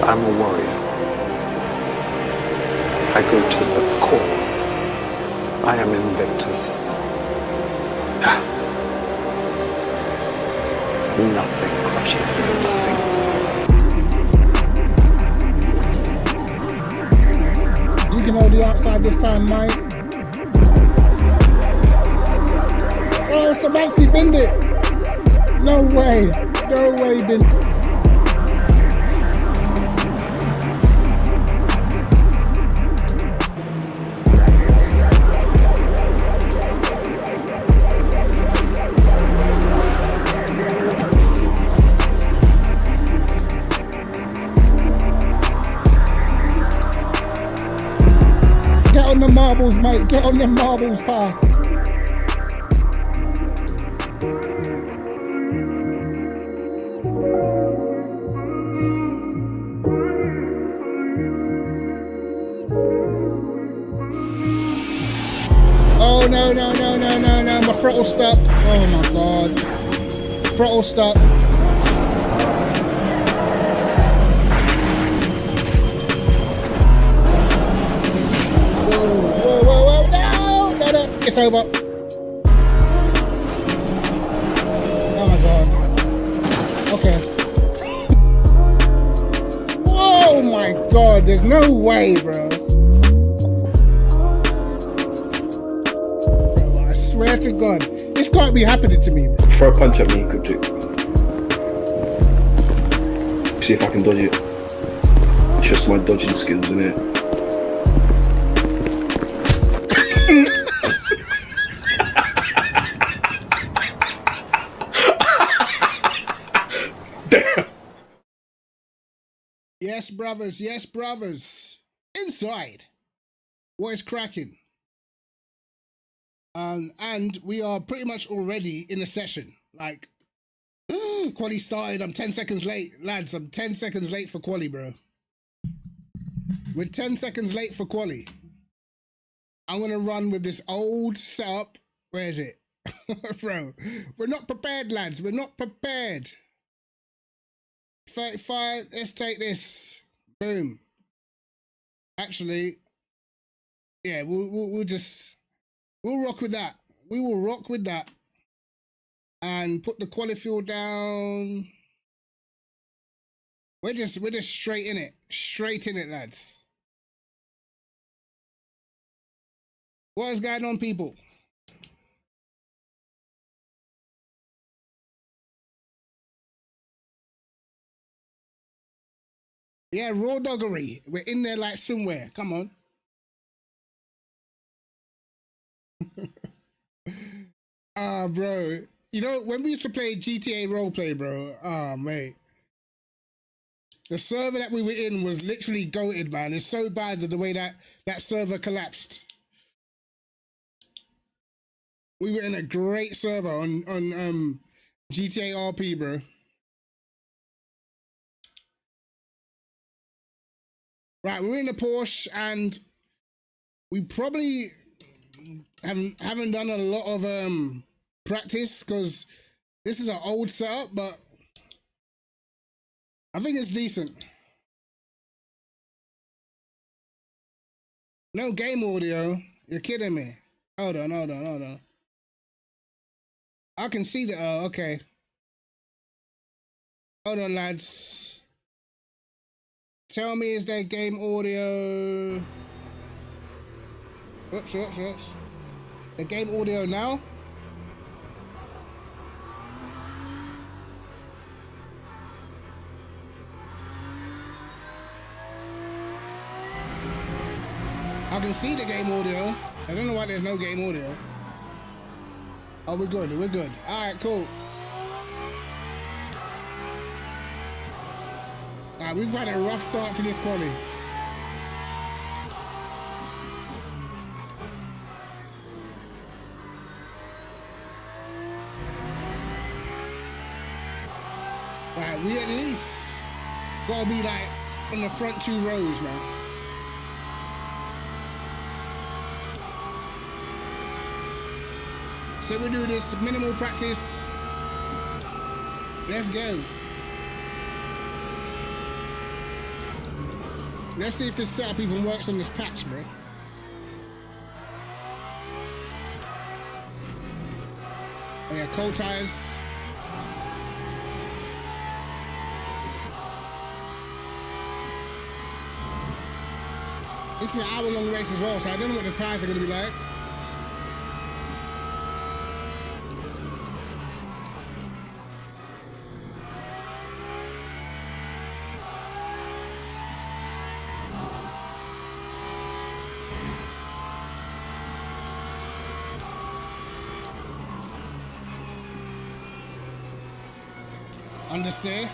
I'm a warrior. I go to the core. I am invictus. Nothing crushes me, nothing. You can hold the outside this time, Mike. Oh, Sabansky binned it. No way. No way, binned. Get on the marbles, mate. Get on the marbles, pal. Oh, no, no, no, no, no, no. My throttle stuck. Oh, my God. Throttle stuck. It's over. Oh my God. Okay. Oh my God, there's no way, bro. Bro, I swear to God, this can't be happening to me, bro. Throw a punch at me, good trick. See if I can dodge it. Just my dodging skills, innit? Damn. Yes, brothers. Yes, brothers. Inside. What is cracking? And we are pretty much already in a session. Like, quali started. I'm 10 seconds late. Lads, I'm 10 seconds late for quali, bro. We're 10 seconds late for quali. I'm going to run with this old setup. Where is it? Bro, we're not prepared, lads. We're not prepared. 35, let's take this. Boom. Actually, yeah, we'll rock with that. We will rock with that. And put the quali fuel down. We're just straight in it. Straight in it, lads. What is going on, people? Yeah, raw doggery. We're in there like swimwear. Come on. Bro. You know, when we used to play GTA roleplay, bro. Mate. The server that we were in was literally goated, man. It's so bad that the way that server collapsed. We were in a great server on GTA RP, bro. Right, we're in the Porsche, and we probably haven't done a lot of practice because this is an old setup, but I think it's decent. No game audio. You're kidding me. Hold on. I can see the, oh, okay. Hold on, lads. Tell me, is there game audio? Whoops. The game audio now? I can see the game audio. I don't know why there's no game audio. Oh, we're good. All right, cool. All right, we've had a rough start to this quali. All right, we at least gotta be like on the front 2 rows, man. So we do this minimal practice. Let's go. Let's see if this setup even works on this patch, bro. Oh yeah, cold tires. This is an hour-long race as well, so I don't know what the tires are gonna be like. Understeer.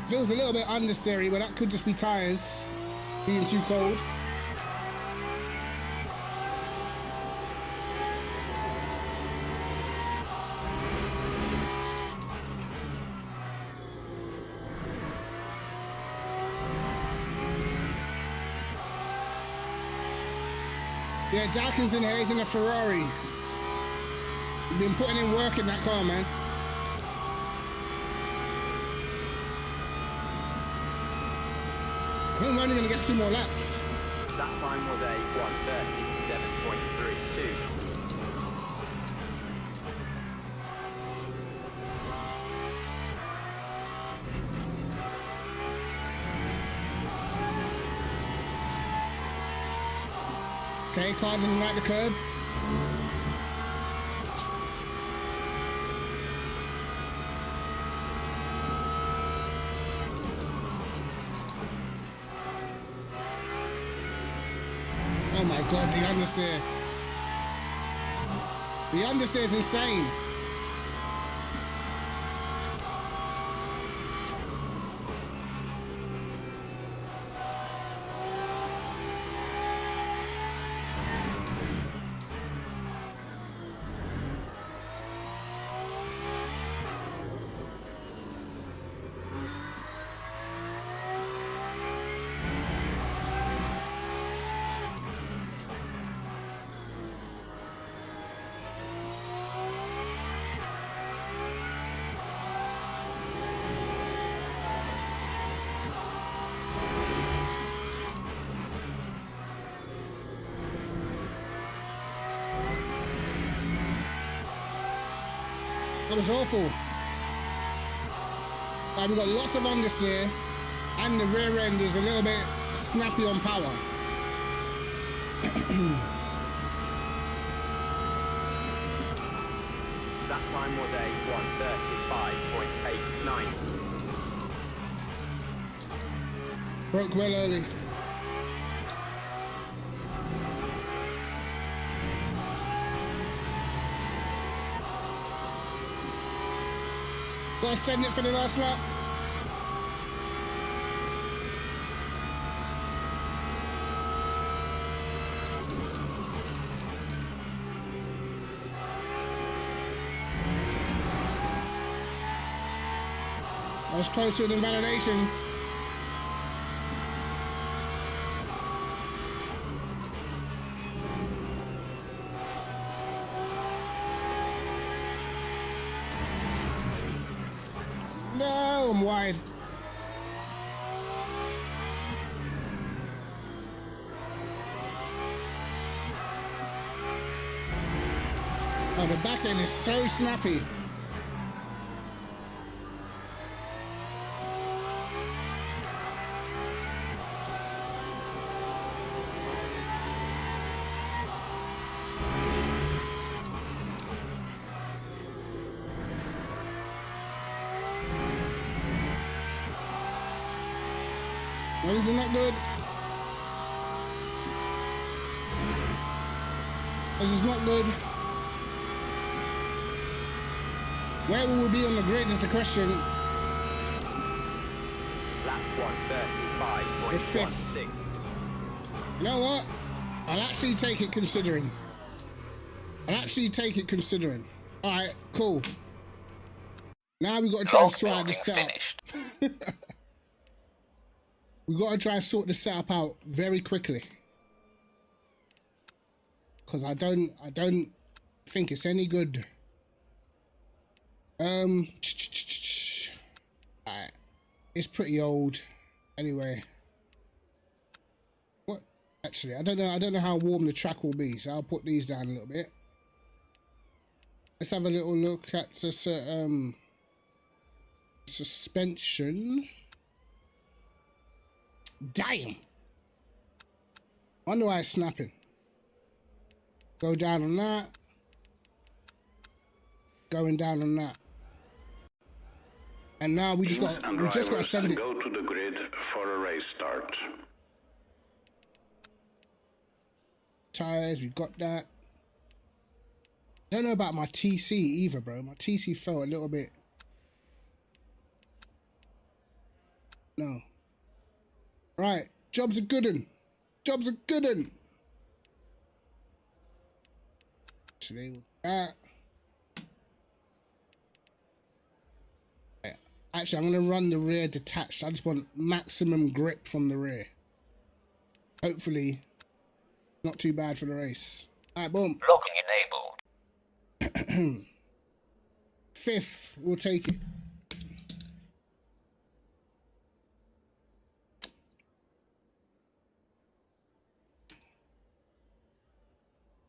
Feels a little bit understeery, but that could just be tires being too cold. Yeah, Dalkin's in here, he's in a Ferrari. He's been putting in work in that car, man. I think we're only going to get 2 more laps. That time was a 1:37.32. Okay, car doesn't like the curb. Oh my god, the understeer. The understeer is insane. That was awful. We've got lots of understeer, and the rear end is a little bit snappy on power. That time was a 1:35.89. Broke well early. Gotta send it for the last lap. I was close to an invalidation. No, I'm wide. Oh, the back end is so snappy. Well, isn't that good? This is not good. Where will we be on the grid is the question. Lap 135.16. You know what? I'll actually take it considering. Alright, cool. Now we gotta try and sort out the setup. We gotta try and sort the setup out very quickly. Cause I don't think it's any good. Alright. It's pretty old. Anyway. What? Actually, I don't know how warm the track will be, so I'll put these down a little bit. Let's have a little look at the suspension. Damn! Wonder why it's snapping. Go down on that. Going down on that. And now we just got to send it. Go to the grid for a race start. Tires, we got that. Don't know about my TC either, bro. My TC felt a little bit. No. Right, job's a good un. Job's a good un. Today with that. Actually, I'm gonna run the rear detached. I just want maximum grip from the rear. Hopefully, not too bad for the race. Alright, boom. Locking enabled. Fifth, we'll take it.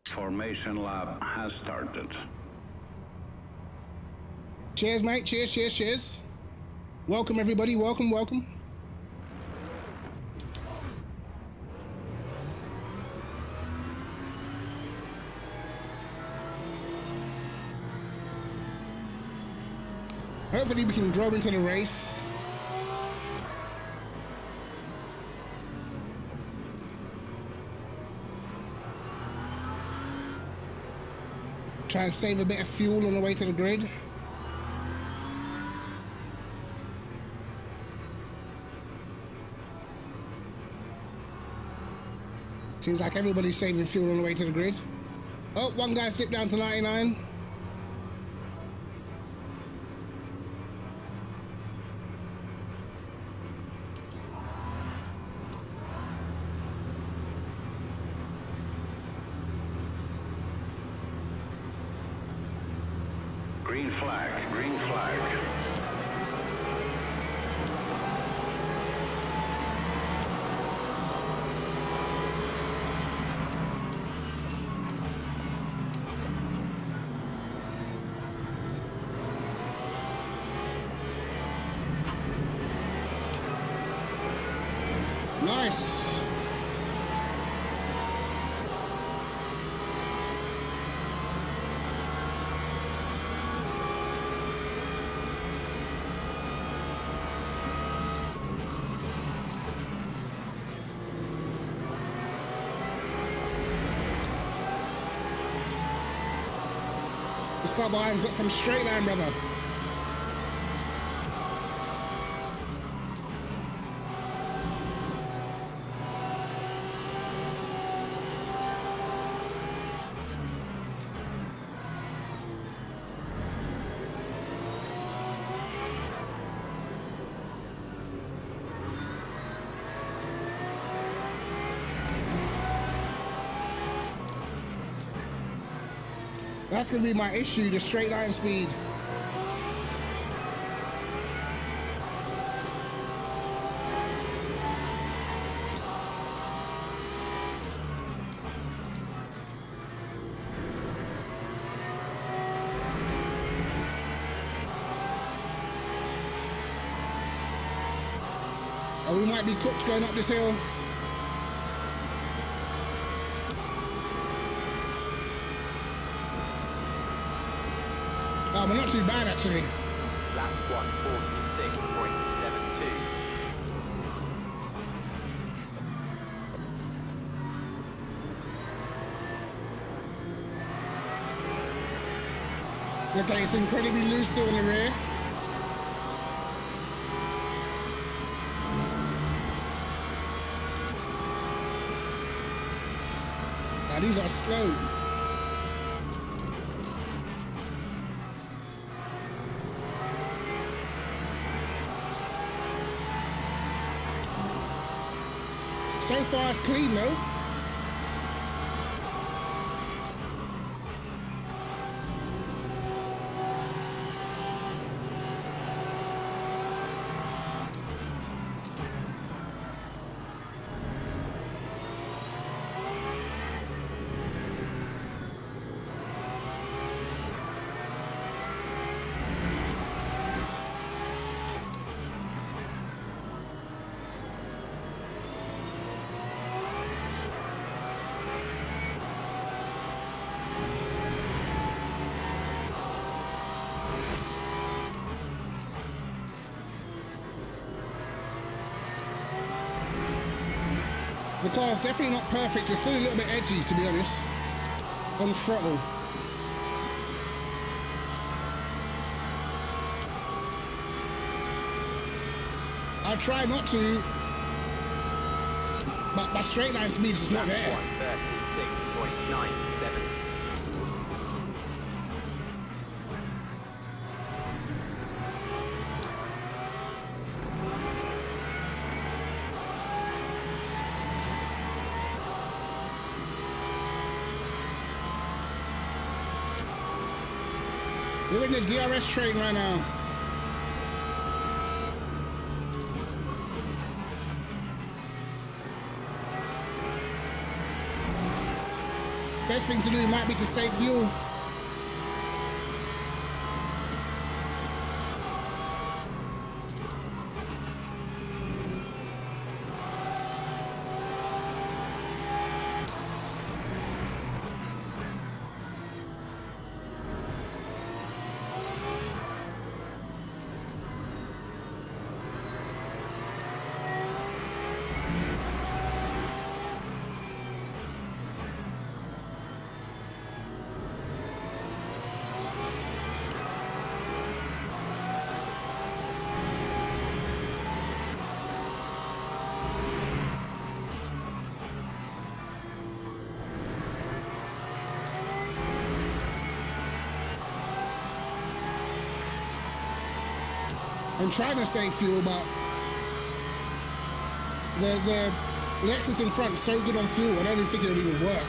Formation lap has started. Cheers, mate. Cheers, cheers, cheers. Welcome, everybody. Welcome, welcome. Hopefully we can grow into the race. Try and save a bit of fuel on the way to the grid. Seems like everybody's saving fuel on the way to the grid. Oh, one guy's dipped down to 99. Green flag, green flag. Nice. This car behind's got some straight line, brother. That's gonna be my issue, the straight line speed. Oh, we might be cooked going up this hill. Oh, we're not too bad actually. Lap 146.72. Okay, it's incredibly loose still in the rear. Now these are slow. So far it's clean though. The car's definitely not perfect. It's still a little bit edgy, to be honest. On throttle. I try not to, but my straight line speed is not there. 136.97. We're in the DRS train right now. Best thing to do might be to save fuel. I'm trying to save fuel, but the Lexus in front is so good on fuel, I don't even think it'll even work.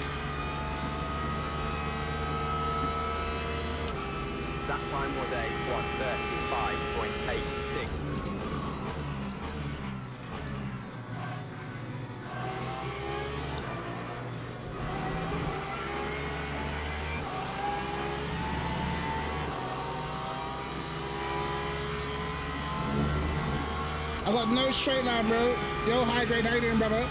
That time was a 135.86. I got no straight line, bro. Yo, high grade, how you doing, brother?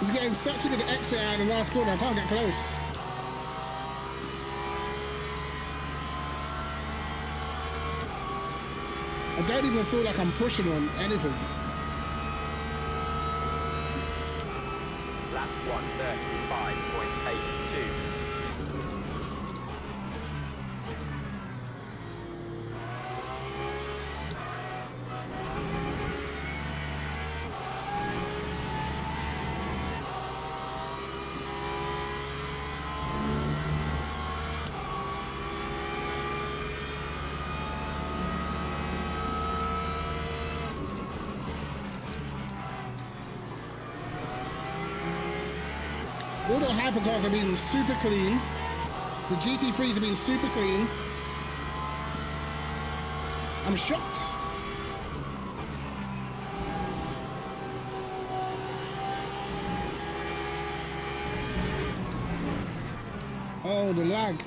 He's getting such a good exit out of the last corner. I can't get close. I don't even feel like I'm pushing on anything. Lap 1:35.82. All the hypercars have been super clean. The GT3s have been super clean. I'm shocked. Oh, the lag.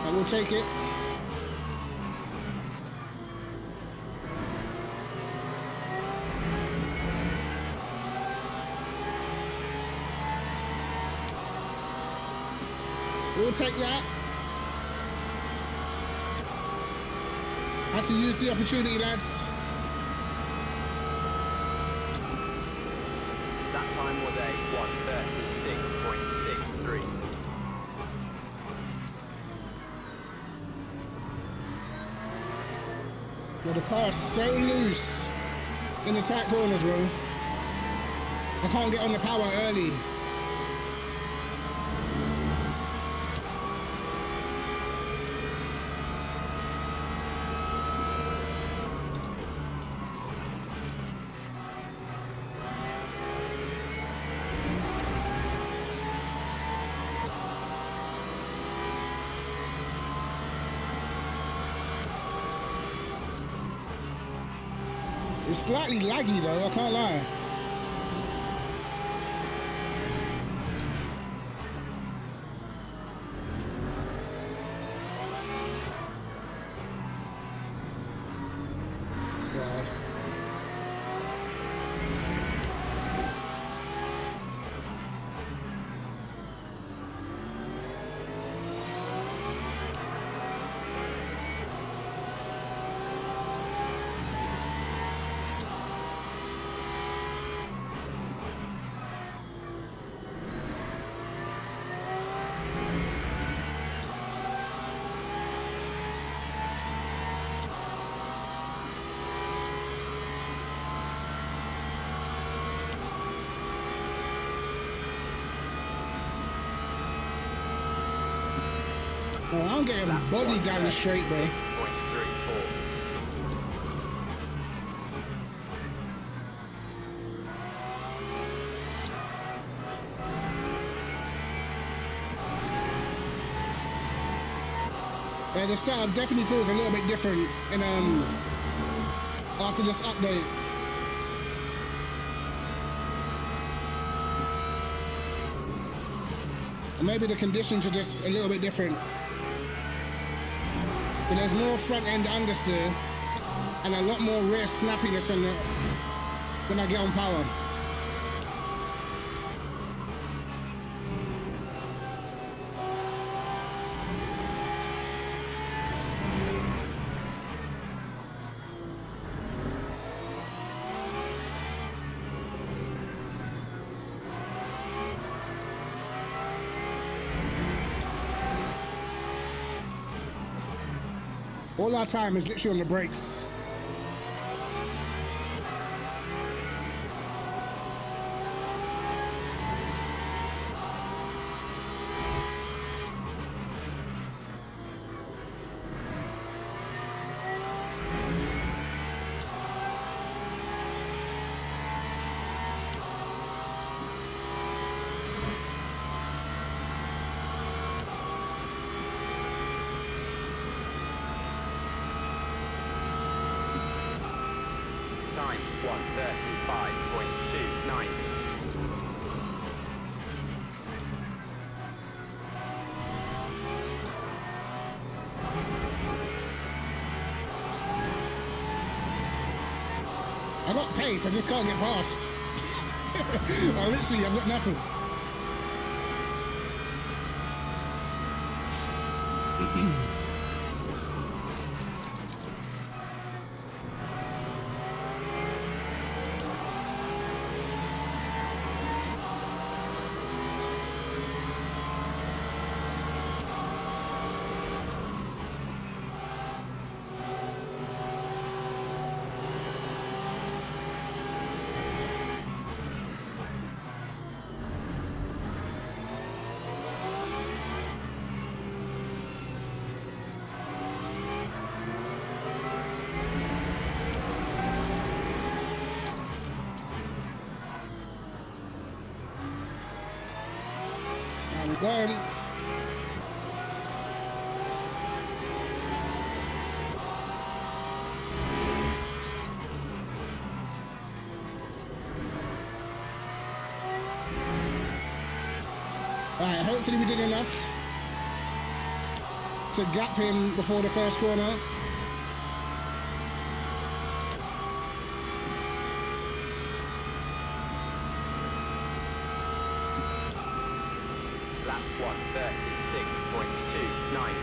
I will take it. We'll take that. Had to use the opportunity, lads. That time was a 1:36.63. Yo, the car's so loose in the tight corners, bro. I can't get on the power early. It's slightly laggy though, I can't lie. God. Well, I'm getting bodied down the straight, bro. 0.34. Yeah, the setup definitely feels a little bit different in after this update. Or maybe the conditions are just a little bit different. But there's more front end understeer and a lot more rear snappiness on the, when I get on power. All our time is literally on the brakes. 135.29. I got pace, I just can't get past. I've got nothing. I'm going. Alright, hopefully we did enough to gap him before the first corner. Lap 136.29.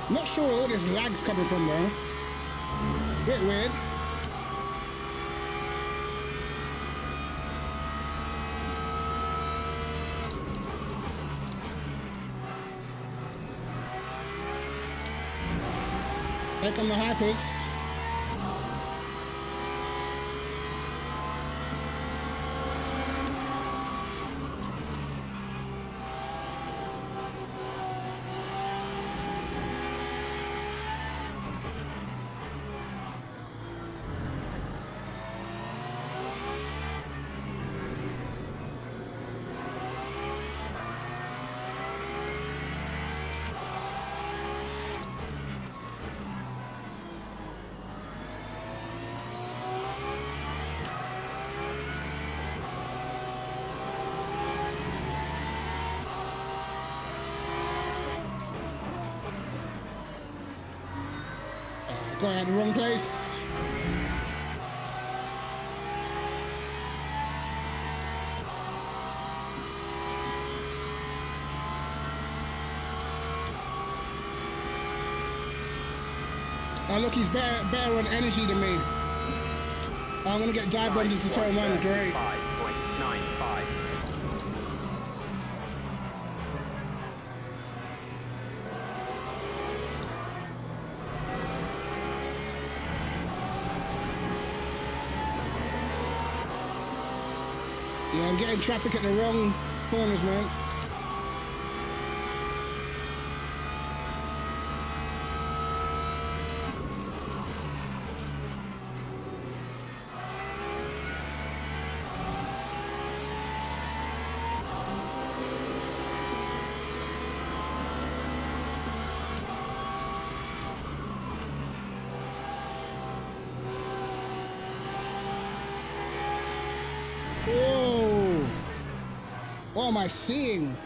Not sure where all this lag's coming from though. Bit weird. Here come the hypers. Got at the wrong place. Oh look, he's better on energy than me. I'm gonna get dive bombed into turn one, great. 5.95. Yeah, I'm getting traffic at the wrong corners, man. Whoa! What am I seeing?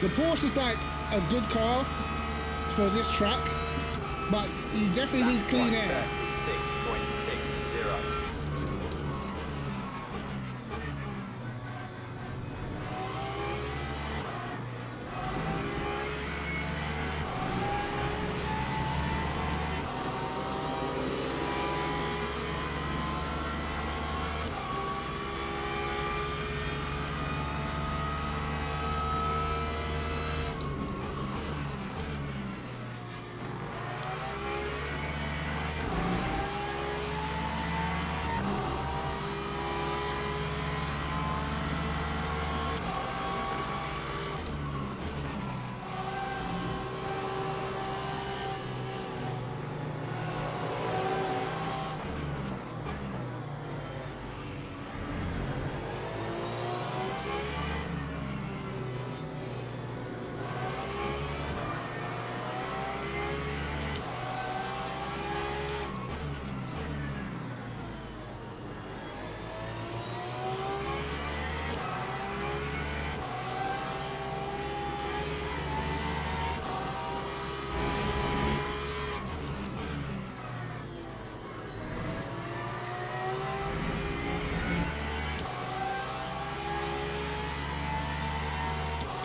The Porsche is like a good car for this track, but you definitely need clean air. 6.60.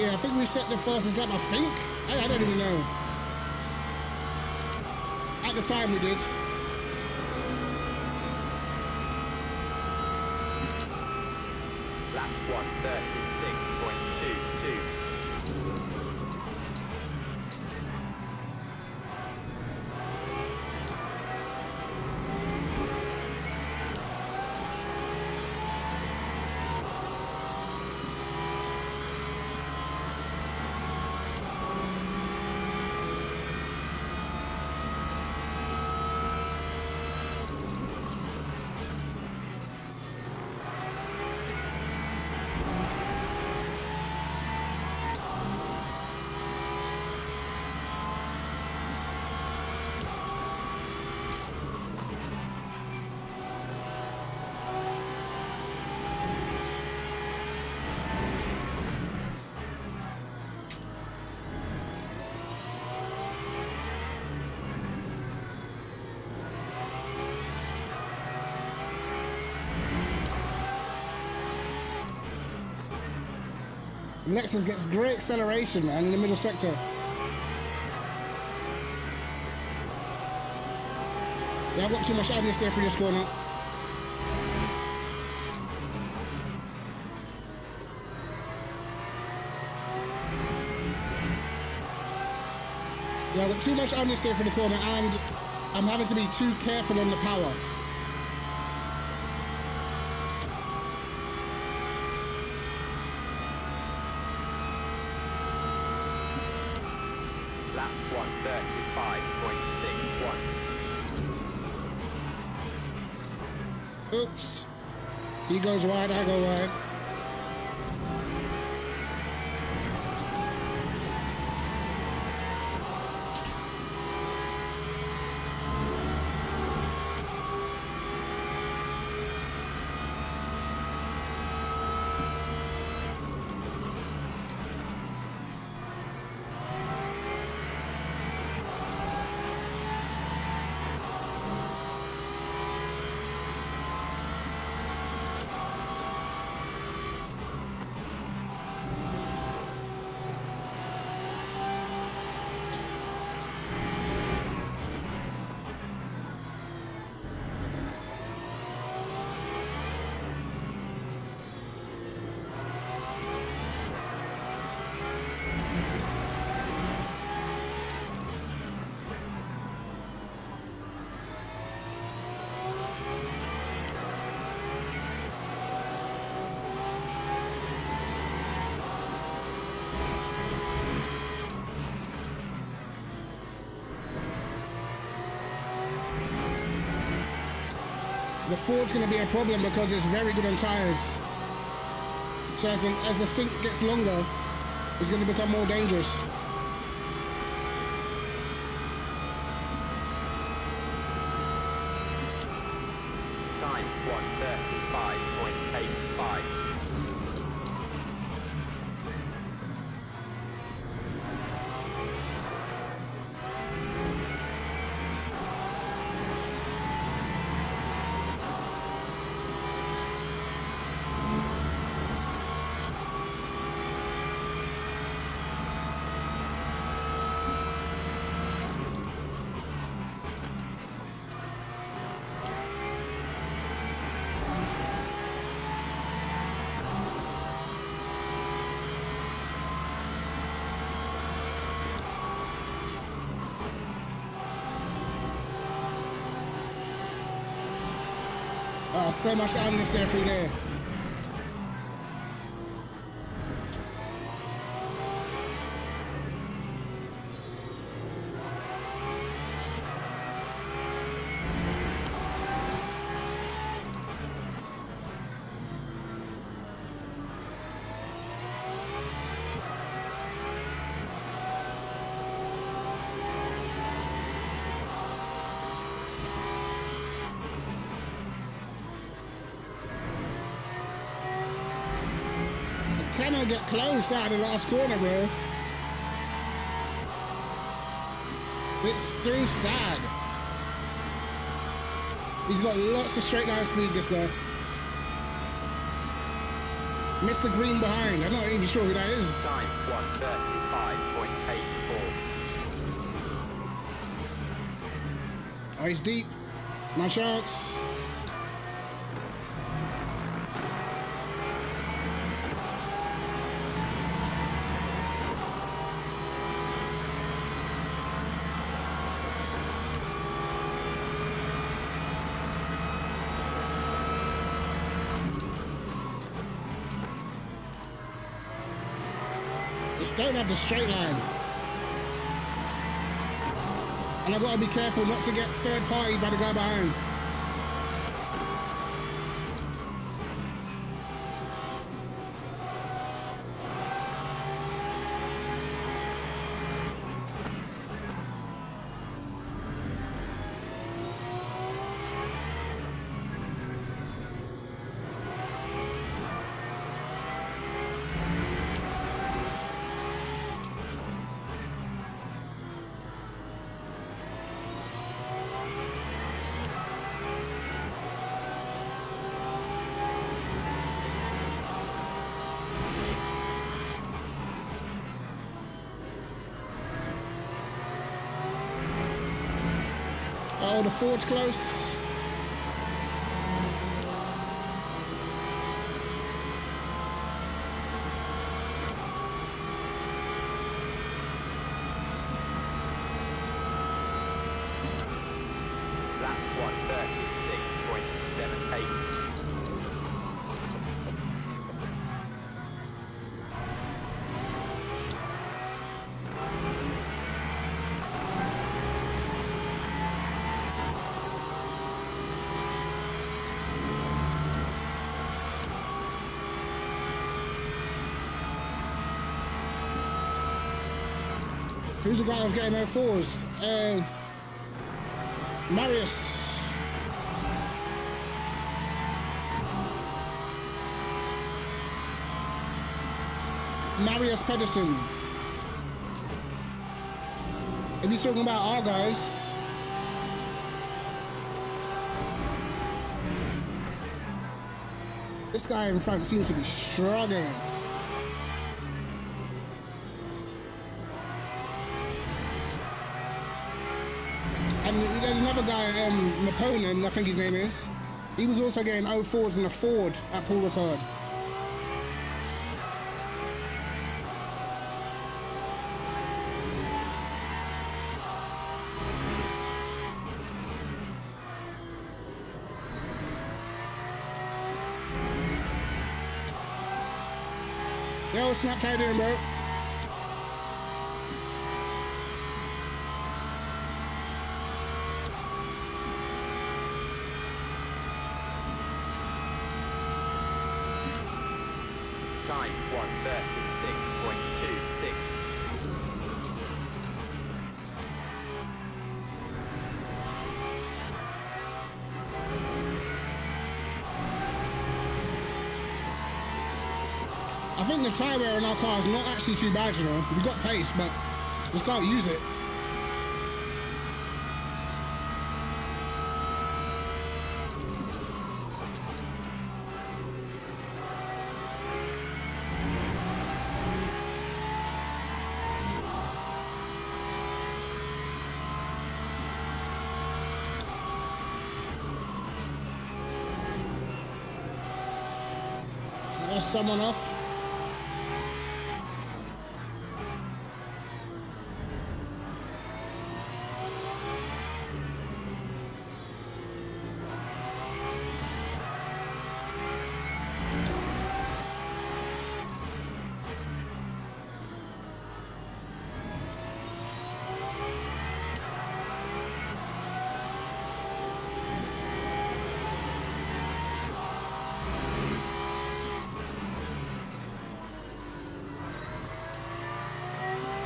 Yeah, I think we set the fastest lap, I think. I don't even know. At the time we did. Lap 136.22. Lexus gets great acceleration, man, in the middle sector. Yeah, I've got too much adness there for this corner. Yeah, I've got too much adness here for the corner, and I'm having to be too careful on the power. Lap 135.61. Oops. He goes wide, I go wide. The Ford's going to be a problem because it's very good on tires. So as the stint gets longer, it's going to become more dangerous. Time 135.85. Oh, so much unnecessary through there. Cannot get close out of the last corner, bro. It's so sad. He's got lots of straight line speed, this guy. Mr. Green behind. I'm not even sure who that is. Time 1:35.84. Oh, he's deep. My chance. Just don't have the straight line. And I gotta be careful not to get third party by the guy behind. Oh, the Ford's close. Lap 1:36.78. Who's the guy who's getting no fours? Marius. Marius Pedersen. If you're talking about our guys, this guy in front seems to be struggling. And there's another guy, Napoleon, I think his name is. He was also getting 04s in a Ford at Paul Ricard. Yo, Snap, how you doing, bro? Time 1:36.26. I think the tyre wear on our car is not actually too bad, you know. We got pace, but just can't use it. There's someone off.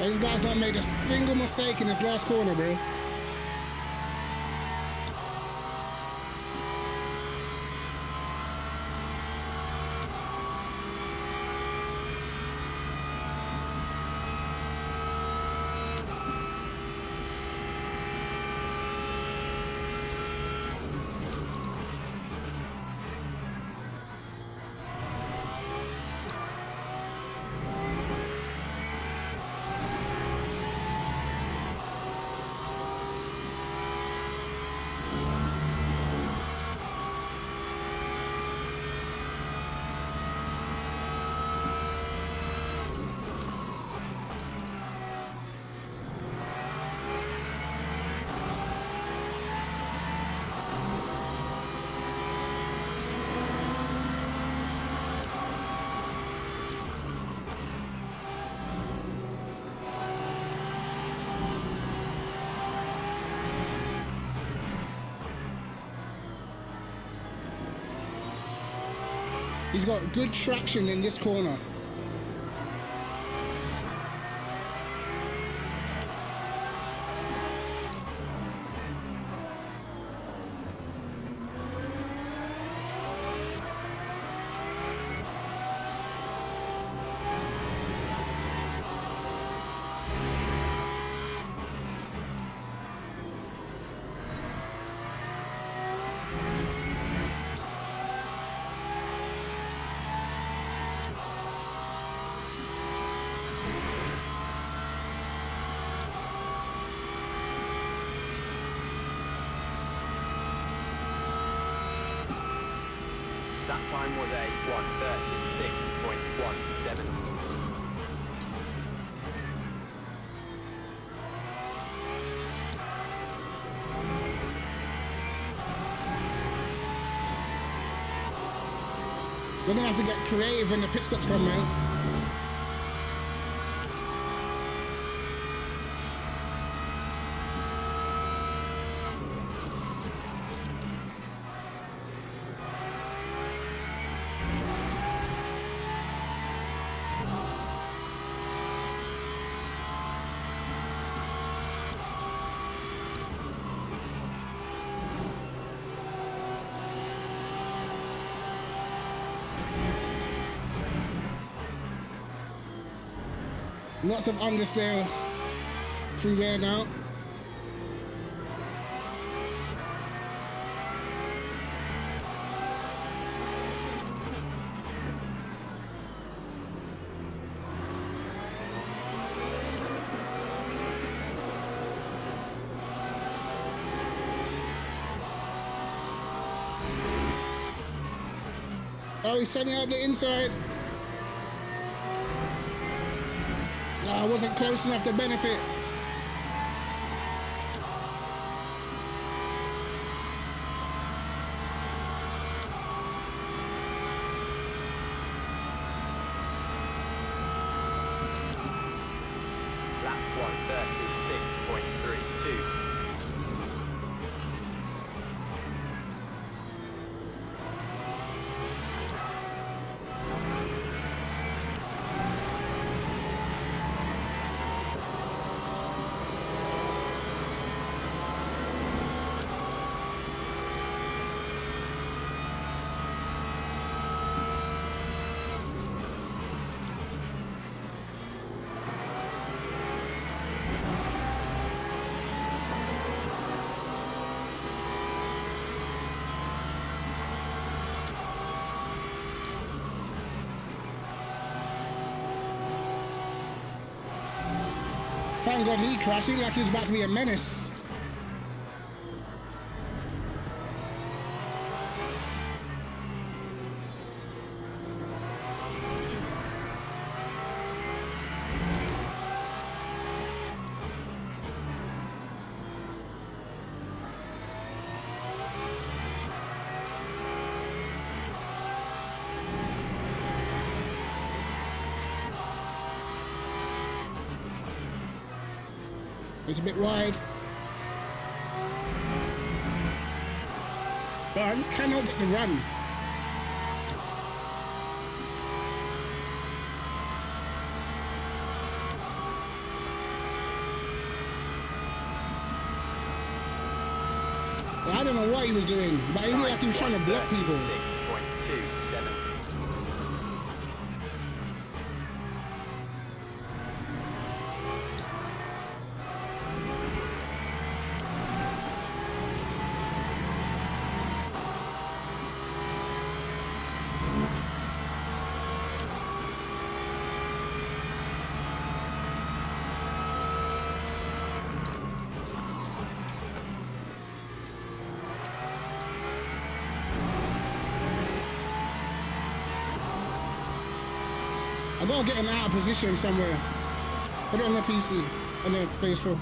These guys don't make a single mistake in this last corner, bro. He's got good traction in this corner. That time was a 1:36.17. We're gonna have to get creative when the pit stops come, man. Lots of understeer through there now. Oh, he's sending out the inside. I wasn't close enough to benefit. Lap 1:36.32. Thank God he crashed. He looked like he was about to be a menace. It's a bit wide. But I just cannot get the run. I don't know what he was doing, but he looked like he was trying to block people. 6.27. I gotta get him out of position somewhere. Put it on the PC and then PS4.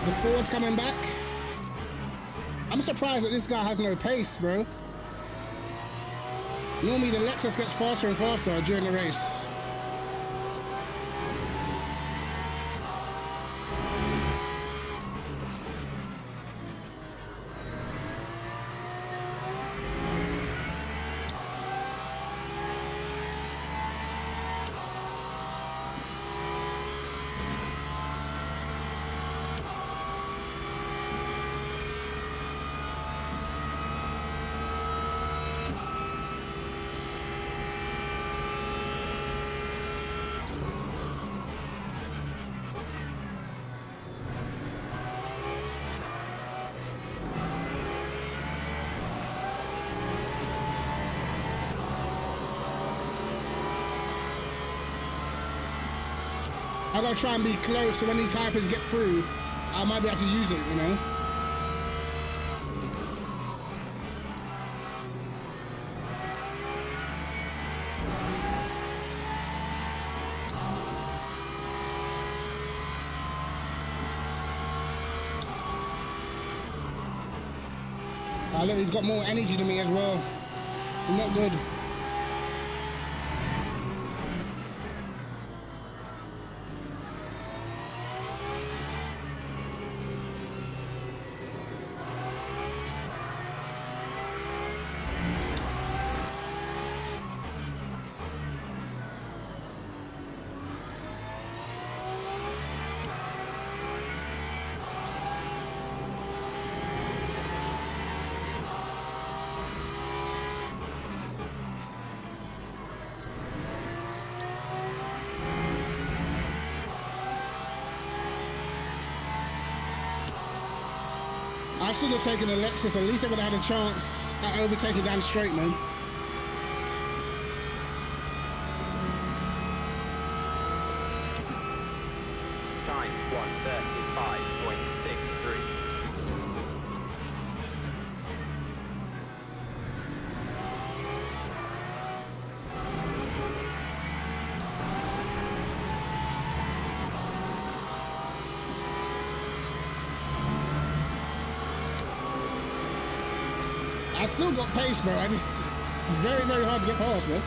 The Ford's coming back. I'm surprised that this guy has no pace, bro. Normally the Lexus gets faster and faster during the race. I gotta try and be close so when these hypers get through, I might be able to use it, you know? Look, he's got more energy than me as well. Not good. I should have taken a Lexus. At least I would have had a chance at overtaking down straight, man. Time 1:35.63. I still got pace, bro. I just very, very hard to get past, man.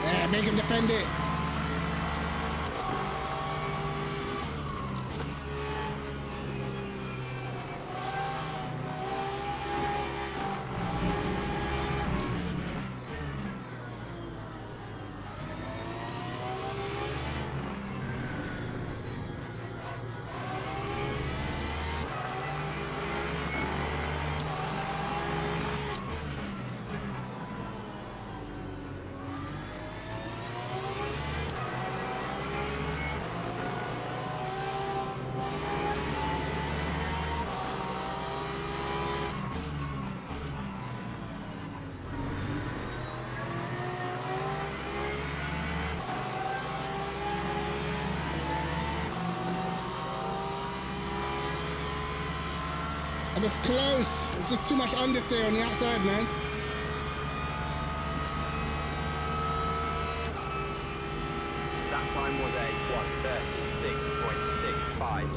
Yeah, make him defend it. I was close. It's just too much understeer on the outside, man. That time was a 1:36.65.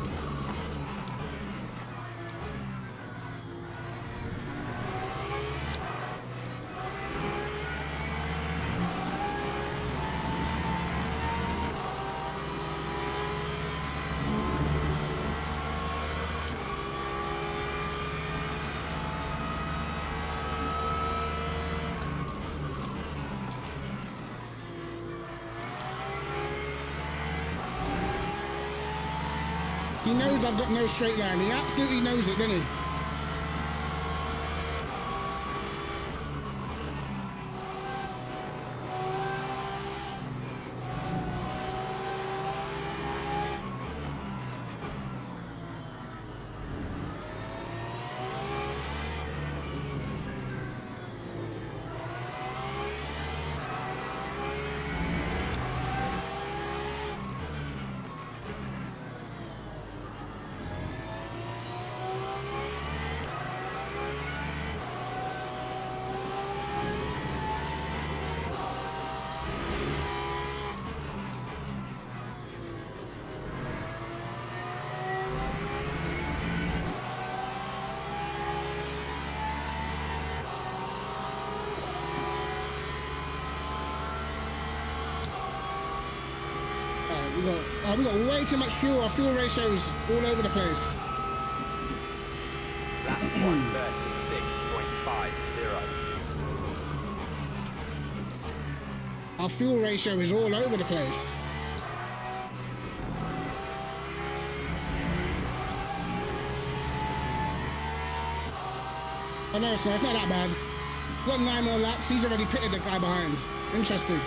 He knows I've got no straight line. He absolutely knows it, doesn't he? We got way too much fuel. Our fuel ratio's all over the place. Lap 136.50. Our fuel ratio is all over the place. Oh no, so it's not that bad. We've got 9 more laps. He's already pitted the guy behind. Interesting.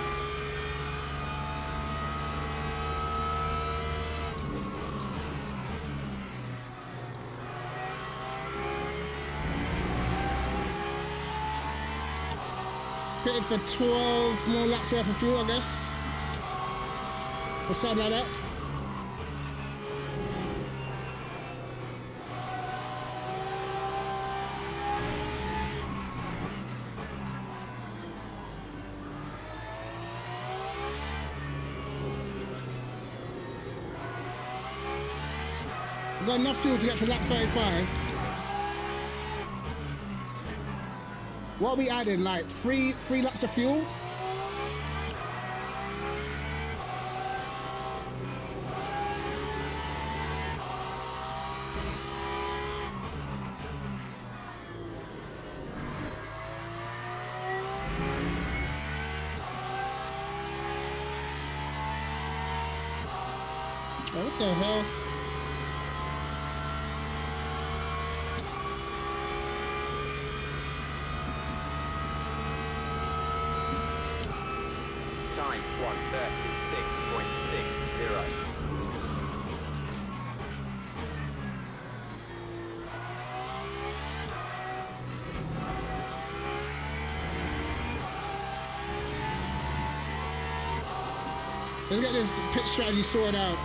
Pitted for 12 more laps worth of fuel, I guess. Or something like that. We've got enough fuel to get to lap 35. What are we adding? Like three laps of fuel? Oh, what the hell? Time 136.60. Let's get this pit strategy sorted out.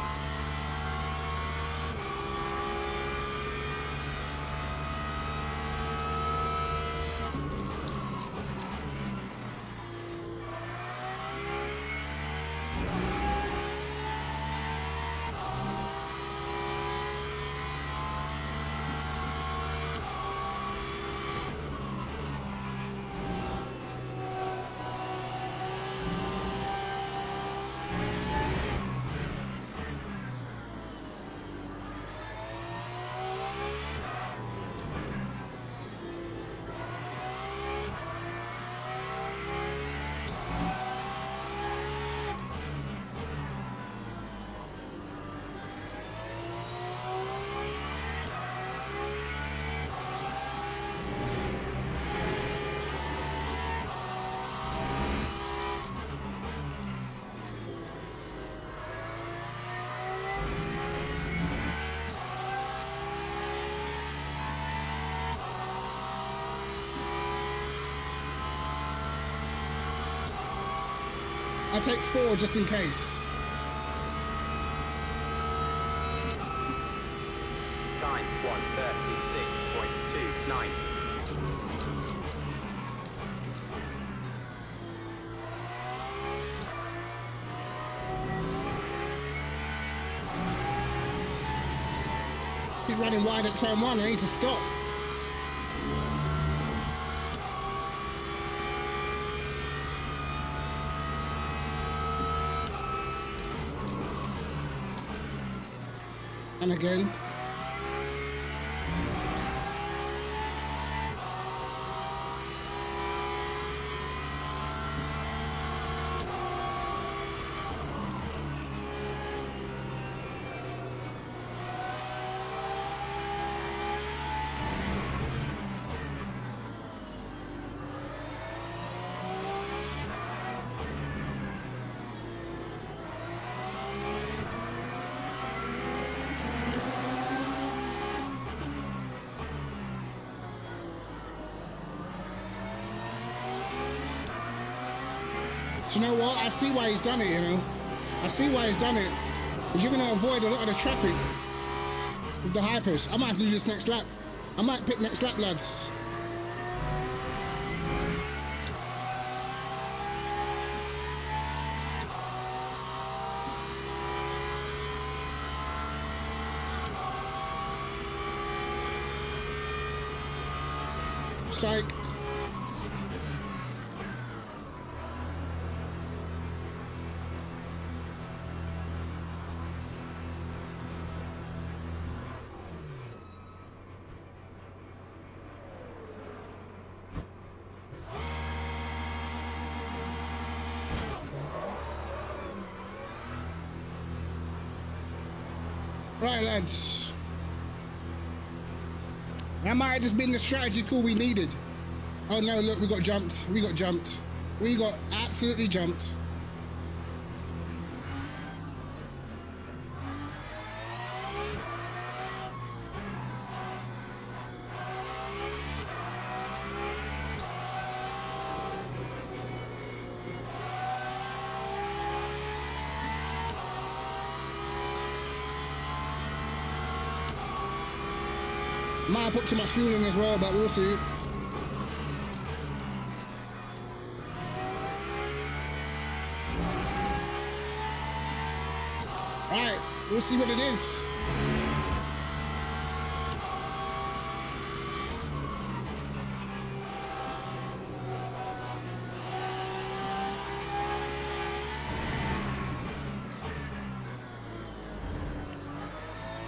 I'll take 4 just in case. Time 136.29. Keep running wide at turn 1. I need to stop. And again. Do you know what? I see why he's done it, you know? I see why he's done it. Because you're going to avoid a lot of the traffic with the hypers. I might have to do this next lap. I might pick next lap, lads. Psych. Right, lads. That might have just been the strategy call we needed. Oh no, look, we got jumped. We got jumped. We got absolutely jumped. Might have put too much fuel in as well, but we'll see. Right, we'll see what it is.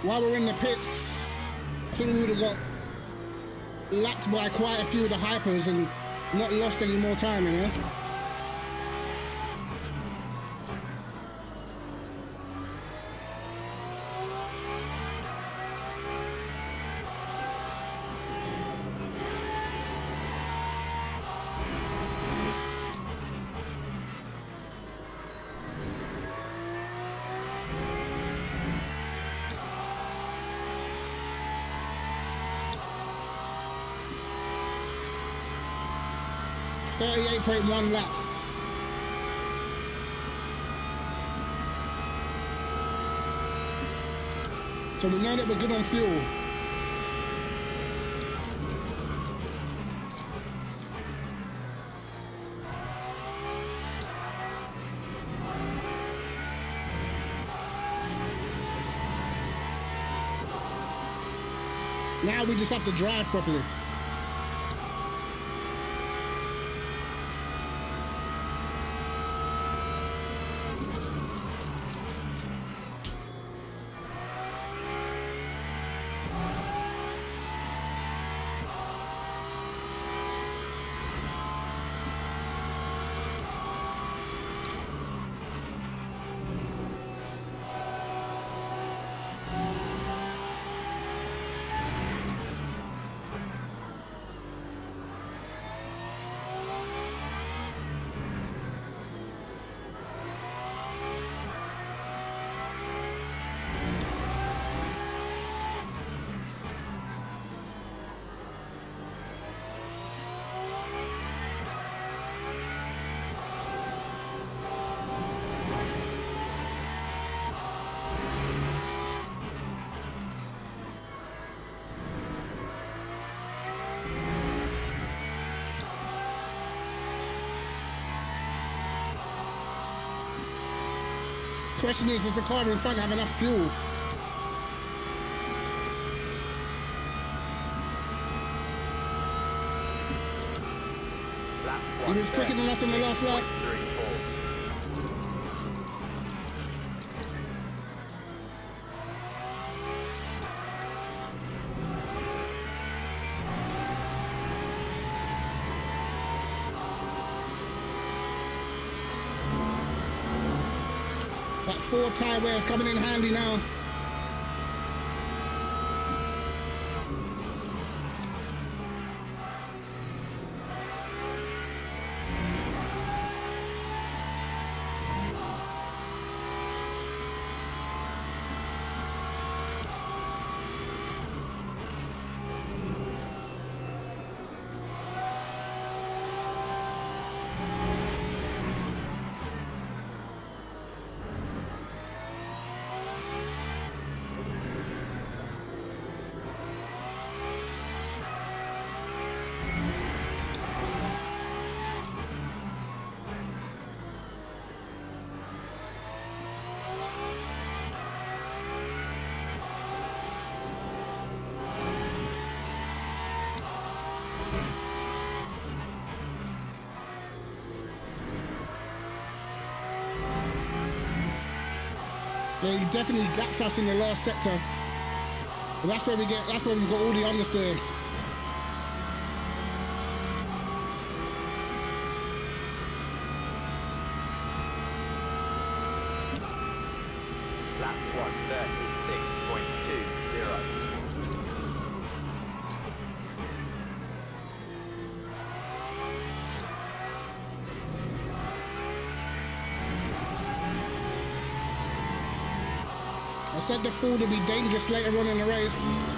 While we're in the pits, I think we would have got lapped by quite a few of the hypers and not lost any more time, you know? .1 laps. So we know that we're good on fuel. Now we just have to drive properly. Question is, does the car in front have enough fuel? He was quicker than us on the last lap. That 4 tire wear is coming in handy now. Yeah, he definitely gaps us in the last sector. But that's where we've got all the understeer. Lap 1, 36.2. I said the Ford would be dangerous later on in the race.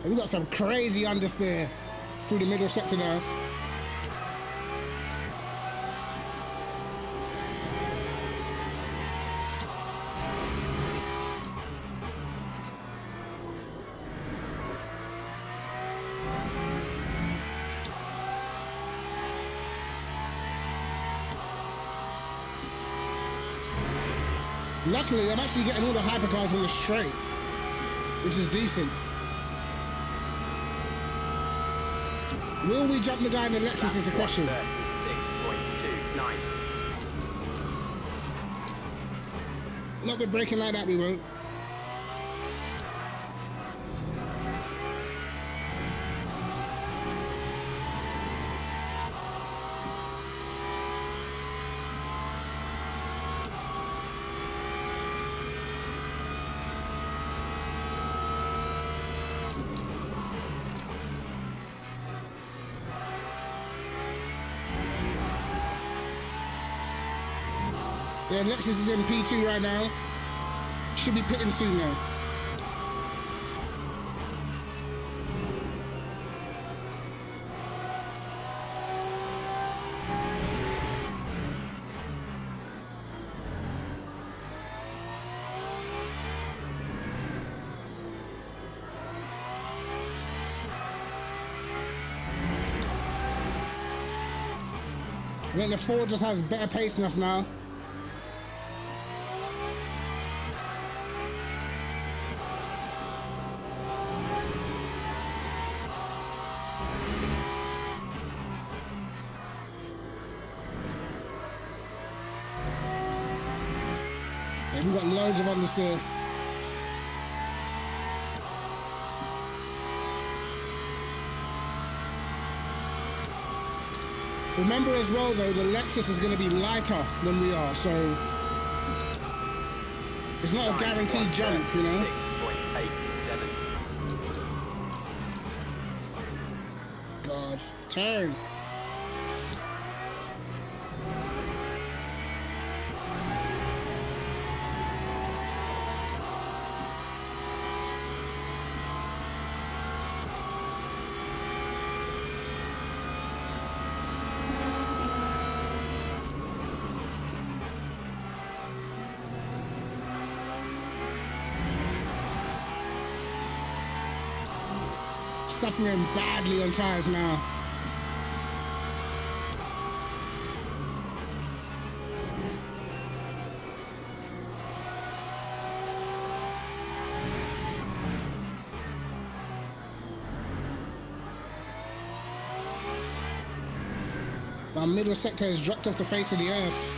We got some crazy understeer through the middle sector now. Luckily, I'm actually getting all the hypercars on the straight, which is decent. Will we jump the guy in the Lexus is the question. 6.29. Not with braking like that, we won't. Yeah, Lexus is in P2 right now. Should be pitting soon though. I think the Ford just has better pace than us now. We've got loads of understeer. Remember as well though, the Lexus is going to be lighter than we are, so it's not a guaranteed jump, you know? 6.87. God, turn. Suffering badly on tires now. My middle sector has dropped off the face of the earth.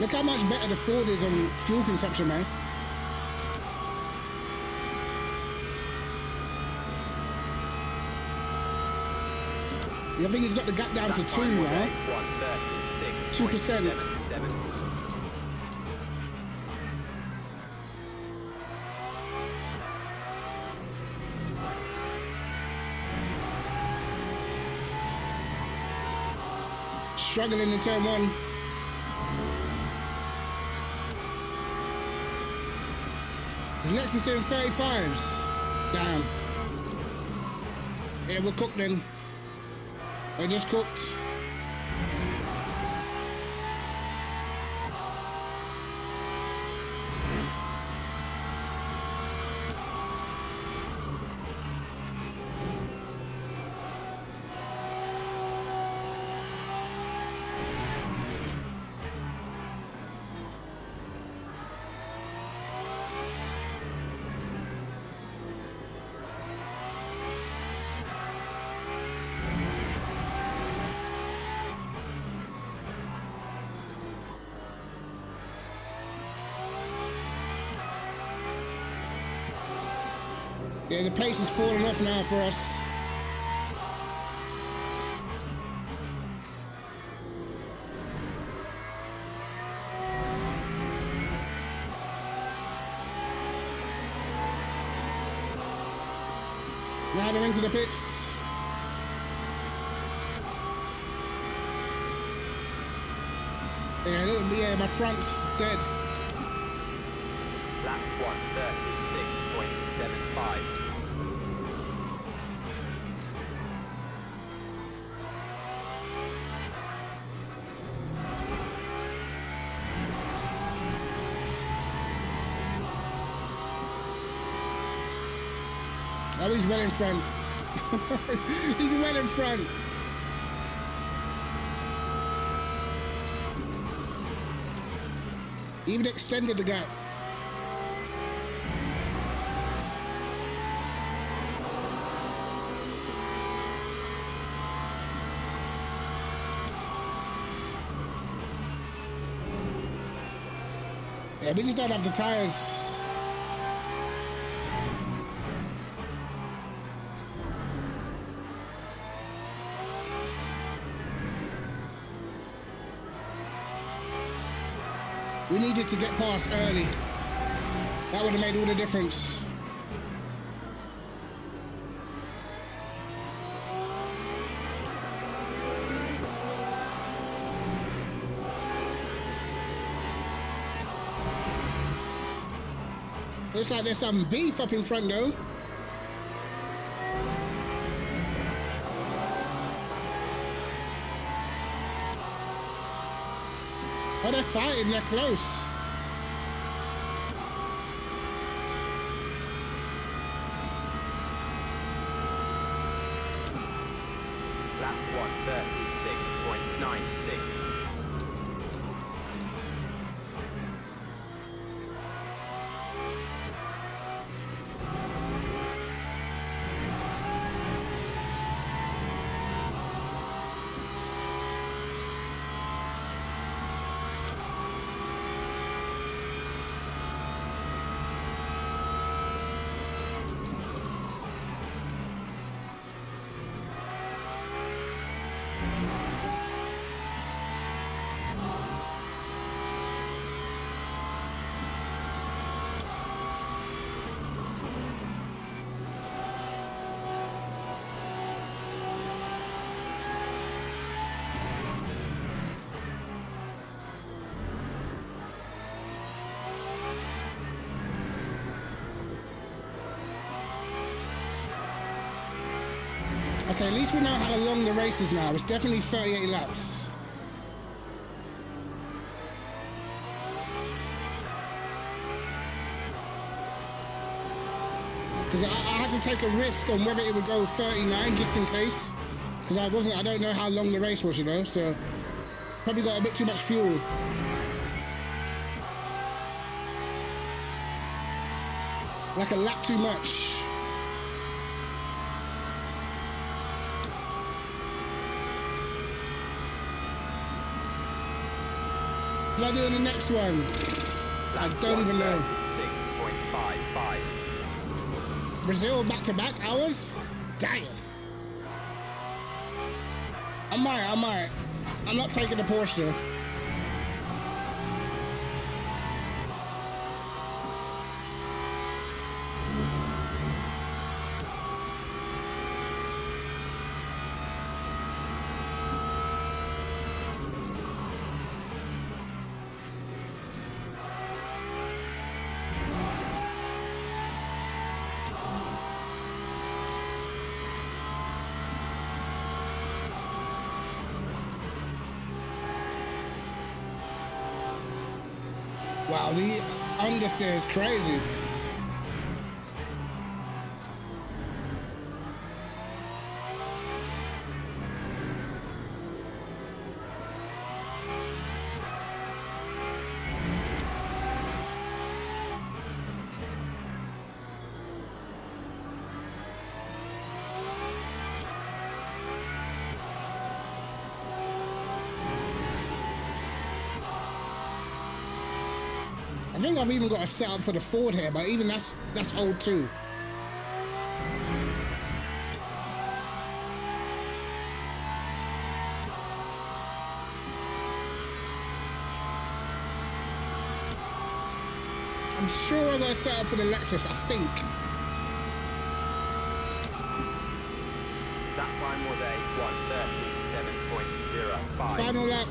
Look how much better the Ford is on fuel consumption, man. Yeah, I think he's got the gap down to 2 now. 2%. struggling in turn one. Lex is doing 35s. Damn. Yeah, we're cooked then. We're just cooked. Yeah, the pace is falling off now for us. Now they're into the pits. Yeah, my front's dead. Lap 1:36.75. Oh, he's well in front. He's well in front. Even extended the gap. Yeah, we just don't have the tires. We needed to get past early. That would have made all the difference. Looks like there's some beef up in front though. Oh, they're fighting, they're close. Lap 1:36.96. Okay, at least we know how long the race is now. It's definitely 38 laps. Because I had to take a risk on whether it would go 39 just in case. Because I don't know how long the race was, you know, so probably got a bit too much fuel. Like a lap too much. What do I do in the next one? I don't even know. 6.55. Brazil back-to-back hours? Damn. I might. I'm not taking the Porsche though. Wow, the understeer is crazy. I think I've even got a setup for the Ford here, but even that's old too. I'm sure I got a setup for the Lexus, I think. That time was a 1:37.05. Final lap.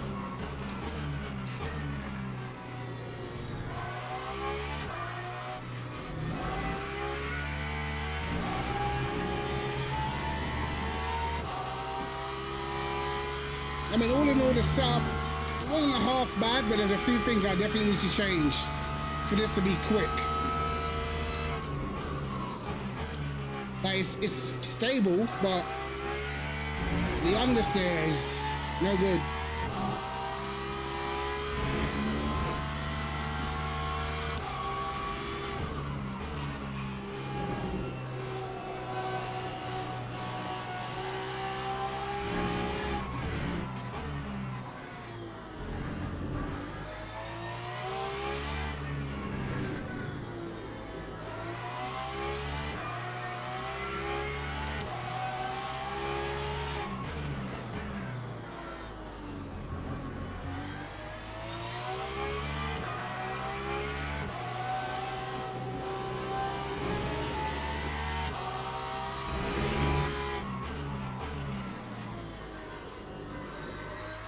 I mean, all in all, the setup wasn't half bad, but there's a few things I definitely need to change for this to be quick. Like, it's stable, but the understeer is no good.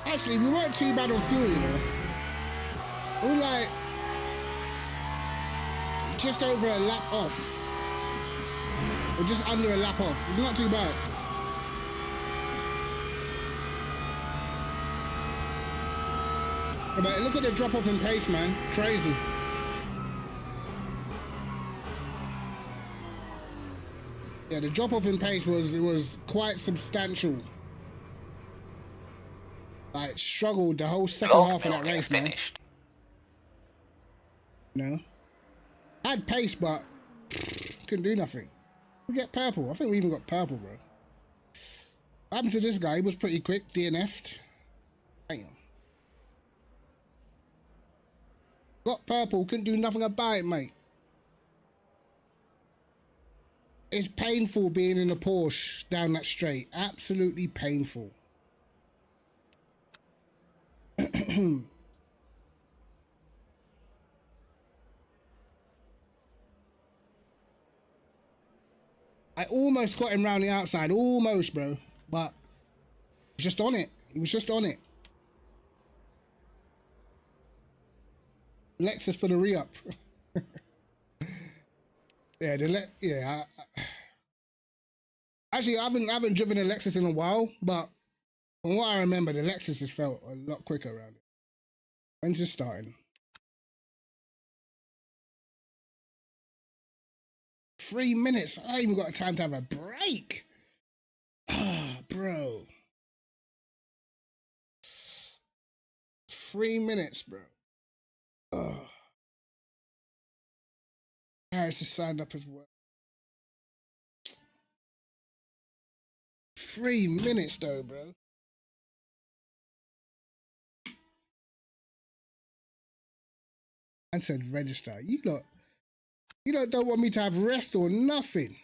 Actually, we weren't too bad on fuel, you know. We were like just over a lap off, or just under a lap off. Not too bad. But look at the drop off in pace, man. Crazy. Yeah, the drop off in pace was quite substantial. Like, struggled the whole second half of that race, man. You know? Had pace, but couldn't do nothing. We get purple. I think we even got purple, bro. What happened to this guy? He was pretty quick, DNF'd. Damn. Got purple, couldn't do nothing about it, mate. It's painful being in a Porsche down that straight. Absolutely painful. I almost got him round the outside, almost, bro. But he was just on it. He was just on it. Lexus for the re-up. Yeah, actually, I haven't driven a Lexus in a while, but from what I remember, the Lexus has felt a lot quicker around it. When's it starting? 3 minutes. I ain't even got time to have a break. Ah, bro. 3 minutes, bro. Harris has signed up as well. 3 minutes though, bro. And said register. You lot don't want me to have rest or nothing.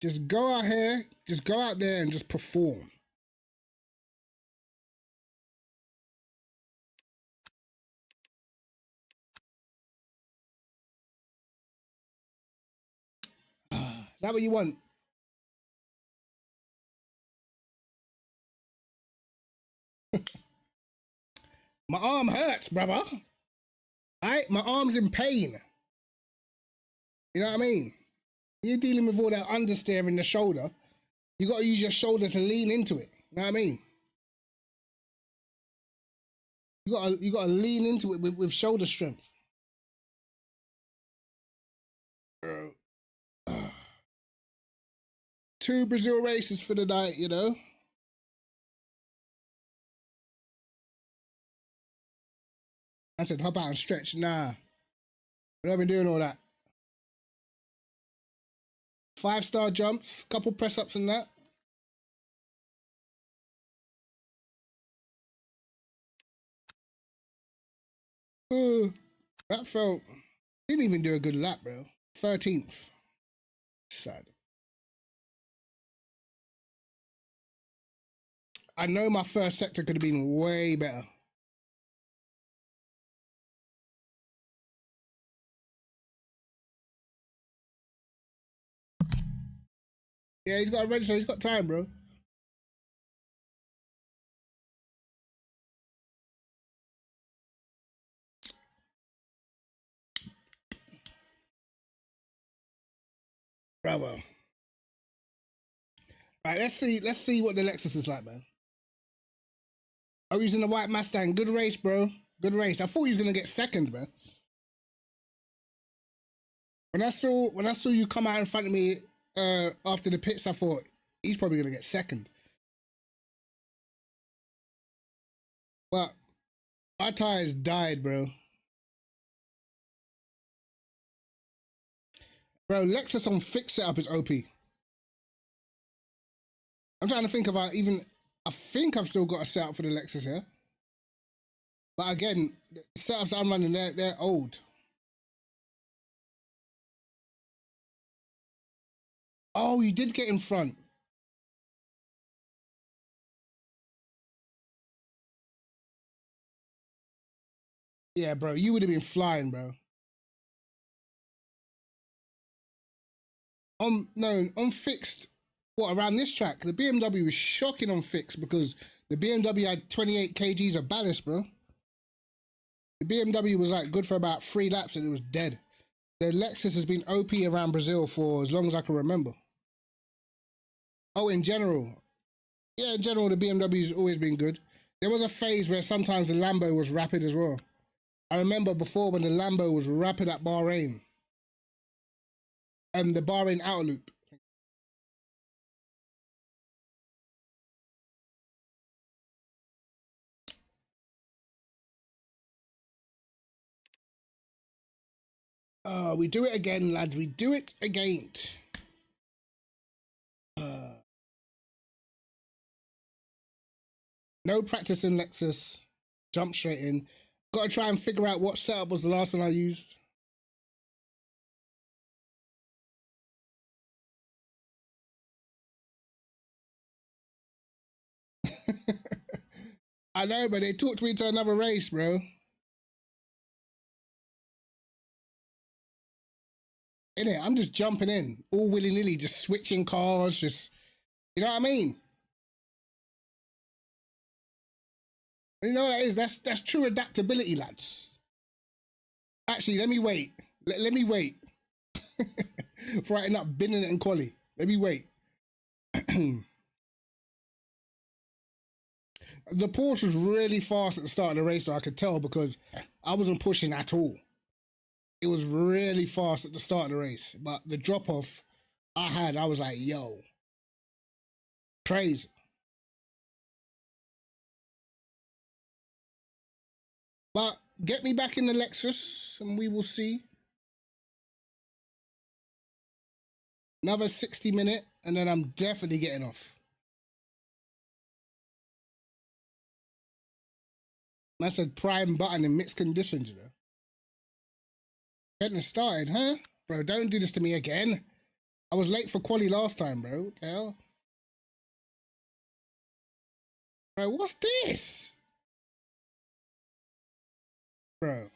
Just go out here, just go out there and just perform. Is that what you want? My arm hurts, brother. My arm's in pain. You know what I mean? You're dealing with all that understeer in the shoulder. You got to use your shoulder to lean into it. You know what I mean? You gotta lean into it with shoulder strength. Bro. 2 Brazil races for the night, you know. I said, hop out and stretch. Nah. I've been doing all that. 5-star jumps, couple press ups and that. That felt, didn't even do a good lap, bro. 13th. Sad. I know my first sector could have been way better. Yeah, he's got to register. He's got time, bro. Bravo. All right, let's see what the Lexus is like, man. I'm using the white Mustang. Good race, bro. Good race. I thought he was gonna get second, man. When I saw you come out in front of me after the pits, I thought he's probably gonna get second. But my tires died, bro. Bro, Lexus on fixed setup is OP. I'm trying to think if I think I've still got a setup for the Lexus here. But again, the setups I'm running, they're old. Oh, you did get in front. Yeah, bro, you would have been flying, bro. On fixed, what, around this track, the BMW was shocking on fixed because the BMW had 28 kgs of ballast, bro. The BMW was like good for about 3 laps and it was dead. The Lexus has been OP around Brazil for as long as I can remember. Oh, in general. Yeah, in general, the BMW's always been good. There was a phase where sometimes the Lambo was rapid as well. I remember before when the Lambo was rapid at Bahrain. The Bahrain outer loop. We do it again, lads. We do it again. No practice in Lexus. Jump straight in. Got to try and figure out what setup was the last one I used. I know, but they talked me to another race, bro. Innit? I'm just jumping in, all willy-nilly, just switching cars, just, you know what I mean? You know what that is? That's true adaptability, lads. Actually, let me wait. Let me wait. For I end up binning it in quali. Let me wait. The Porsche was really fast at the start of the race, though, I could tell, because I wasn't pushing at all. It was really fast at the start of the race, but the drop-off I was like, yo, crazy. But get me back in the Lexus and we will see. Another 60-minute and then I'm definitely getting off. Man said prime button in mixed conditions, you know. Getting started, huh? Bro, don't do this to me again. I was late for quali last time, bro. What the hell? Bro, what's this? Bro.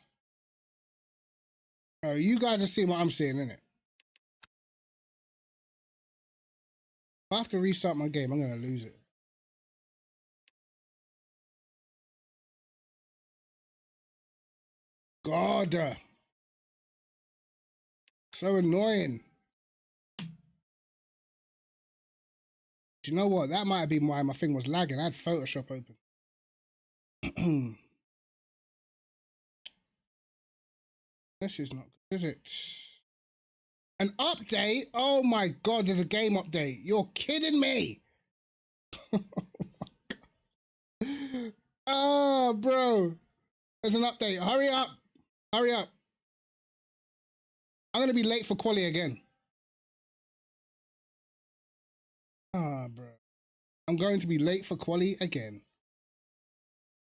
Bro, you guys are seeing what I'm seeing, innit? If I have to restart my game, I'm gonna lose it. God. So annoying. Do you know what? That might have been why my thing was lagging. I had Photoshop open. This is not good, is it? An update? Oh my god, there's a game update. You're kidding me. Oh, bro. There's an update. Hurry up. Hurry up. I'm going to be late for quali again. Ah, bro. I'm going to be late for quali again.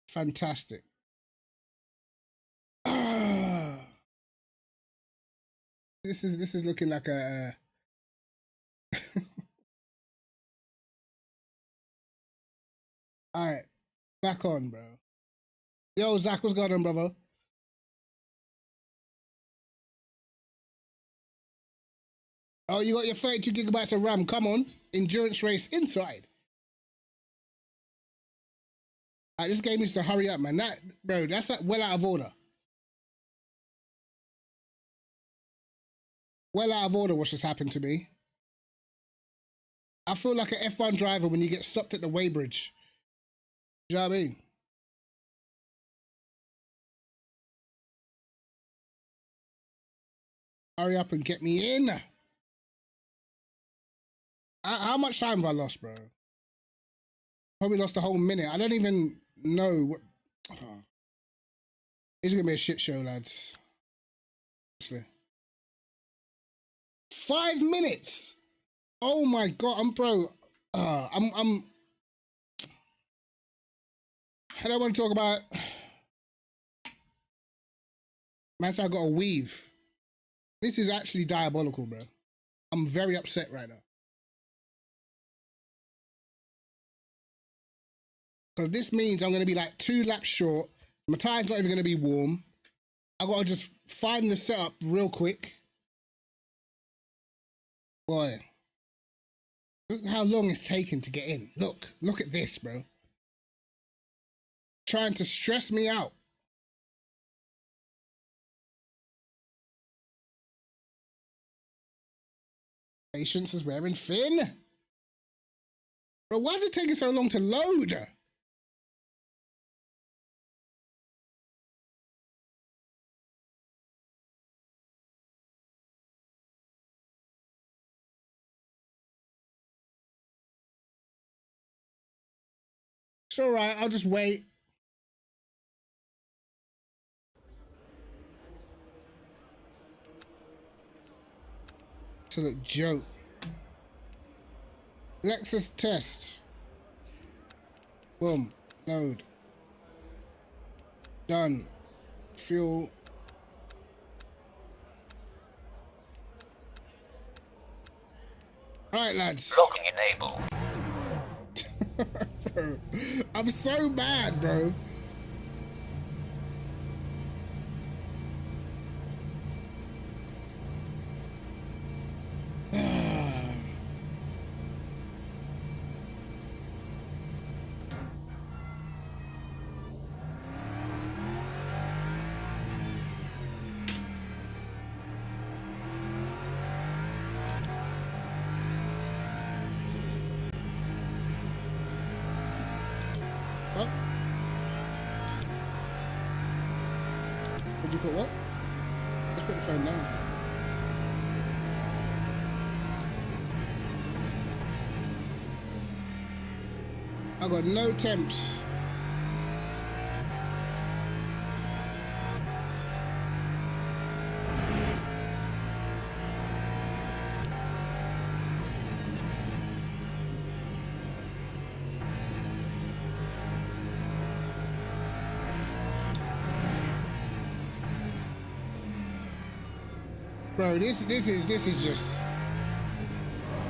Fantastic. Ah. This is looking like a all right, back on, bro. Yo, Zach, what's going on, brother? Oh, you got your 32 gigabytes of RAM. Come on. Endurance race inside. All right, this game needs to hurry up, man. That, bro, that's like well out of order. Well out of order what just happened to me. I feel like an F1 driver when you get stopped at the weighbridge. You know what I mean? Hurry up and get me in. How much time have I lost, bro? Probably lost a whole minute. I don't even know what. Oh. It's gonna be a shit show, lads. Honestly. 5 minutes. Oh my god, I'm bro. I'm. I don't want to talk about. Man, so I got a weave. This is actually diabolical, bro. I'm very upset right now. Because this means I'm going to be like 2 laps short. My tire's not even going to be warm. I got to just find the setup real quick. Boy. Look how long it's taken to get in. Look at this, bro. Trying to stress me out. Patience is wearing thin. Bro, why is it taking so long to load? It's all right, I'll just wait. Absolute joke. Lexus test. Boom. Load. Done. Fuel. All right, lads. Locking enable. Bro, I'm so mad, bro. What? Did you put what? Let's put the phone down. I got no temps. Bro, this is just,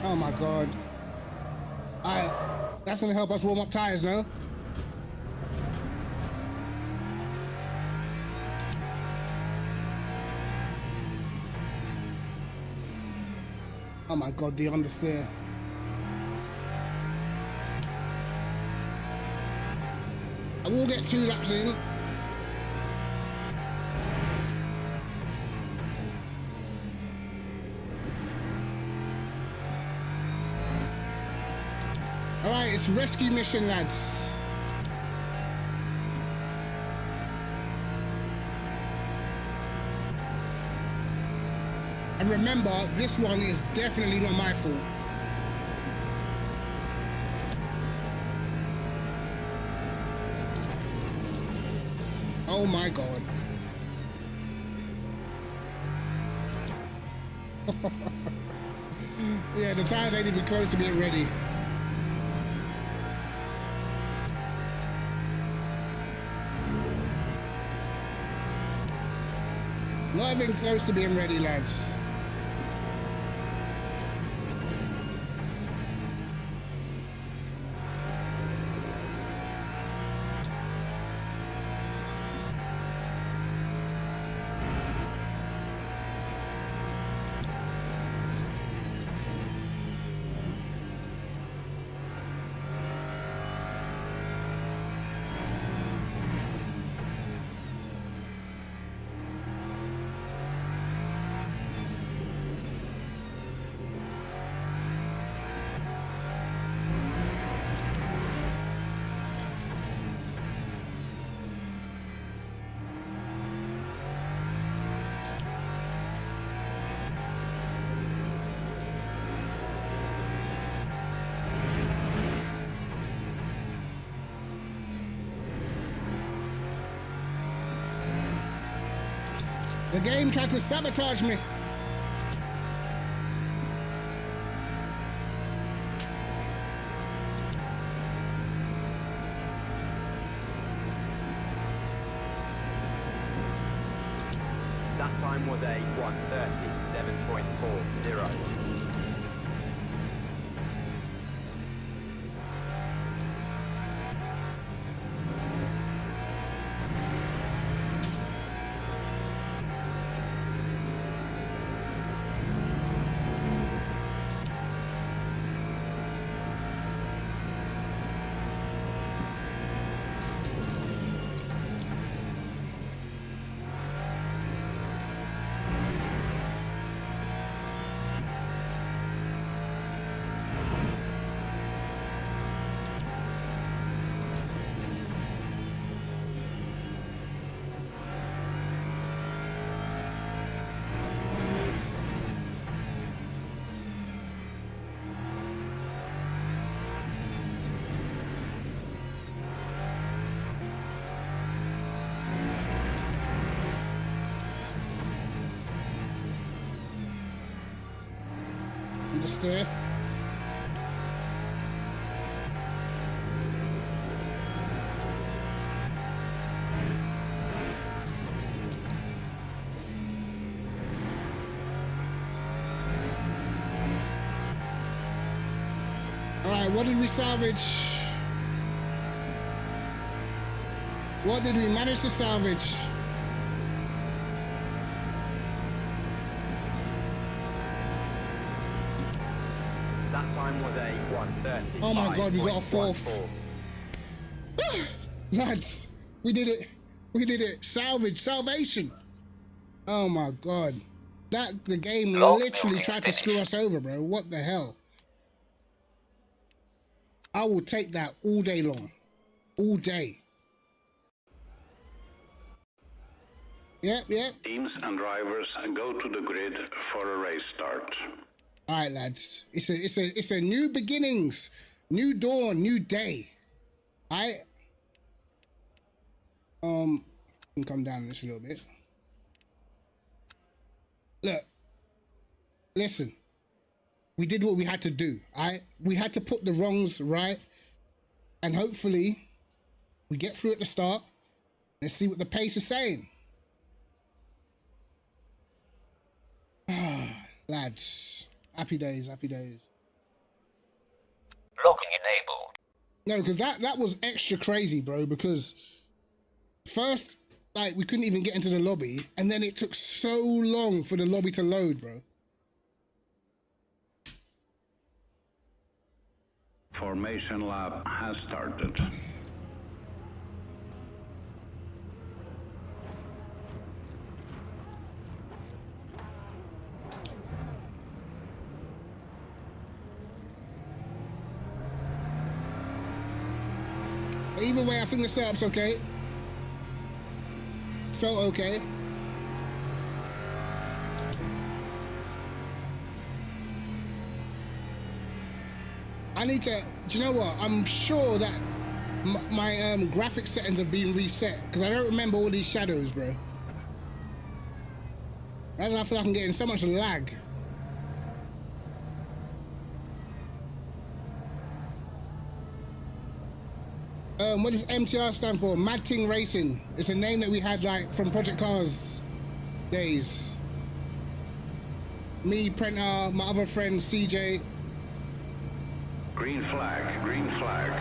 oh my god. That's gonna help us warm up tires, no? Oh my god, the understeer. I will get 2 laps in. Alright, it's rescue mission, lads. And remember, this one is definitely not my fault. Oh my God. Yeah, the tires ain't even close to being ready. Not even close to being ready, lads. The game tried to sabotage me. That time was a 1:37.40. Understood. All right, what did we salvage? What did we manage to salvage? That time was a 1:30. Oh my God, we got a fourth. Lads, we did it. We did it. Salvation. Oh my God. The game literally tried to screw us over, bro. What the hell? I will take that all day long. All day. Yep. Teams and drivers go to the grid for a race start. All right, lads. It's a new beginnings, new dawn, new day. I can come down this a little bit. Look, listen. We did what we had to do. We had to put the wrongs right, and hopefully, we get through at the start. Let's see what the pace is saying. Lads, happy days. Logging enabled. No, because that was extra crazy, bro, because first, like, we couldn't even get into the lobby, and then it took so long for the lobby to load, bro. Formation lap has started. Either way, I think the setup's okay. Felt okay. I need to. Do you know what? I'm sure that my graphic settings have been reset because I don't remember all these shadows, bro. That's why I feel like I'm getting so much lag. What does MTR stand for? Mad Ting Racing. It's a name that we had like from Project Cars days. Me, Prenta, my other friend CJ. Green flag, green flag.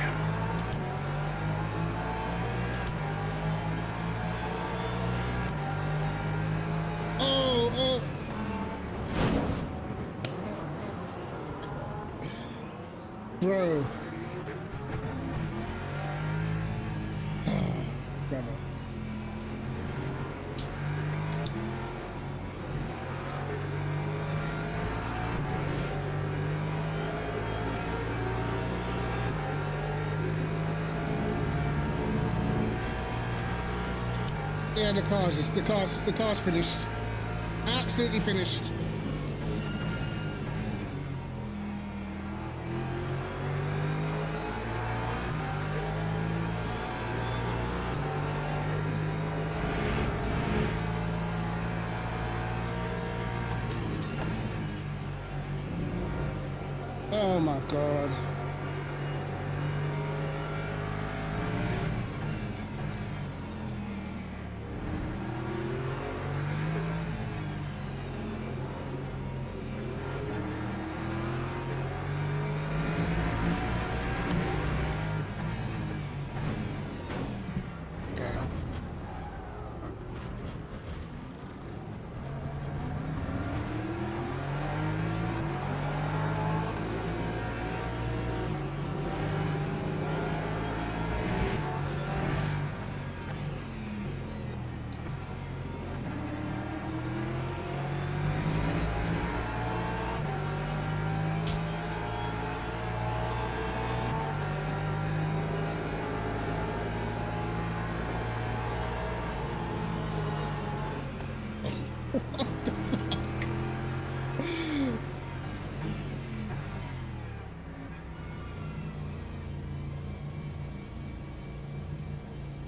Oh. Bro. Brother. Yeah, the car's finished. Absolutely finished. Oh my God.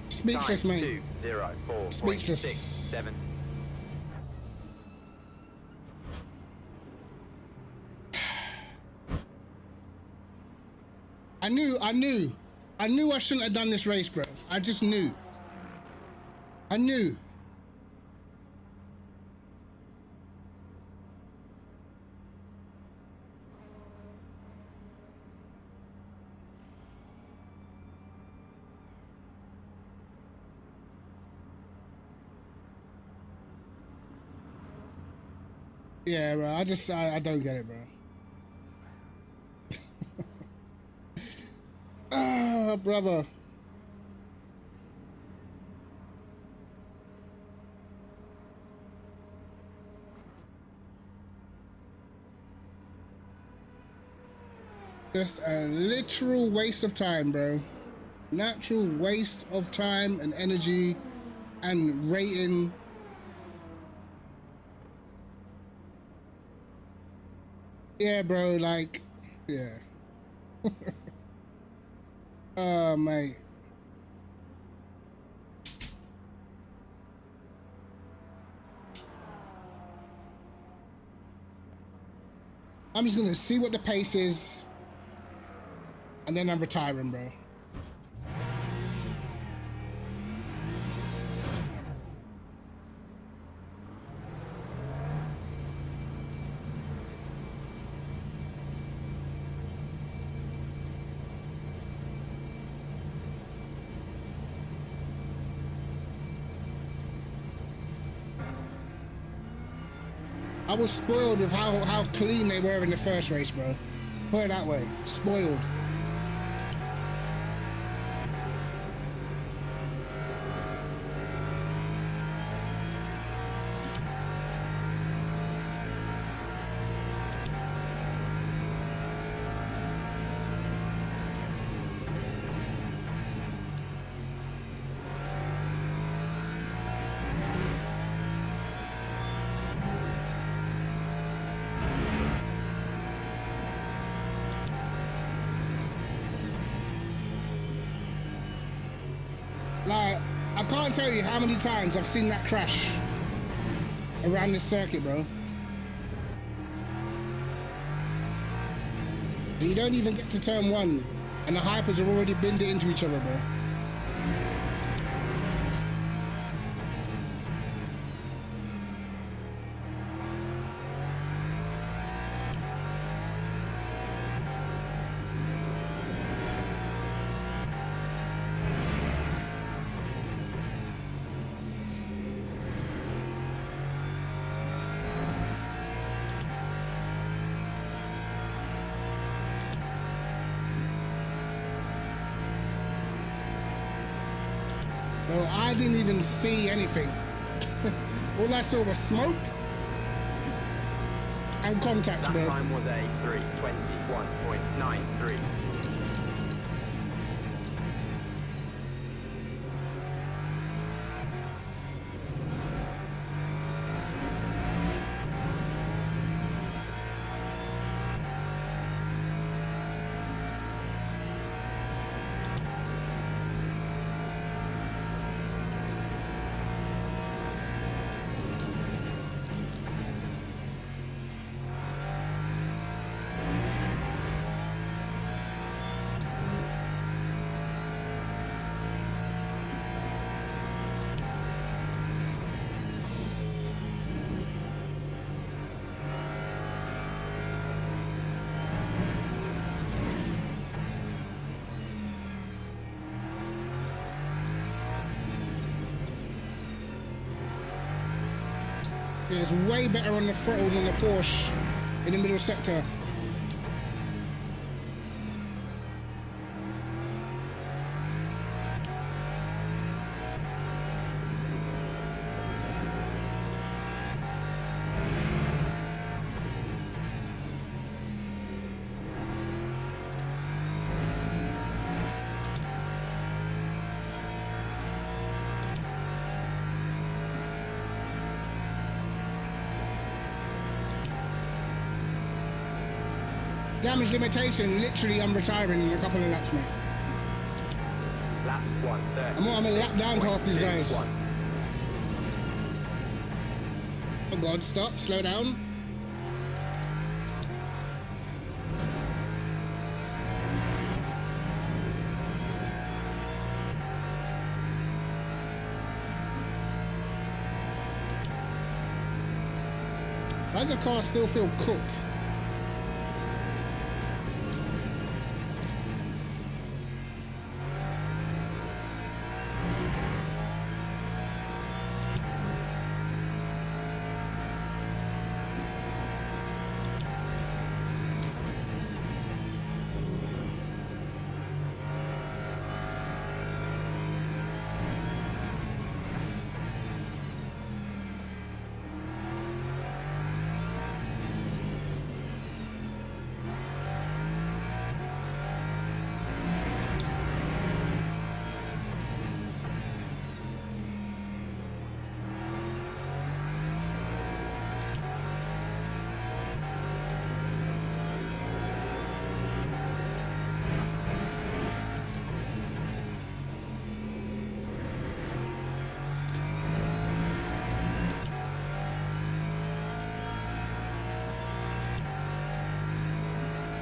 Speechless, Time, mate. 2:04.67. Speechless. I knew I shouldn't have done this race, bro. I just knew. I knew. Yeah, bro. I don't get it, bro. Ah, brother. Just a literal waste of time, bro. Natural waste of time and energy and rating. Yeah, bro, like, yeah. Oh, mate. I'm just gonna see what the pace is, and then I'm retiring, bro. I was spoiled with how clean they were in the first race, bro. Put it that way. Spoiled. Like, I can't tell you how many times I've seen that crash around this circuit, bro. And you don't even get to turn one, and the hypers have already binned it into each other, bro. Bro, I didn't even see anything. All I saw was smoke and contacts, That bro. time was a 3:21.93. Yeah, it's way better on the throttle than the Porsche in the middle sector. Damage limitation, literally I'm retiring in a couple of laps, mate. Lap 1:30. I'm a lap down to half these guys. Oh god, stop, slow down. Why does the car still feel cooked?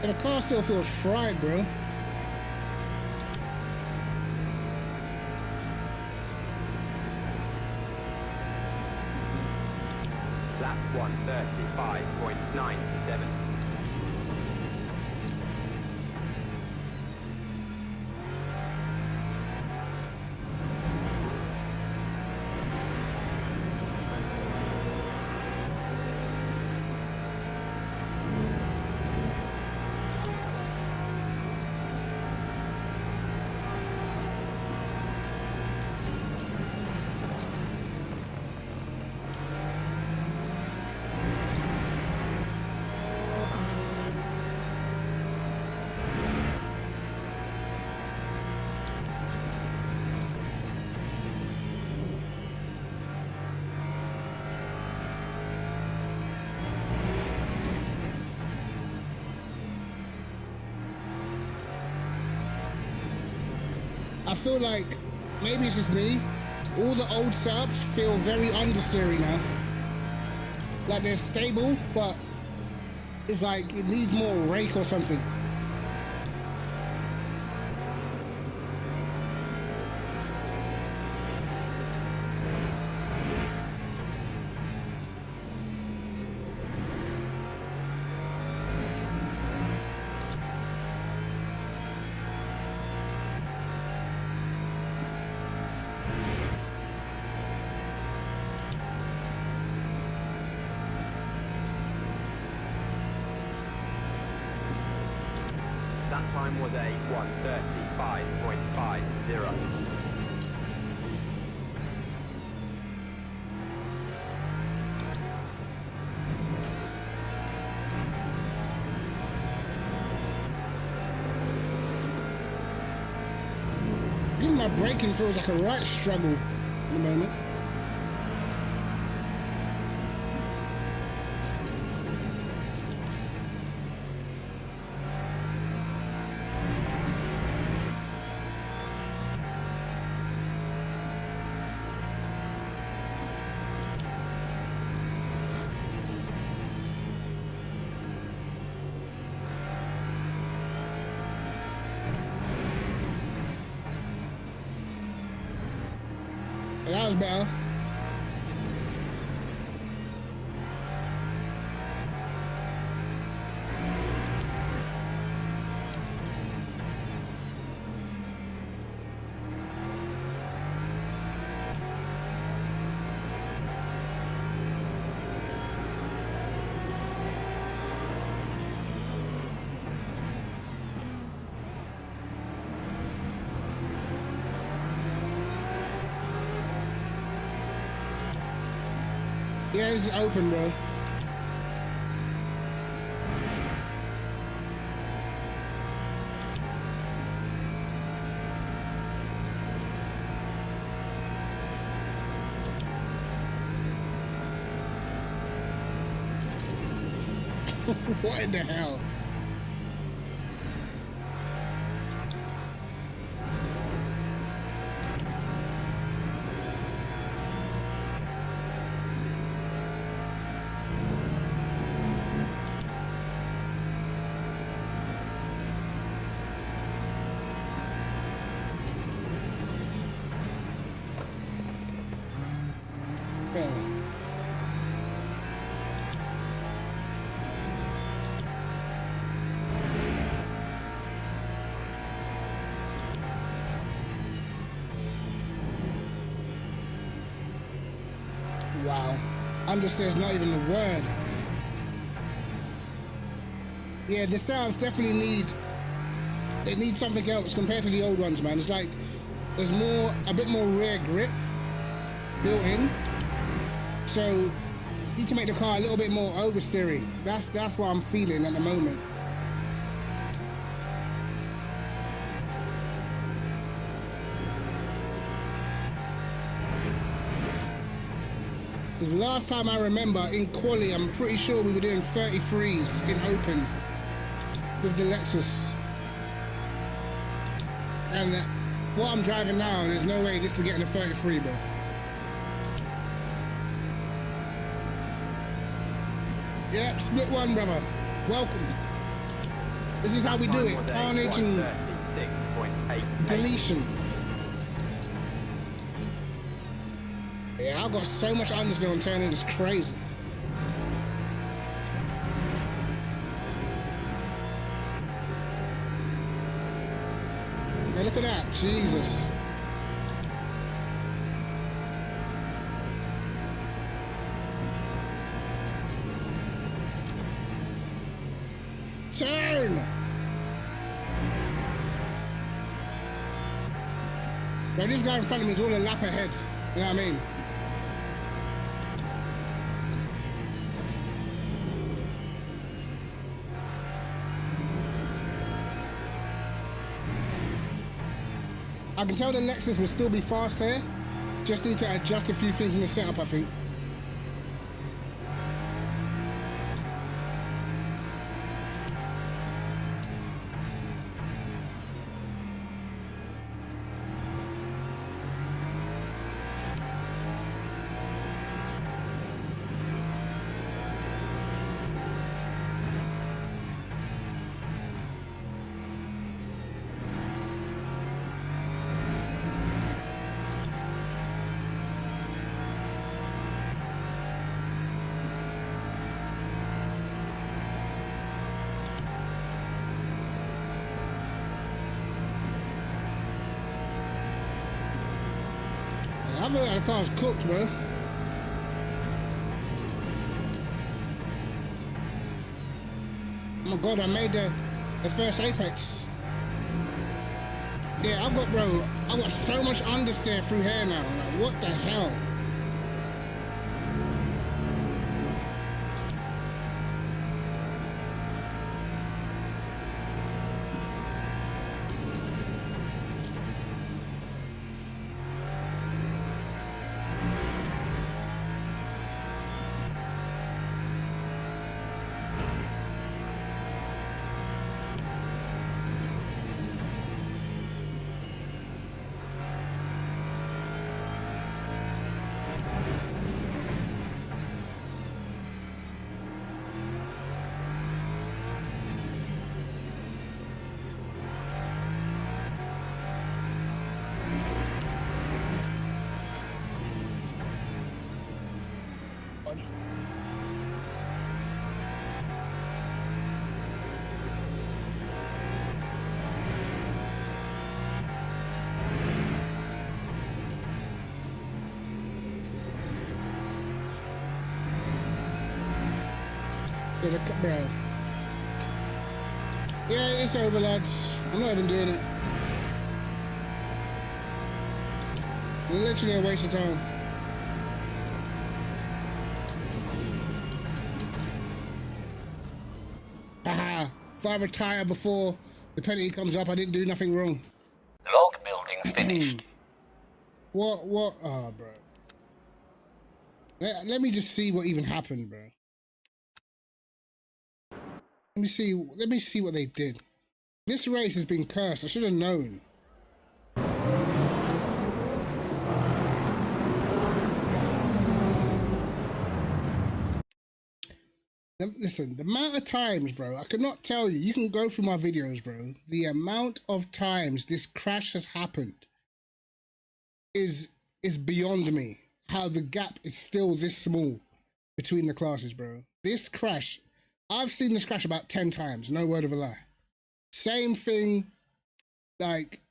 And the car still feels fried, bro. Lap 1:35.97. I feel like maybe it's just me. All the old setups feel very understeery now. Like they're stable, but it's like it needs more rake or something. That time was a 1:35.50. Even my braking feels like a right struggle at the moment. That was better. Yeah, this is open, bro. What in the hell? Wow. Understeer's not even a word. Yeah, the sounds definitely need something else compared to the old ones, man. It's like there's a bit more rear grip built in. So you need to make the car a little bit more oversteery. That's what I'm feeling at the moment. Because last time I remember in quali, I'm pretty sure we were doing 33s in open with the Lexus. And what I'm driving now, there's no way this is getting a 33, bro. Yep, split one, brother. Welcome. This is how we do it. Carnage and deletion. Yeah, I've got so much understeer on turning, it's crazy. Hey, look at that, Jesus. Turn! Bro, this guy in front of me is all a lap ahead. You know what I mean? I can tell the Lexus will still be fast here. Just need to adjust a few things in the setup, I think. feel like the car's cooked, bro. Oh my god, I made the first apex. Yeah, I've got so much understeer through here now. Like, what the hell? Bro. Yeah, it's over, lads. I'm not even doing it. Literally a waste of time. Haha. If I retire before the penalty comes up, I didn't do nothing wrong. Log building finished. What? Oh, bro. Let me just see what even happened, bro. Let me see what they did. This race has been cursed. I should have known. Listen, the amount of times, bro, I could not tell you. You can go through my videos, bro. The amount of times this crash has happened is beyond me. How the gap is still this small between the classes, bro. This crash, I've seen this crash about 10 times, no word of a lie. Same thing, like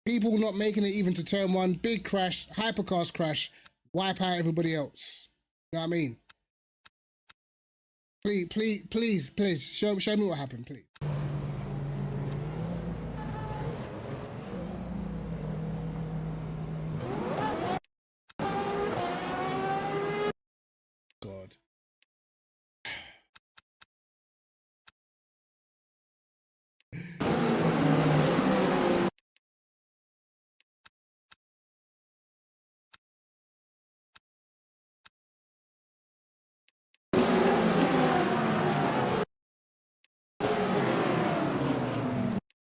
people not making it even to turn one, big crash, hypercars crash, wipe out everybody else. You know what I mean? Please, show me what happened, please. God.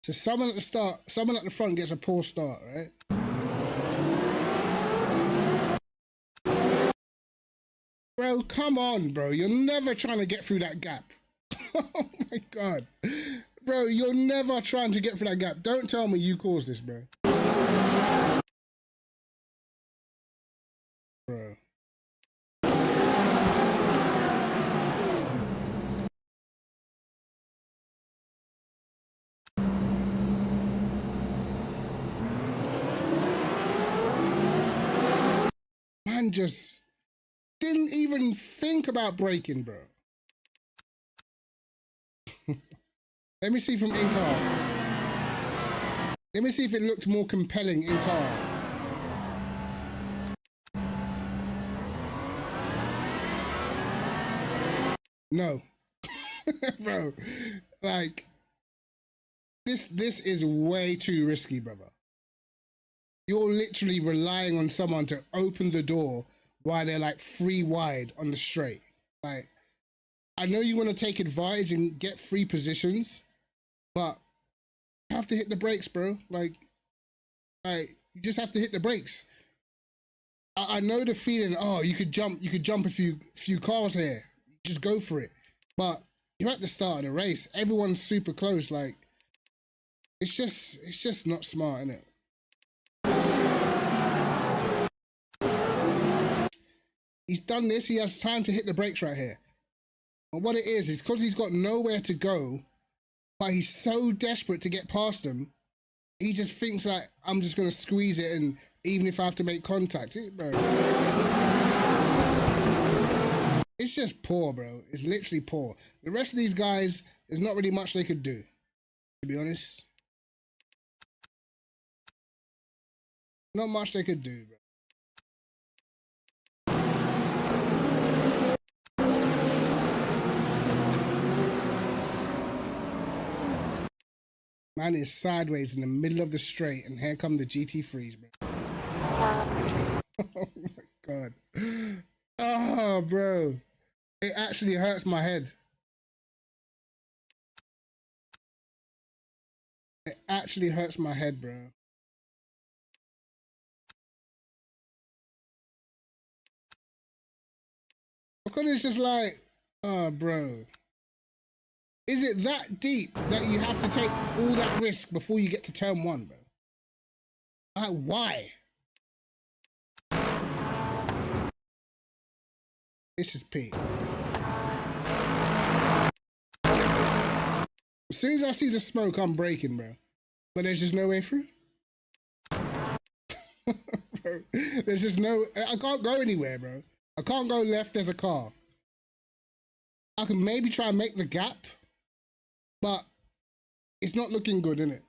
So someone at the front gets a poor start, right? Bro, come on, bro. You're never trying to get through that gap. Oh my God. Bro, you're never trying to get through that gap. Don't tell me you caused this, bro. Bro. Man just didn't even think about braking, bro. Let me see from in-car. Let me see if it looked more compelling in-car. No. Bro, like, this is way too risky, brother. You're literally relying on someone to open the door while they're like 3 wide on the straight. Like, I know you want to take advantage and get 3 positions, but you have to hit the brakes, bro. Like you just have to hit the brakes. I know the feeling, oh, you could jump a few cars here. Just go for it. But you're at the start of the race. Everyone's super close. Like, it's just not smart, innit? He's done this. He has time to hit the brakes right here. And what it is because he's got nowhere to go, but he's so desperate to get past them, he just thinks like, I'm just going to squeeze it and even if I have to make contact. Bro. It's just poor, bro. It's literally poor. The rest of these guys, there's not really much they could do, to be honest. Not much they could do, bro. Man is sideways in the middle of the straight, and here come the GT3s, bro. Oh my God. Oh, bro. It actually hurts my head. It actually hurts my head, bro. Because it's just like, oh, bro. Is it that deep that you have to take all that risk before you get to turn one, bro? Like, why? This is peak. As soon as I see the smoke, I'm braking, bro. But there's just no way through. Bro, there's just no... I can't go anywhere, bro. I can't go left, there's a car. I can maybe try and make the gap, but it's not looking good, innit?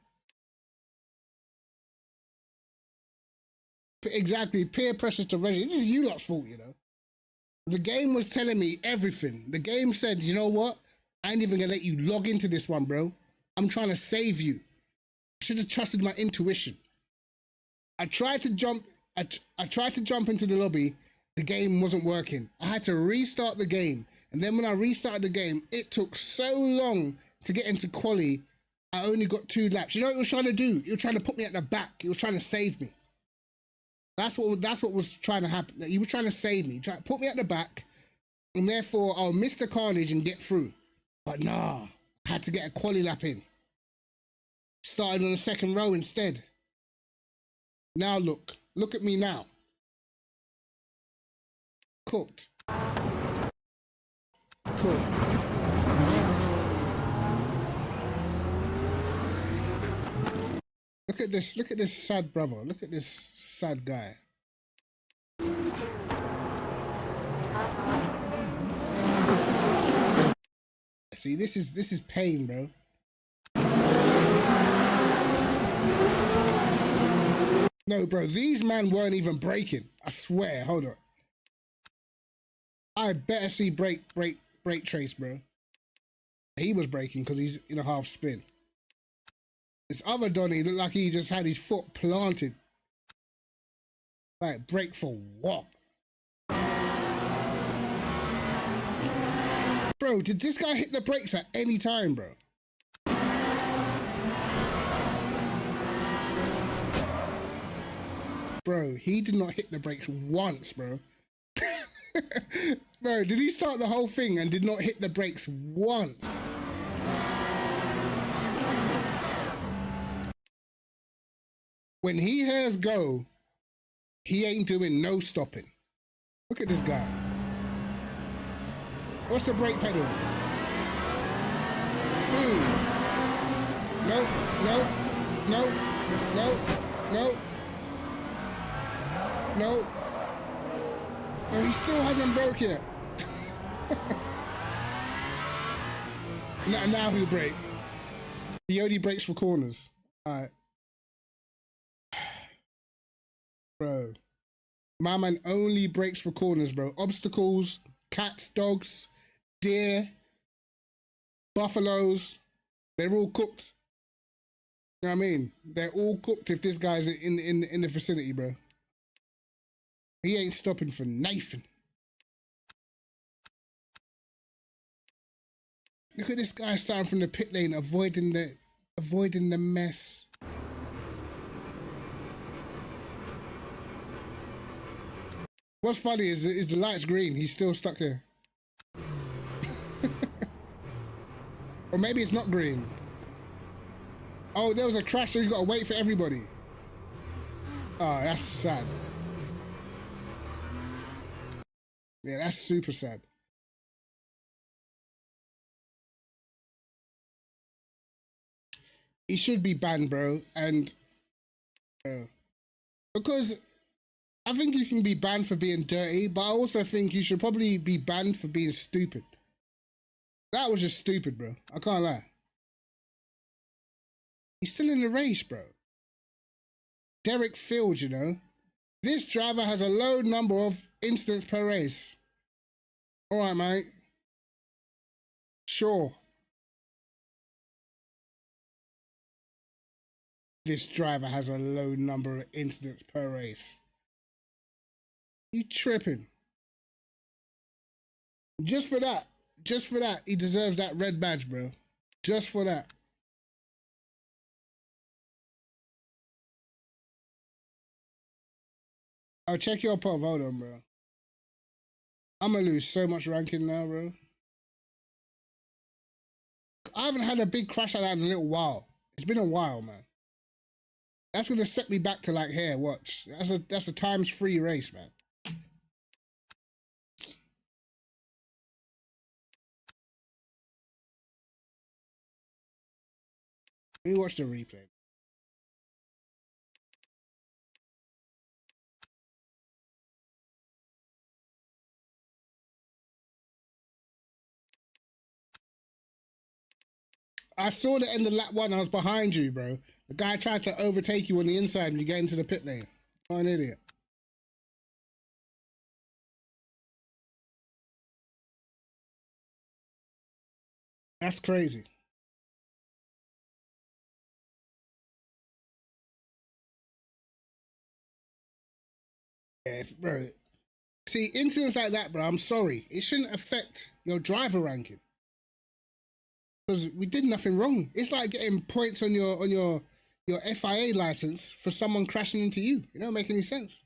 Exactly, peer pressure to register. This is you lot's fault, you know? The game was telling me everything. The game said, you know what? I ain't even gonna let you log into this one, bro. I'm trying to save you. I should have trusted my intuition. I tried to jump into the lobby. The game wasn't working. I had to restart the game. And then when I restarted the game, it took so long to get into quali. I only got 2 laps. You know what it was trying to do? It was trying to put me at the back. It was trying to save me. That's what was trying to happen. He was trying to save me, trying to put me at the back, and therefore I'll miss the carnage and get through. But nah, I had to get a quali lap in. Started on the second row instead. Now look at me now. Cooked. Look at this sad brother. Look at this sad guy. See, this is pain, bro. No, bro, these men weren't even braking. I swear, hold on. I better see brake trace, bro. He was braking because he's in a half spin. This other Donny looked like he just had his foot planted. Like, brake for what? Bro, did this guy hit the brakes at any time, bro? Bro, he did not hit the brakes once, bro. Bro, did he start the whole thing and did not hit the brakes once? When he hears go, he ain't doing no stopping. Look at this guy. What's the brake pedal? Boom. No. Oh, he still hasn't broke yet. Now he'll brake. He only brakes for corners. All right. Bro. My man only brakes for corners, bro. Obstacles, cats, dogs, deer, buffaloes, they're all cooked. You know what I mean? They're all cooked if this guy's in the vicinity, bro. He ain't stopping for nothing. Look at this guy starting from the pit lane, avoiding the mess. What's funny is the light's green. He's still stuck there. Or maybe it's not green. Oh, there was a crash, so he's got to wait for everybody. Oh, that's sad. Yeah, that's super sad. He should be banned, bro. And because I think you can be banned for being dirty, but I also think you should probably be banned for being stupid. That was just stupid, bro. I can't lie. He's still in the race, bro. Derek Fields, you know. This driver has a low number of incidents per race. All right, mate. Sure. This driver has a low number of incidents per race. You tripping. Just for that, he deserves that red badge, bro. Just for that. I'll check your pub. Hold on, bro. I'm gonna lose so much ranking now, bro. I haven't had a big crash like that in a little while. It's been a while, man. That's gonna set me back to like here. Watch. That's a ×3 race, man. Let me watch the replay. I saw the end of lap 1. I was behind you, bro. The guy tried to overtake you on the inside and you get into the pit lane. Oh, an idiot. That's crazy. Yeah, bro. See, incidents like that, bro, I'm sorry. It shouldn't affect your driver ranking. Because we did nothing wrong. It's like getting points on your FIA license for someone crashing into you. It don't make any sense.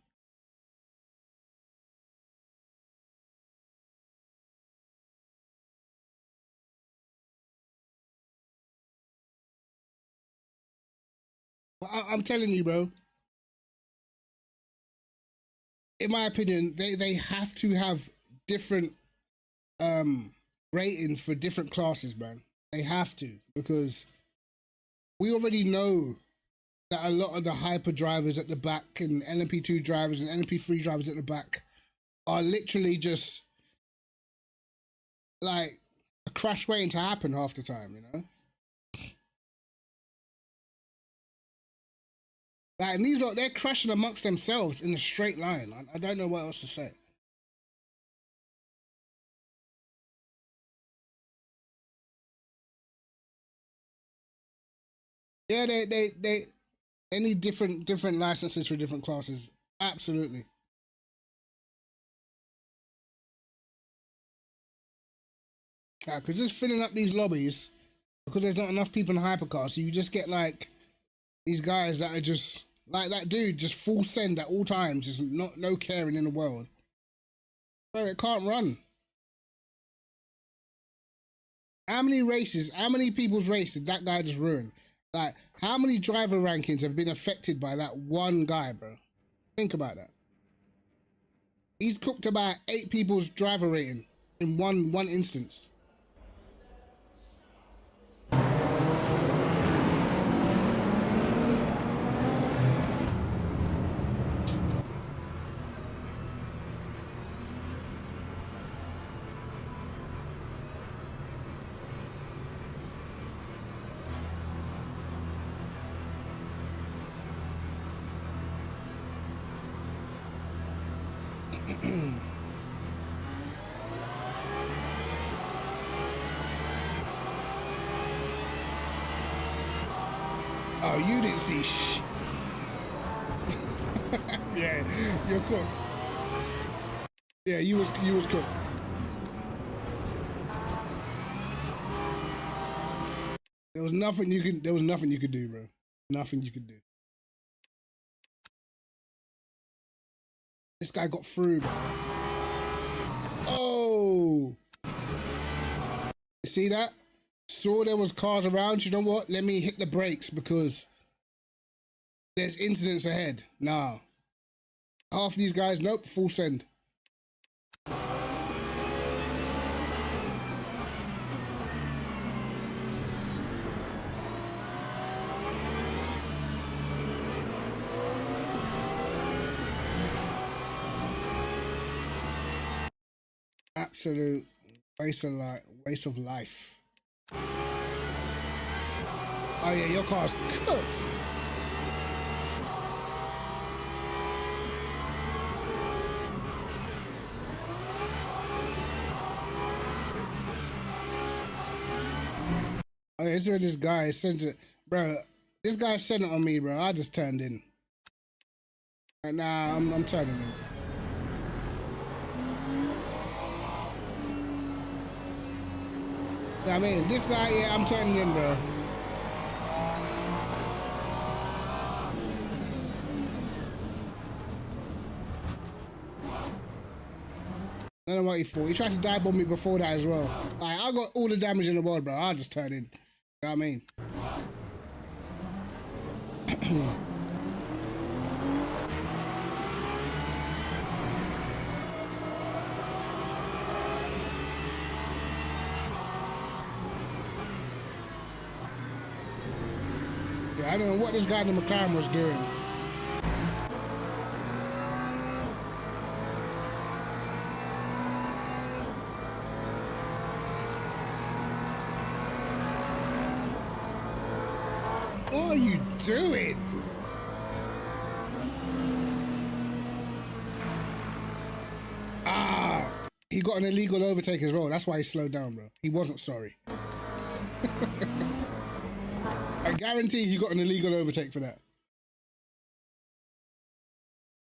But I'm telling you, bro. In my opinion, they have to have different ratings for different classes, man. They have to, because we already know that a lot of the hyper drivers at the back and LMP2 drivers and LMP3 drivers at the back are literally just like a crash waiting to happen half the time, you know? Like, and these lot, they're crashing amongst themselves in a straight line. I don't know what else to say. Yeah, they need different licenses for different classes. Absolutely. Yeah, because just filling up these lobbies because there's not enough people in hypercars, so you just get like these guys that are just like that dude, just full send at all times, just no caring in the world. Bro, it can't run. How many races, how many people's race did that guy just ruin? Like, how many driver rankings have been affected by that one guy, bro? Think about that. He's cooked about 8 people's driver rating in one instance. Oh, you didn't see shh. Yeah, you're cooked. Yeah, you was cooked. There was nothing you could do, bro. Nothing you could do. This guy got through, bro. Oh! You see that? Saw there was cars around. You know what? Let me hit the brakes because there's incidents ahead. Nah. Half these guys, nope, full send. Absolute waste of life. Waste of life. Oh yeah, your car's cooked. Oh, yeah, it's where this guy sent it, bro. This guy sent it on me, bro. I just turned in. And nah, I'm turning in. I mean, this guy, yeah, I'm turning in, bro. I don't know what he thought. He tried to dive bomb me before that as well. Like, I got all the damage in the world, bro. I'll just turn in. You know what I mean? Yeah, I don't know what this guy in the McLaren was doing. What are you doing? Ah, he got an illegal overtake as well. That's why he slowed down, bro. He wasn't sorry. I guarantee he got an illegal overtake for that.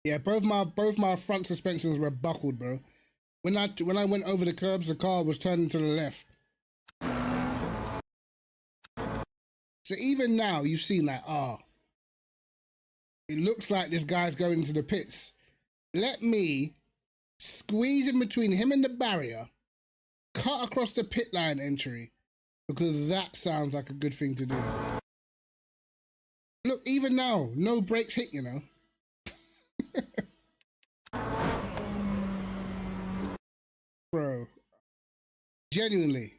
Yeah, both my front suspensions were buckled, bro. When I went over the curbs, the car was turning to the left. So even now, you've seen that, it looks like this guy's going into the pits. Let me squeeze in between him and the barrier, cut across the pit line entry, because that sounds like a good thing to do. Look, even now, no brakes hit, you know. Bro, genuinely.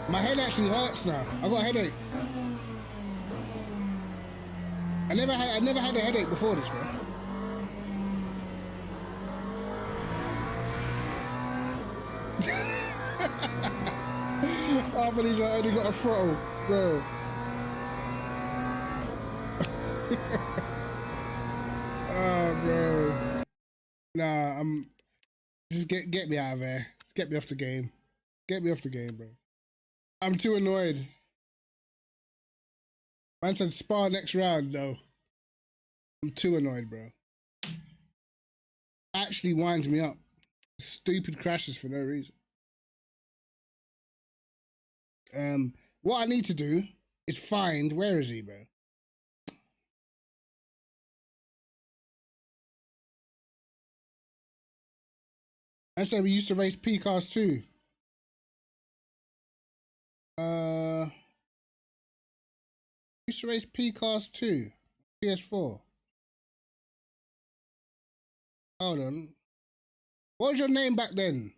My head actually hurts now. I got a headache. I never had a headache before this, bro. Half of these I only got a throttle, bro. Oh, bro. Nah, just get me out of there. Just get me off the game. Get me off the game, bro. I'm too annoyed. Man said spar next round, no. I'm too annoyed, bro. Actually winds me up. Stupid crashes for no reason. What I need to do is find, where is he, bro? I said we used to race P cars too. Used to race P cars too. PS4. Hold on. What was your name back then?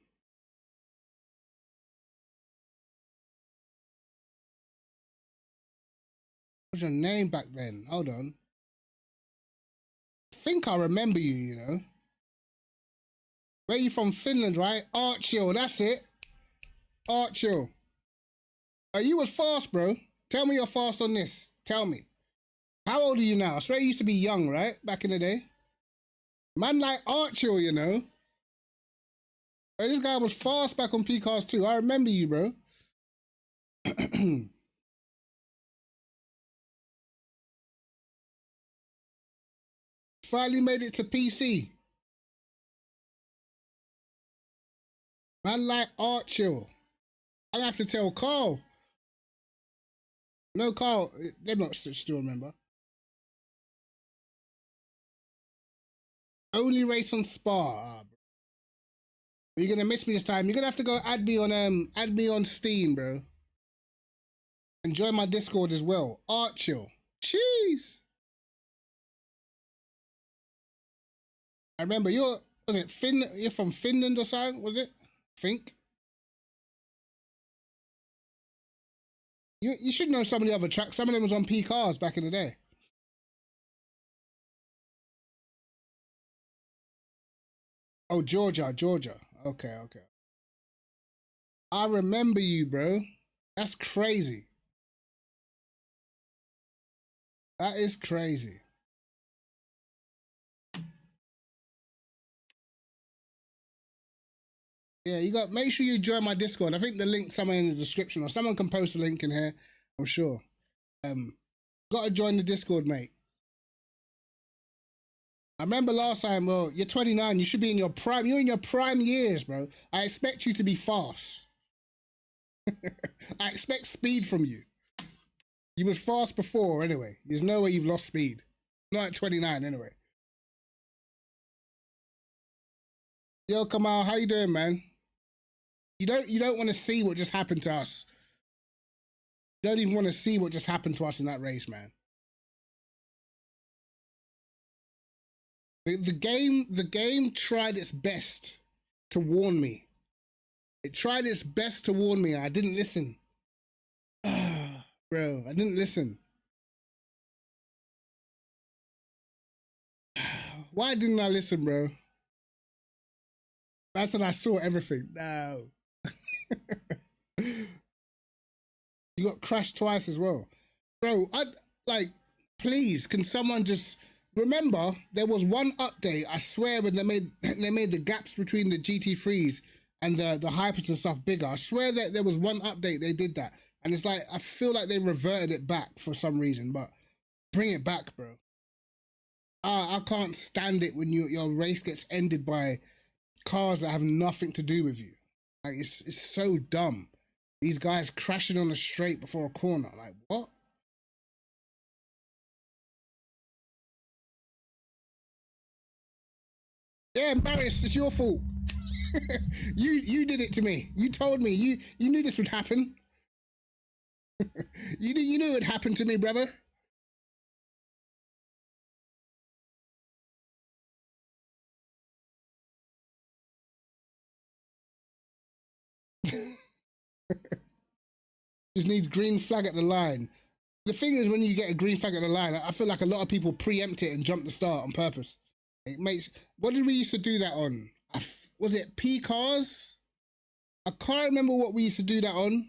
What was your name back then? Hold on. I think I remember you, you know. Where you from? Finland, right? Archil, that's it. Archil. You was fast, bro. Tell me you're fast on this. Tell me. How old are you now? I swear you used to be young, right? Back in the day. Man like Archil, you know. But this guy was fast back on P-Cars too. I remember you, bro. Finally made it to PC. Man like Archil. I have to tell Carl. No, Carl, they're not still remember. Only race on Spa. You're gonna miss me this time. You're gonna have to go add me on Steam, bro. And join my Discord as well. Archil. Jeez. I remember you're from Finland or something, was it? Think. You should know some of the other tracks. Some of them was on P cars back in the day. Oh, Georgia. Okay. I remember you, bro. That's crazy. That is crazy. Yeah, you got. Make sure you join my Discord. I think the link somewhere in the description, or someone can post a link in here. I'm sure. Got to join the Discord, mate. I remember last time. Well, you're 29. You should be in your prime. You're in your prime years, bro. I expect you to be fast. I expect speed from you. You was fast before, anyway. There's no way you've lost speed. Not at 29, anyway. Yo, Kamal, how you doing, man? You don't want to see what just happened to us. You don't even want to see what just happened to us in that race, man. The game tried its best to warn me. It tried its best to warn me. I didn't listen. Bro, I didn't listen. Why didn't I listen, bro? That's when I saw everything. No. You got crashed twice as well. Bro, please, can someone just remember there was one update, I swear, when they made the gaps between the GT3s and the hypers and stuff bigger. I swear that there was one update they did that. And it's like, I feel like they reverted it back for some reason, but bring it back, bro. I can't stand it when your race gets ended by cars that have nothing to do with you. Like, it's so dumb. These guys crashing on the straight before a corner. Like, what? Yeah, Marius, it's your fault. you did it to me. You told me. You knew this would happen. you knew it would happen to me, brother. Just need green flag at the line. The thing is, when you get a green flag at the line, I feel like a lot of people preempt it and jump the start on purpose. It makes. What did we used to do that on? Was it P cars? I can't remember what we used to do that on.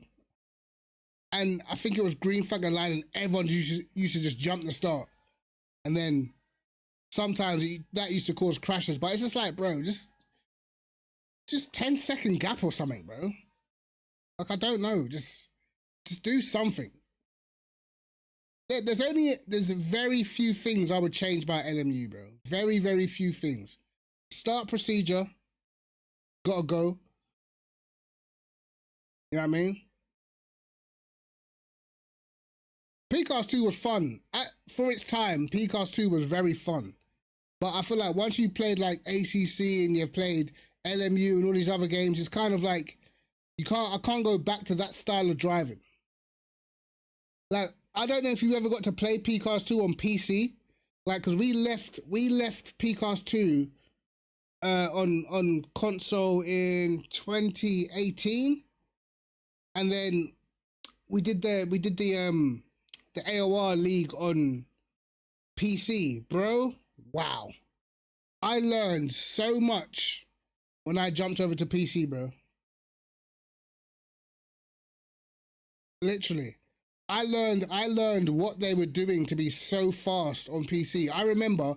And I think it was green flag at the line, and everyone used to just jump the start. And then sometimes that used to cause crashes. But it's just like, bro, just 10-second gap or something, bro. Like, I don't know. Just do something. There's very few things I would change about LMU, bro. Very, very few things. Start procedure. Gotta go. You know what I mean? PCAS 2 was fun. For its time, PCAS 2 was very fun. But I feel like once you played like ACC and you've played LMU and all these other games, it's kind of like, I can't go back to that style of driving. Like, I don't know if you ever got to play PCAS 2 on PC. Like, because we left PCAS 2 on console in 2018. And then we did the AOR League on PC, bro. Wow. I learned so much when I jumped over to PC, bro. Literally. I learned what they were doing to be so fast on PC. I remember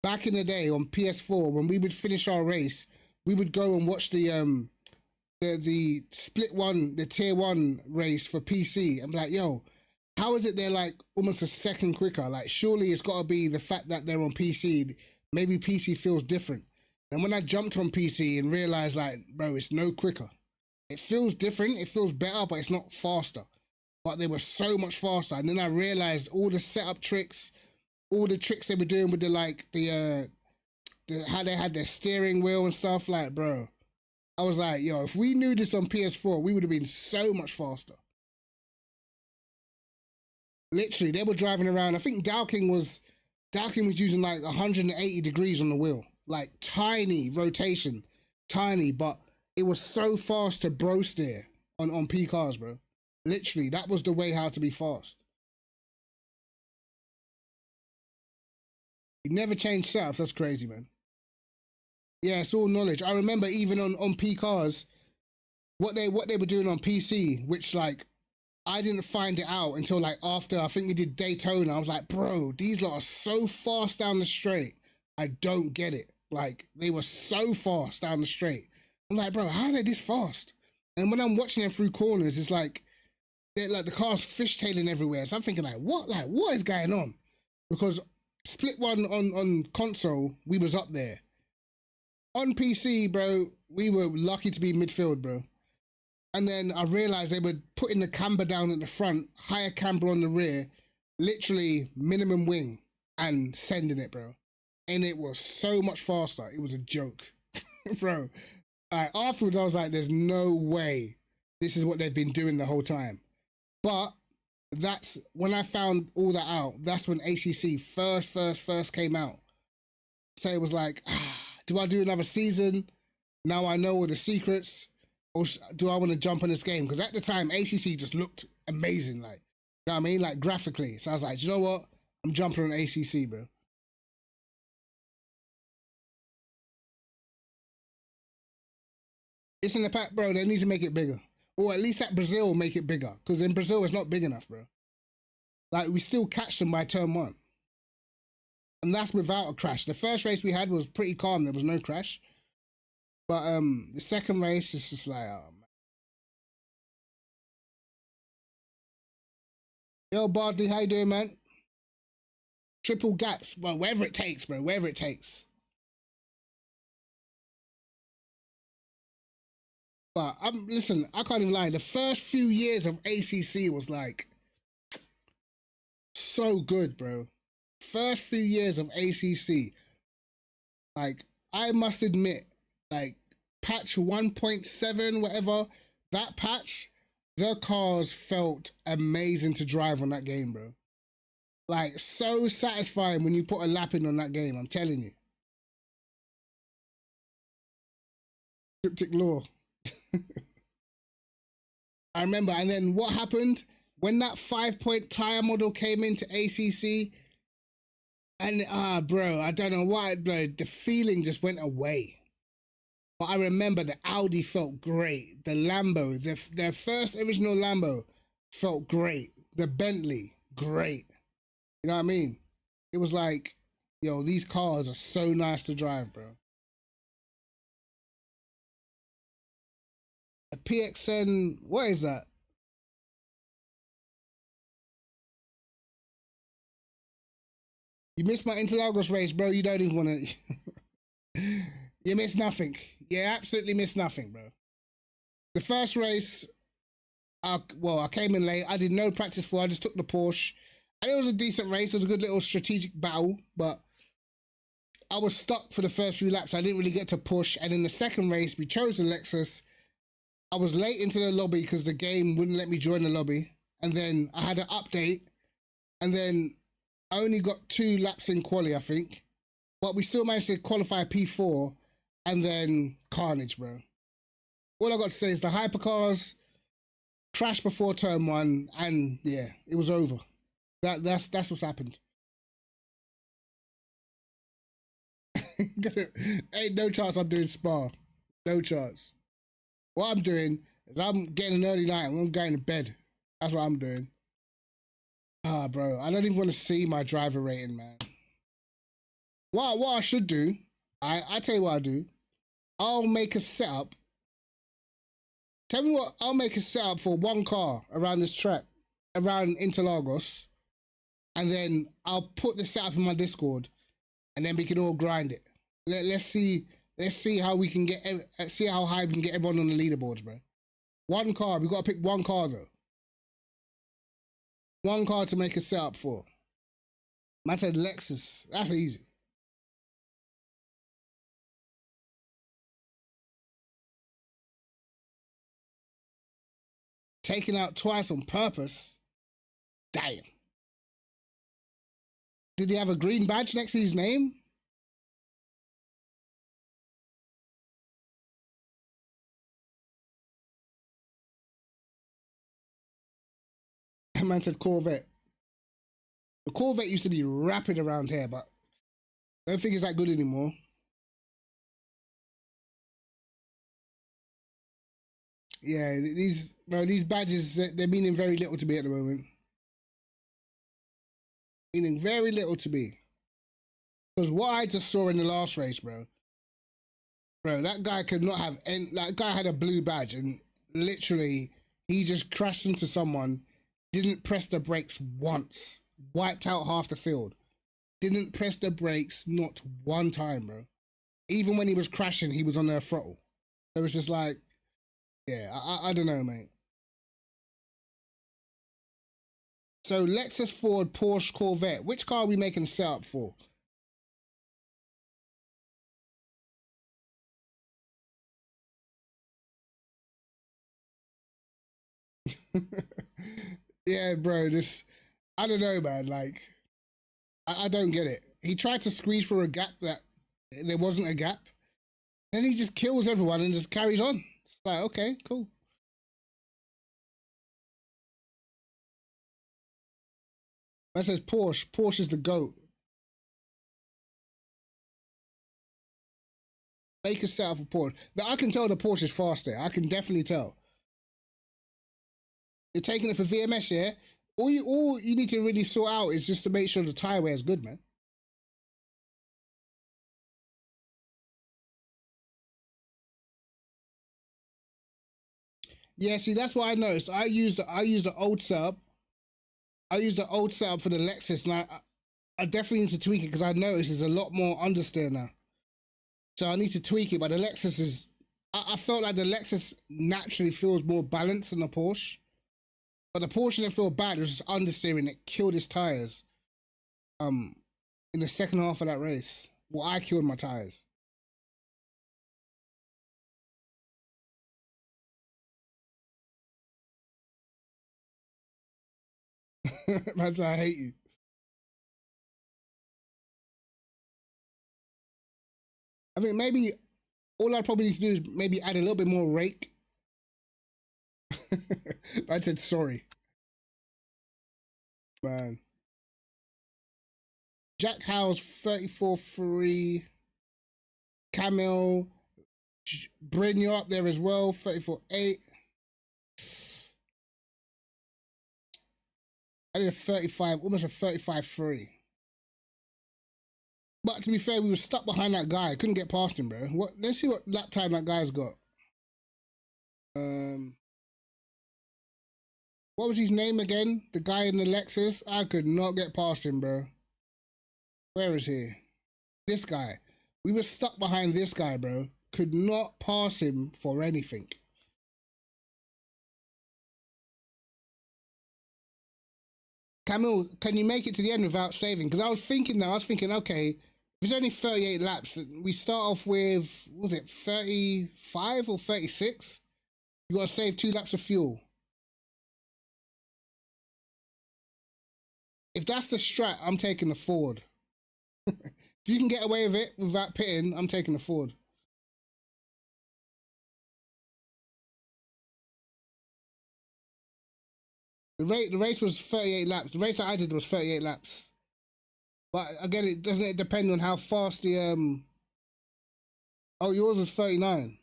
back in the day on PS4, when we would finish our race, we would go and watch the split one, the tier 1 race for PC. I'm like, yo, how is it they're like almost a second quicker? Like, surely it's got to be the fact that they're on PC. Maybe PC feels different. And when I jumped on PC and realized, like, bro, it's no quicker. It feels different. It feels better, but it's not faster. But they were so much faster. And then I realized all the setup tricks, all the tricks they were doing with the how they had their steering wheel and stuff. Like, bro, I was like, yo, if we knew this on PS4, we would have been so much faster. Literally, they were driving around. I think Dowking was using like 180 degrees on the wheel, like tiny rotation, tiny, but it was so fast to bro steer on P cars, bro. It Literally, that was the way how to be fast. You never change setups. That's crazy, man. Yeah, it's all knowledge. I remember even on P cars, what they were doing on PC, which like I didn't find it out until like after I think we did Daytona. I was like, bro, these lot are so fast down the straight. I don't get it. Like they were so fast down the straight. I'm like, bro, how are they this fast? And when I'm watching them through corners, it's like they're like the car's fishtailing everywhere. So I'm thinking like, what is going on? Because split one on console, we was up there. On PC, bro, we were lucky to be midfield, bro. And then I realized they were putting the camber down at the front, higher camber on the rear, literally minimum wing, and sending it, bro. And it was so much faster. It was a joke, bro. Afterwards, I was like, there's no way this is what they've been doing the whole time. But that's when I found all that out. That's when ACC first came out. So it was like, do I do another season? Now I know all the secrets. Or do I want to jump on this game? Because at the time, ACC just looked amazing. Like, you know what I mean? Like graphically. So I was like, you know what? I'm jumping on ACC, bro. It's in the pack, bro. They need to make it bigger. Or at least at Brazil, make it bigger. Because in Brazil, it's not big enough, bro. Like, we still catch them by turn one. And that's without a crash. The first race we had was pretty calm. There was no crash. But the second race is just like, oh, man. Yo, Bardi, how you doing, man? Triple gaps, well, wherever it takes, bro. Wherever it takes. But listen, I can't even lie. The first few years of ACC was like so good, bro. First few years of ACC, like I must admit, like patch 1.7, whatever, that patch, the cars felt amazing to drive on that game, bro. Like so satisfying when you put a lap in on that game. I'm telling you. Cryptic law. I remember, and then what happened when that 5-point tire model came into ACC, and bro, I don't know why, bro, the feeling just went away. But I remember the Audi felt great, the Lambo, their first original Lambo felt great, the Bentley, great. You know what I mean? It was like, yo, these cars are so nice to drive, bro. A PXN, what is that? You missed my Interlagos race, bro. You don't even want to. You missed nothing. You absolutely missed nothing, bro. The first race, I came in late. I did no practice for. I just took the Porsche. And it was a decent race. It was a good little strategic battle, but I was stuck for the first few laps. I didn't really get to push. And in the second race, we chose the Lexus. I was late into the lobby because the game wouldn't let me join the lobby. And then I had an update. And then I only got 2 laps in quali, I think. But we still managed to qualify P4. And then carnage, bro. All I got to say is the hypercars crashed before turn 1. And yeah, it was over. That's what's happened. Ain't no chance I'm doing Spa. No chance. What I'm doing is I'm getting an early night and I'm going to bed. That's what I'm doing. Bro, I don't even want to see my driver rating, man. What I should do, I tell you what I do. I'll make a setup. Tell me what, I'll make a setup for one car around this track, around Interlagos, and then I'll put the setup in my Discord, and then we can all grind it. Let's see how we can get, see how high we can get everyone on the leaderboards, bro. One car, we got to pick one car though. One car to make a setup for. Man said Lexus, that's easy. Taken out twice on purpose. Damn. Did he have a green badge next to his name? Man said Corvette. The Corvette used to be rapid around here, but I don't think it's that good anymore. Yeah, these badges, they're meaning very little to me at the moment. Meaning very little to me. Because what I just saw in the last race, bro, that guy could not have any, that guy had a blue badge and literally he just crashed into someone, didn't press the brakes once, wiped out half the field. Didn't press the brakes not one time, bro. Even when he was crashing, he was on their throttle. It was just like, yeah, I don't know, mate. So Lexus, Ford, Porsche, Corvette. Which car are we making a setup for? Yeah, bro, just, I don't know, man. Like, I don't get it. He tried to squeeze through a gap that there wasn't a gap. Then he just kills everyone and just carries on. It's like, okay, cool. That says Porsche. Porsche is the GOAT. Make a setup for Porsche. I can tell the Porsche is faster. I can definitely tell. You're taking it for VMS, yeah? All you need to really sort out is just to make sure the tire wear is good, man. Yeah, see, that's what I noticed. I used the old setup. I used the old setup for the Lexus, and I definitely need to tweak it because I noticed there's a lot more understeer now. So I need to tweak it, but the Lexus is, I felt like the Lexus naturally feels more balanced than the Porsche. But the Porsche didn't feel bad, it was just understeering. It killed his tires. In the second half of that race. Well, I killed my tires. Man said, I hate you. I think maybe all I probably need to do is maybe add a little bit more rake. I said sorry. Man. Jack Howes 34.3. Camille. Bryn, you're up there as well, 34.8. I did a 35, almost a 35.3. But to be fair, we were stuck behind that guy. Couldn't get past him, bro. Let's see what lap time that guy's got. What was his name again? The guy in the Lexus? I could not get past him, bro. Where is he? This guy. We were stuck behind this guy, bro. Could not pass him for anything. Camille, can you make it to the end without saving? Because I was thinking, okay, if it's only 38 laps, we start off with, what was it, 35 or 36? You got to save 2 laps of fuel. If that's the strat, I'm taking the Ford. If you can get away with it without pitting, I'm taking the Ford. The race was 38 laps. The race that I did was 38 laps. But again, it doesn't depend on how fast the Oh, yours was 39.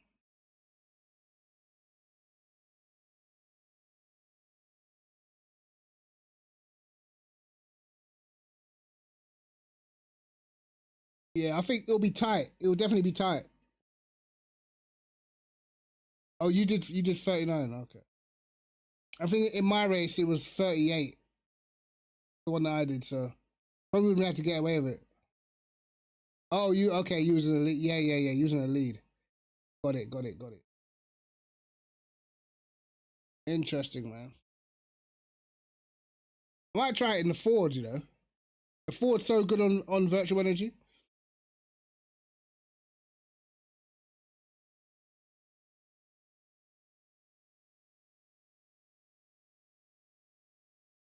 Yeah, I think it'll be tight. It will definitely be tight. Oh, you did 39. Okay. I think in my race it was 38. The one that I did, so probably wouldn't have to get away with it. Oh, you okay? You was in the lead. Yeah. You was in the lead. Got it. Interesting, man. I might try it in the Ford. You know, the Ford's so good on virtual energy.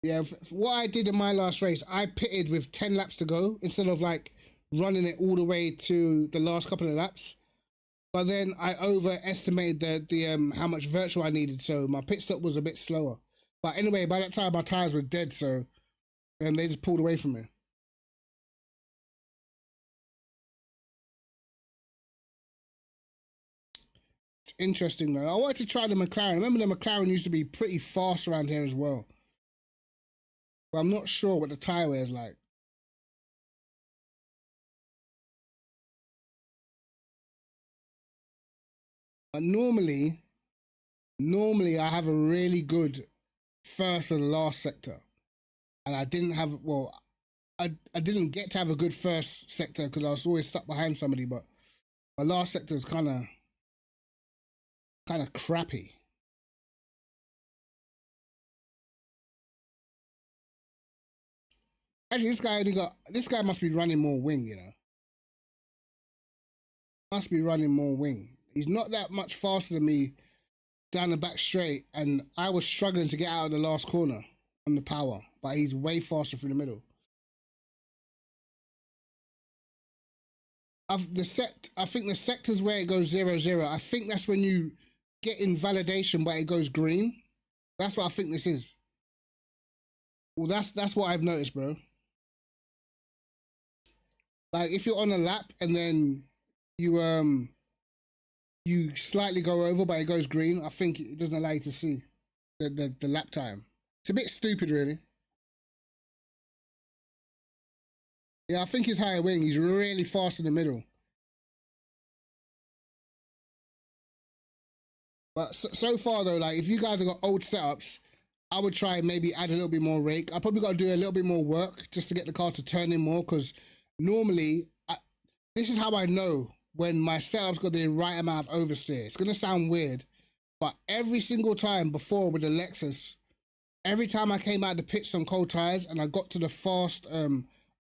Yeah, what I did in my last race, I pitted with 10 laps to go instead of like running it all the way to the last couple of laps. But then I overestimated the how much virtual I needed, so my pit stop was a bit slower. But anyway, by that time my tires were dead, so they just pulled away from me. It's interesting though. I wanted to try the McLaren. I remember the McLaren used to be pretty fast around here as well. But I'm not sure what the tire wear is like. But normally I have a really good first and last sector. And I didn't have, well, I didn't get to have a good first sector because I was always stuck behind somebody, but my last sector is kind of crappy. Actually, this guy must be running more wing, you know. Must be running more wing. He's not that much faster than me down the back straight, and I was struggling to get out of the last corner on the power, but he's way faster through the middle. I think the sectors where it goes 0-0, I think that's when you get invalidation, but it goes green. That's what I think this is. Well, that's what I've noticed, bro. Like if you're on a lap and then you slightly go over, but it goes green, I think it doesn't allow you to see the lap time. It's a bit stupid, really. Yeah, I think he's higher wing. He's really fast in the middle. But so far, though, like, if you guys have got old setups, I would try and maybe add a little bit more rake. I probably got to do a little bit more work just to get the car to turn in more, because normally, this is how I know when my setup's got the right amount of oversteer. It's going to sound weird, but every single time before with the Lexus, every time I came out the pits on cold tires and I got to the fast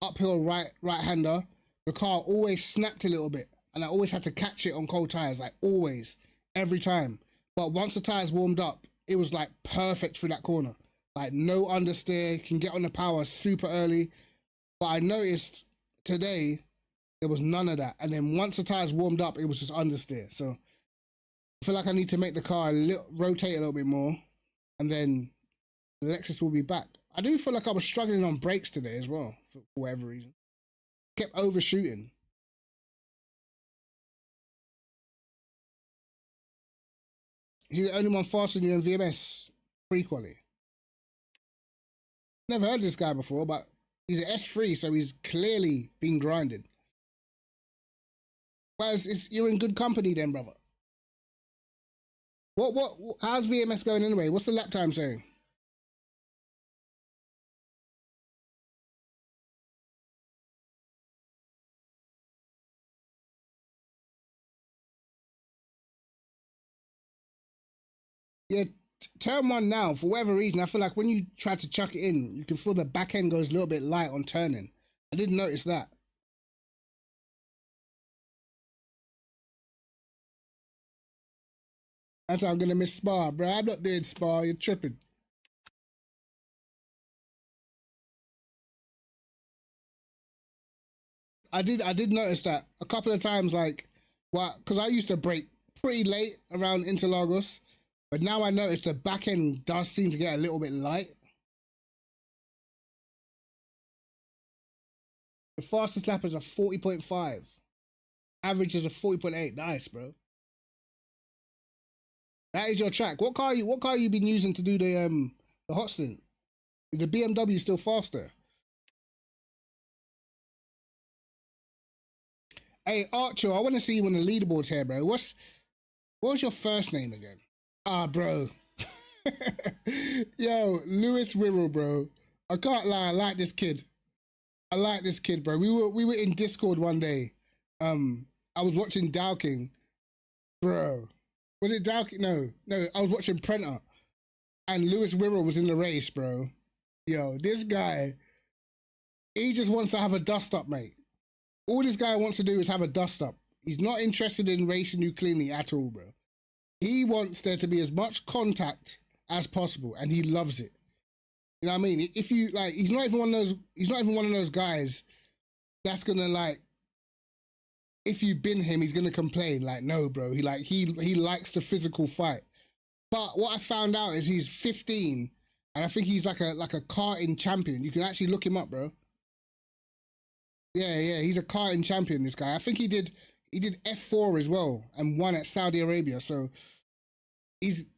uphill right-hander, the car always snapped a little bit, and I always had to catch it on cold tires, like always, every time. But once the tires warmed up, it was like perfect through that corner. Like no understeer, can get on the power super early. But I noticed today there was none of that. And then once the tires warmed up, it was just understeer. So I feel like I need to make the car rotate a little bit more, and then the Lexus will be back. I do feel like I was struggling on brakes today as well, for whatever reason. Kept overshooting. He's the only one faster than you in VMS pre-quali. Never heard of this guy before, but he's an S3, so he's clearly been grinding. Well, you're in good company then, brother. How's VMS going anyway? What's the lap time saying? Yeah, turn one now, for whatever reason, I feel like when you try to chuck it in, you can feel the back end goes a little bit light on turning. I didn't notice that. That's how I'm gonna miss Spa, bro. I'm not doing Spa, you're tripping. I did notice that a couple of times, like, well, because I used to brake pretty late around Interlagos, but now I notice the back end does seem to get a little bit light. The fastest lap is a 40.5. Average is a 40.8. Nice, bro. That is your track. What car you been using to do the hot stint? Is the BMW still faster? Hey Archer, I want to see you on the leaderboards here, bro. What was your first name again? Ah, bro. Yo, Lewis Wirral, bro. I can't lie, I like this kid. I like this kid, bro. We were in Discord one day. I was watching Dowking, bro. Was it Dowking? No, I was watching Prenter, and Lewis Wirral was in the race, bro. Yo, this guy, he just wants to have a dust up, mate. All this guy wants to do is have a dust up. He's not interested in racing you cleanly at all, bro. He wants there to be as much contact as possible, and he loves it. You know what I mean? If you like, he's not even one of those guys that's gonna like, if you bin him, he's gonna complain. Like, no, bro. He likes the physical fight. But what I found out is he's 15 And I think he's like a karting champion. You can actually look him up, bro. Yeah, he's a karting champion, this guy. I think he did F4 as well and won at Saudi Arabia. So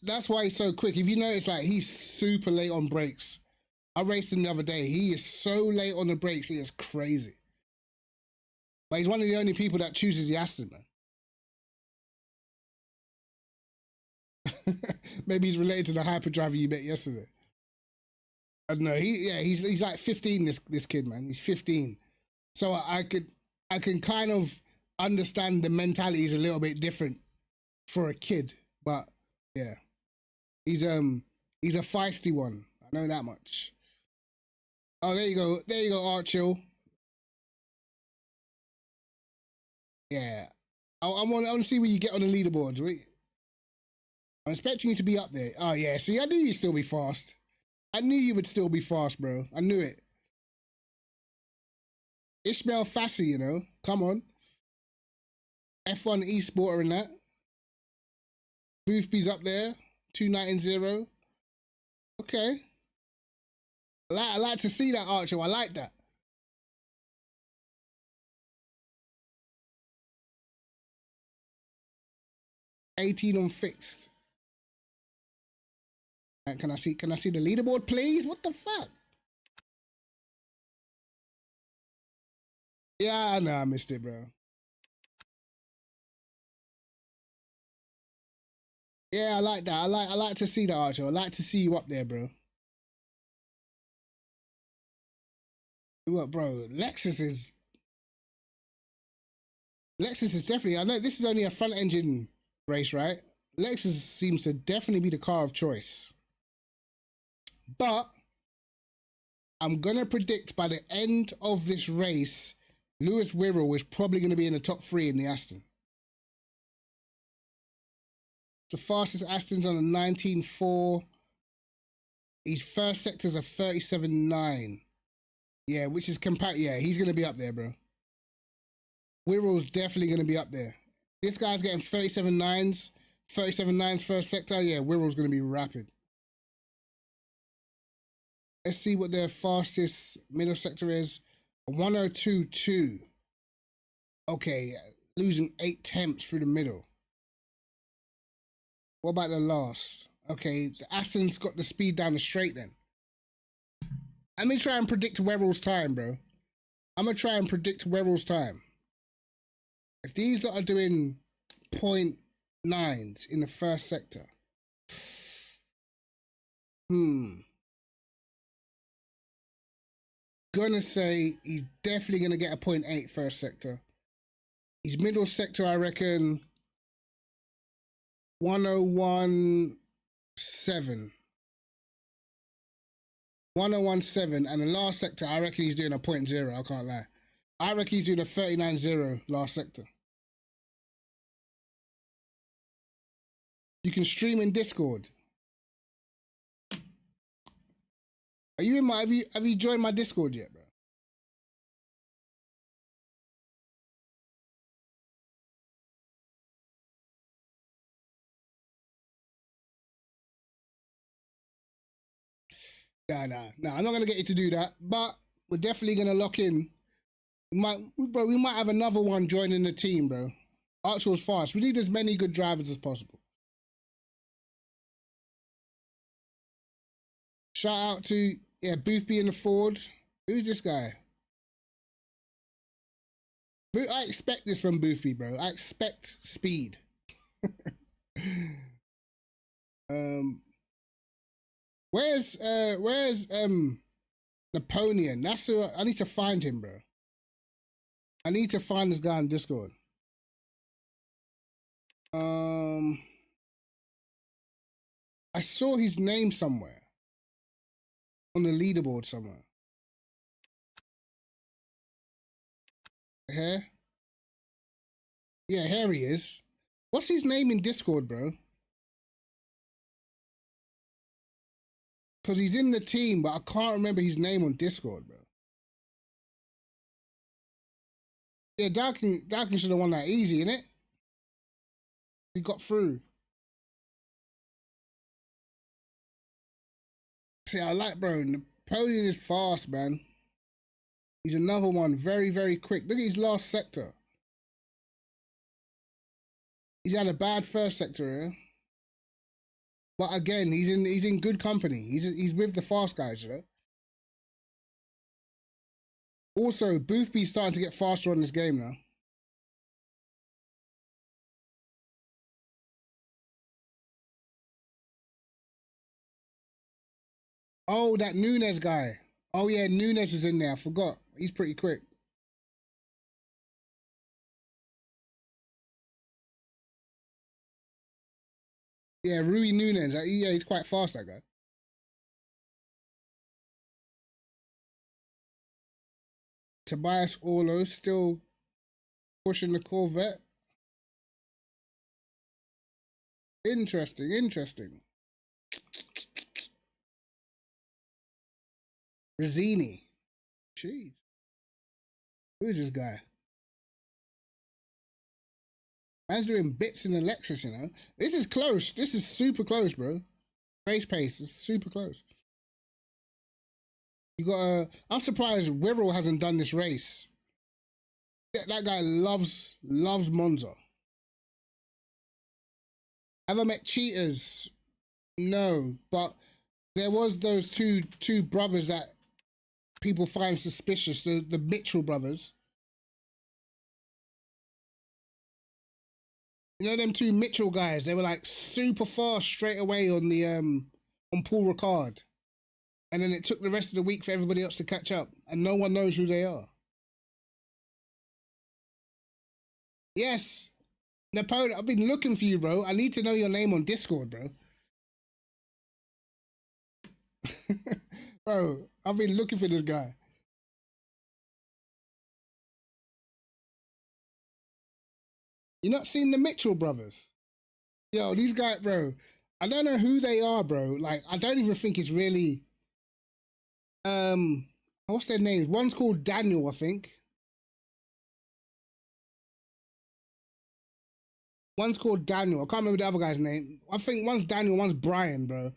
that's why he's so quick. If you notice, like, he's super late on brakes. I raced him the other day. He is so late on the brakes, he is crazy. But he's one of the only people that chooses the Aston, man. Maybe he's related to the hyperdriver you met yesterday. I don't know. He's like 15, this kid, man. He's 15. So I can kind of understand the mentality is a little bit different for a kid. But yeah. He's a feisty one. I know that much. Oh, there you go. There you go, Archil. Yeah. I want to see where you get on the leaderboards. I'm expecting you to be up there. Oh, yeah. See, I knew you'd still be fast. I knew you would still be fast, bro. I knew it. Ishmael Fassi, you know. Come on. F1 eSporter and that. Boothby's up there. 290. Okay. I like to see that, Archer. I like that. $18 on fixed. And can I see the leaderboard, please? What the fuck? Yeah, I know I missed it, bro. Yeah, I like that. I like to see that, Archer. I like to see you up there, bro. What, bro? Lexus is definitely. I know this is only a front engine race, right? Lexus seems to definitely be the car of choice. But I'm gonna predict by the end of this race, Lewis Wirral is probably gonna be in the top 3 in the Aston. The fastest Aston's on a 19.4. His first sector's a 37.9. Yeah, which is yeah, he's gonna be up there, bro. Wirral's definitely gonna be up there. This guy's getting 37.9s, 37.9s first sector. Yeah, Wirral's gonna be rapid. Let's see what their fastest middle sector is. 102.2. Okay, losing 8 tenths through the middle. What about the last? Okay, the Aston's got the speed down the straight then. Let me try and predict Wirral's time, bro. I'm going to try and predict Wirral's time. If these lot are doing 0.9s in the first sector. Gonna say he's definitely gonna get a 0.8 first sector. His middle sector, I reckon 101.7. 101.7, and the last sector, I reckon he's doing a 0.0. I can't lie. I reckon he's doing a 39.0 last sector. You can stream in Discord. Are you in my? Have you joined my Discord yet, bro? Nah. I'm not gonna get you to do that, but we're definitely gonna lock in. We might have another one joining the team, bro. Archer's fast. We need as many good drivers as possible. Shout out to Boothby in the Ford. Who's this guy? I expect this from Boothby, bro. I expect speed. Where's Napoleon? That's who I need to find him, bro. I need to find this guy on Discord. I saw his name somewhere. On the leaderboard somewhere. Here? Yeah, here he is. What's his name in Discord, bro? Because he's in the team, but I can't remember his name on Discord, bro. Yeah, Darkin should have won that easy, innit? He got through. See, I like, bro. Napoleon is fast, man. He's another one, very, very quick. Look at his last sector. He's had a bad first sector, yeah? But again, he's in good company. He's with the fast guys, you know. Also, Boothby's starting to get faster on this game now. Oh, that Nunes guy. Oh yeah, Nunes was in there. I forgot. He's pretty quick. Yeah, Rui Nunes. Yeah, he's quite fast, that guy. Tobias Orlo still pushing the Corvette. Interesting, interesting. Rizzini. Jeez. Who's this guy? Man's doing bits in the Lexus, you know. This is close. This is super close, bro. Race pace is super close. You got I'm surprised Wirral hasn't done this race. That guy loves Monza. Have I met cheaters? No, but there was those two brothers that people find suspicious, the Mitchell brothers. You know them two Mitchell guys, they were like super fast straight away on the on Paul Ricard. And then it took the rest of the week for everybody else to catch up, and no one knows who they are. Yes, Napoleon, I've been looking for you, bro. I need to know your name on Discord, bro. Bro, I've been looking for this guy. You not seen the Mitchell brothers? Yo, these guys, bro. I don't know who they are, bro. Like, I don't even think it's really. What's their names? One's called Daniel, I think. One's called Daniel. I can't remember the other guy's name. I think one's Daniel, one's Brian, bro.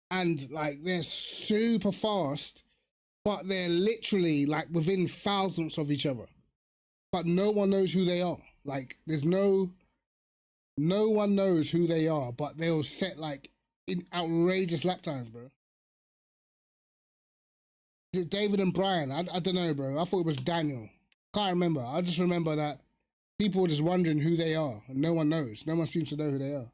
And like they're super fast, but they're literally like within thousands of each other. But no one knows who they are. Like there's no one knows who they are, but they'll set like in outrageous lap times, bro. Is it David and Brian? I don't know, bro. I thought it was Daniel. Can't remember. I just remember that people were just wondering who they are, and no one knows. No one seems to know who they are.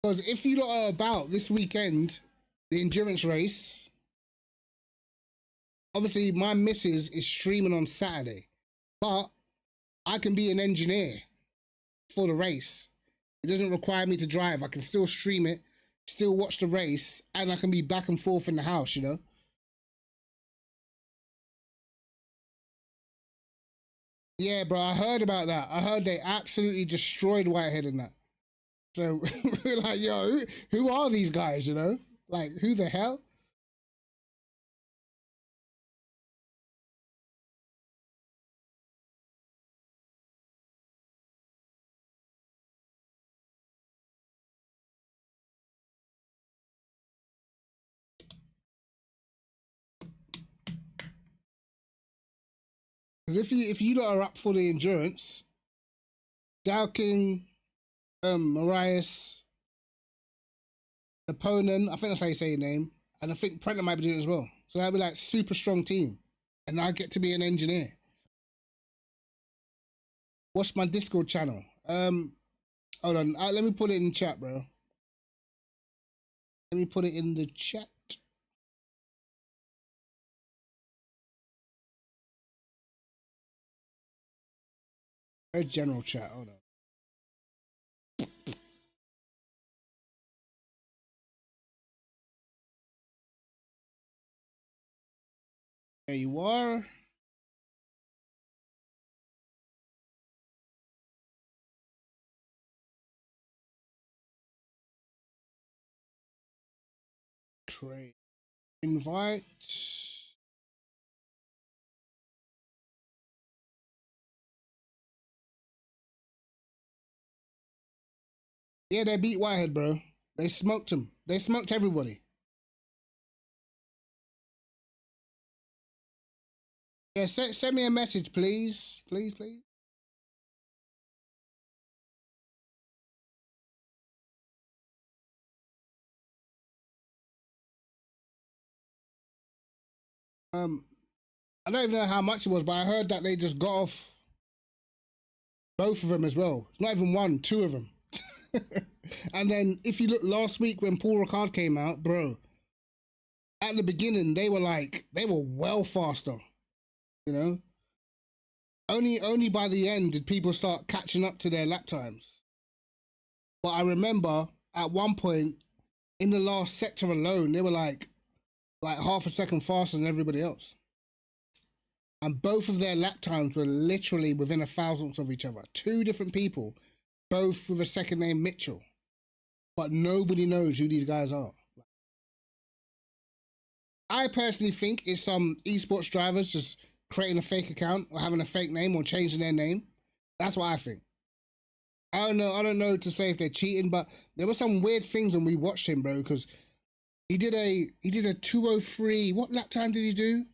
Because if you lot are about this weekend, the endurance race, obviously my missus is streaming on Saturday, but I can be an engineer for the race. It doesn't require me to drive. I can still stream it, still watch the race, and I can be back and forth in the house, you know? Yeah, bro, I heard about that. I heard they absolutely destroyed Whitehead in that. So we're like, yo, who are these guys, you know? Like, who the hell? Because if you lot are up for the endurance, Dowking, Marias, Napoleon, I think that's how you say your name, and I think Prenter might be doing it as well. So that'll be like super strong team, and I get to be an engineer. What's my Discord channel? Hold on, let me put it in the chat, bro. Let me put it in the chat. A general chat. Hold on. There you are. Trade. Invite. Yeah, they beat Whitehead, bro. They smoked him. They smoked everybody. Yeah, send me a message, please. Please, please. I don't even know how much it was, but I heard that they just got off both of them as well. Not even one, two of them. And then if you look last week when Paul Ricard came out, bro, at the beginning they were well faster, you know. Only by the end did people start catching up to their lap times. But I remember at one point in the last sector alone, they were like half a second faster than everybody else. And both of their lap times were literally within a thousandth of each other. Two different people, both with a second name Mitchell. But nobody knows who these guys are. I personally think it's some esports drivers just creating a fake account or having a fake name or changing their name. That's what I think. I don't know to say if they're cheating, but there were some weird things when we watched him, bro, because he did a 203. What lap time did he do?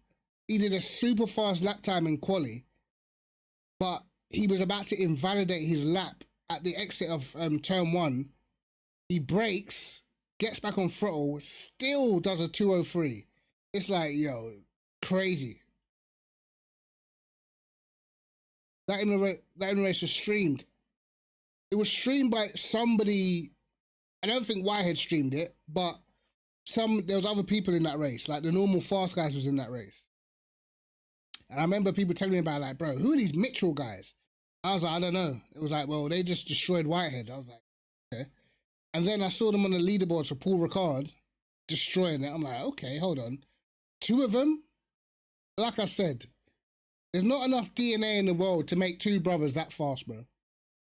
He did a super fast lap time in quali, but he was about to invalidate his lap at the exit of turn 1. He brakes, gets back on throttle, still does a 203. It's like, yo, crazy. That in the race was streamed. It was streamed by somebody. I don't think Whitehead streamed it, but there was other people in that race. Like the normal fast guys was in that race. And I remember people telling me about, like, bro, who are these Mitchell guys? I was like, I don't know. It was like, well, they just destroyed Whitehead. I was like, okay. And then I saw them on the leaderboards for Paul Ricard destroying it. I'm like, okay, hold on. Two of them? Like I said, there's not enough DNA in the world to make two brothers that fast, bro.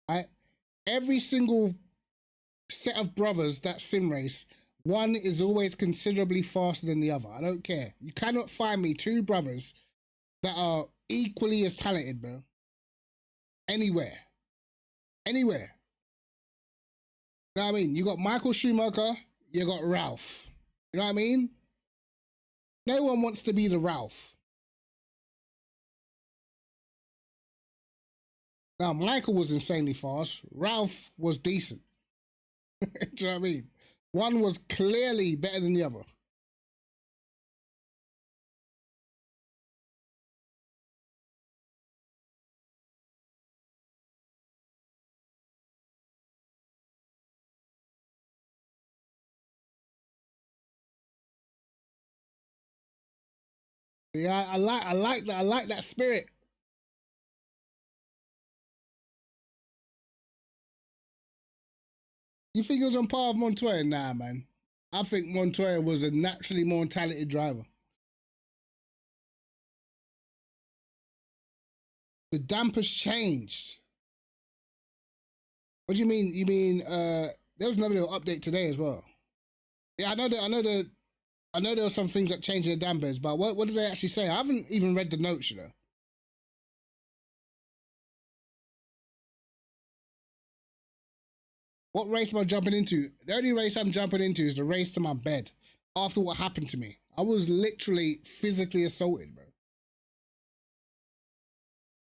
Right? Every single set of brothers that sim race, one is always considerably faster than the other. I don't care. You cannot find me two brothers that are equally as talented, bro. Anywhere. Anywhere. You know what I mean? You got Michael Schumacher, you got Ralph. You know what I mean? No one wants to be the Ralph. Now, Michael was insanely fast. Ralph was decent. Do you know what I mean? One was clearly better than the other. Yeah, I like that. I like that spirit. You think he was on par with Montoya? Nah, man. I think Montoya was a naturally more talented driver. The dampers changed. What do you mean? You mean there was another little update today as well? Yeah, I know there were some things that changed in the dampers, but what did they actually say? I haven't even read the notes, you know. What race am I jumping into? The only race I'm jumping into is the race to my bed after what happened to me. I was literally physically assaulted, bro.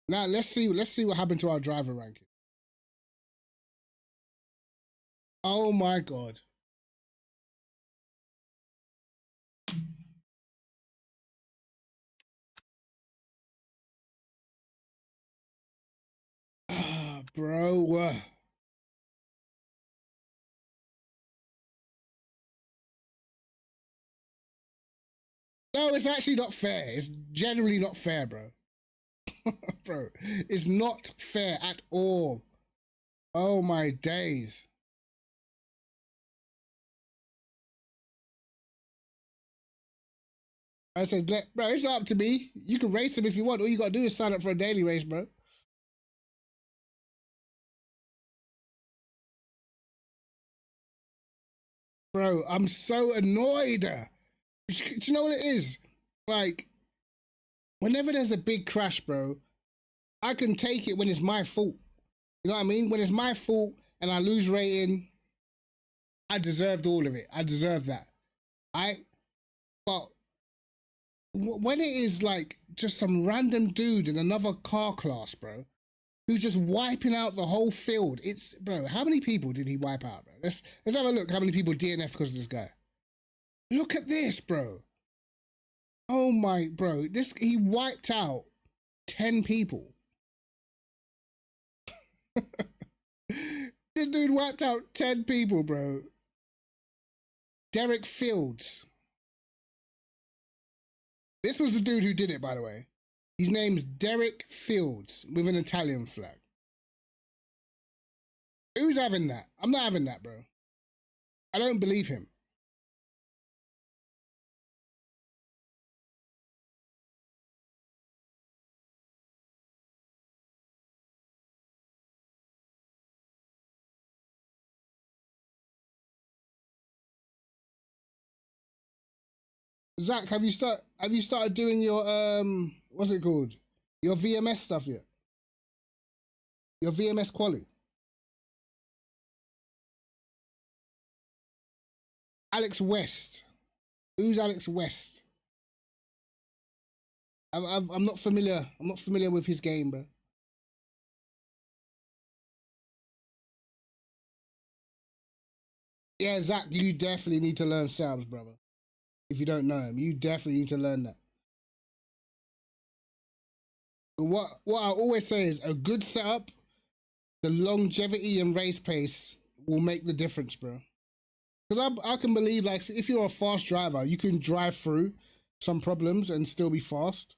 Now let's see what happened to our driver ranking. Oh my God. Bro. No, it's actually not fair. It's generally not fair, bro. Bro, it's not fair at all. Oh my days. I said, bro, it's not up to me. You can race him if you want. All you gotta do is sign up for a daily race, bro. Bro, I'm so annoyed. Do you know what it is? Like, whenever there's a big crash, bro, I can take it when it's my fault. You know what I mean? When it's my fault and I lose rating, I deserved all of it. I deserved that. But when it is like just some random dude in another car class, bro, who's just wiping out the whole field. It's, bro, how many people did he wipe out, bro? Let's have a look how many people DNF because of this guy. Look at this, bro. Oh my, bro, he wiped out 10 people. This dude wiped out 10 people, bro. Derek Fields. This was the dude who did it, by the way. His name's Derek Fields with an Italian flag. Who's having that? I'm not having that, bro. I don't believe him. Zach, have you started doing your what's it called? Your VMS stuff yet? Your VMS quali? Alex West. Who's Alex West? I'm not familiar. I'm not familiar with his game, bro. Yeah, Zach, you definitely need to learn Sabs, brother. If you don't know him, you definitely need to learn that. But what I always say is a good setup, the longevity and race pace will make the difference, bro. Because I can believe, like, if you're a fast driver, you can drive through some problems and still be fast.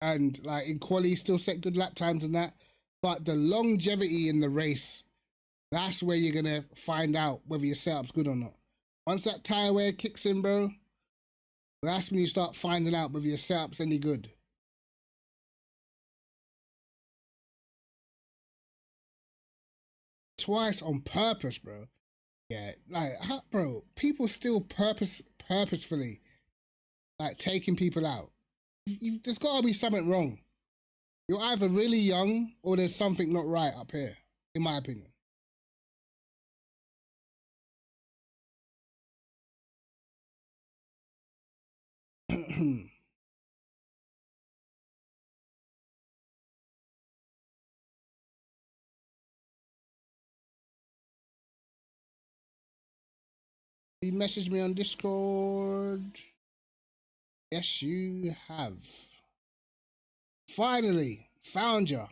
And, like, in quali, still set good lap times and that. But the longevity in the race, that's where you're going to find out whether your setup's good or not. Once that tire wear kicks in, bro, that's when you start finding out whether your setup's any good. Twice on purpose, bro. Yeah, like, bro, people still purposefully, like, taking people out. There's got to be something wrong. You're either really young or there's something not right up here, in my opinion. You messaged me on Discord. Yes, you have. Finally, found you.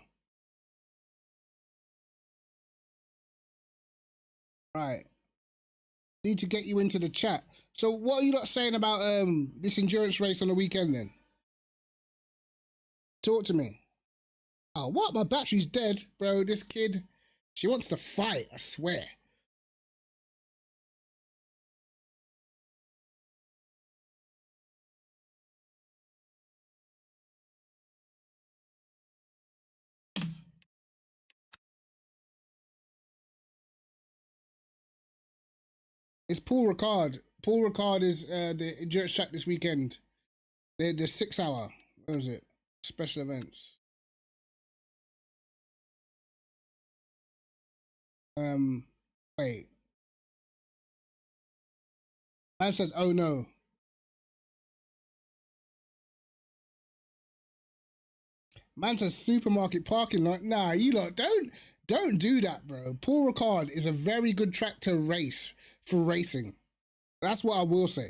Right. Need to get you into the chat. So what are you lot saying about this endurance race on the weekend then? Talk to me. Oh, what? My battery's dead, bro. This kid, she wants to fight, I swear. It's Paul Ricard. Paul Ricard is the endurance track this weekend. The 6 hour. What was it? Special events. Wait. I said, oh no. Man says supermarket parking lot. Nah, you lot don't do that, bro. Paul Ricard is a very good track to race for racing. That's what I will say.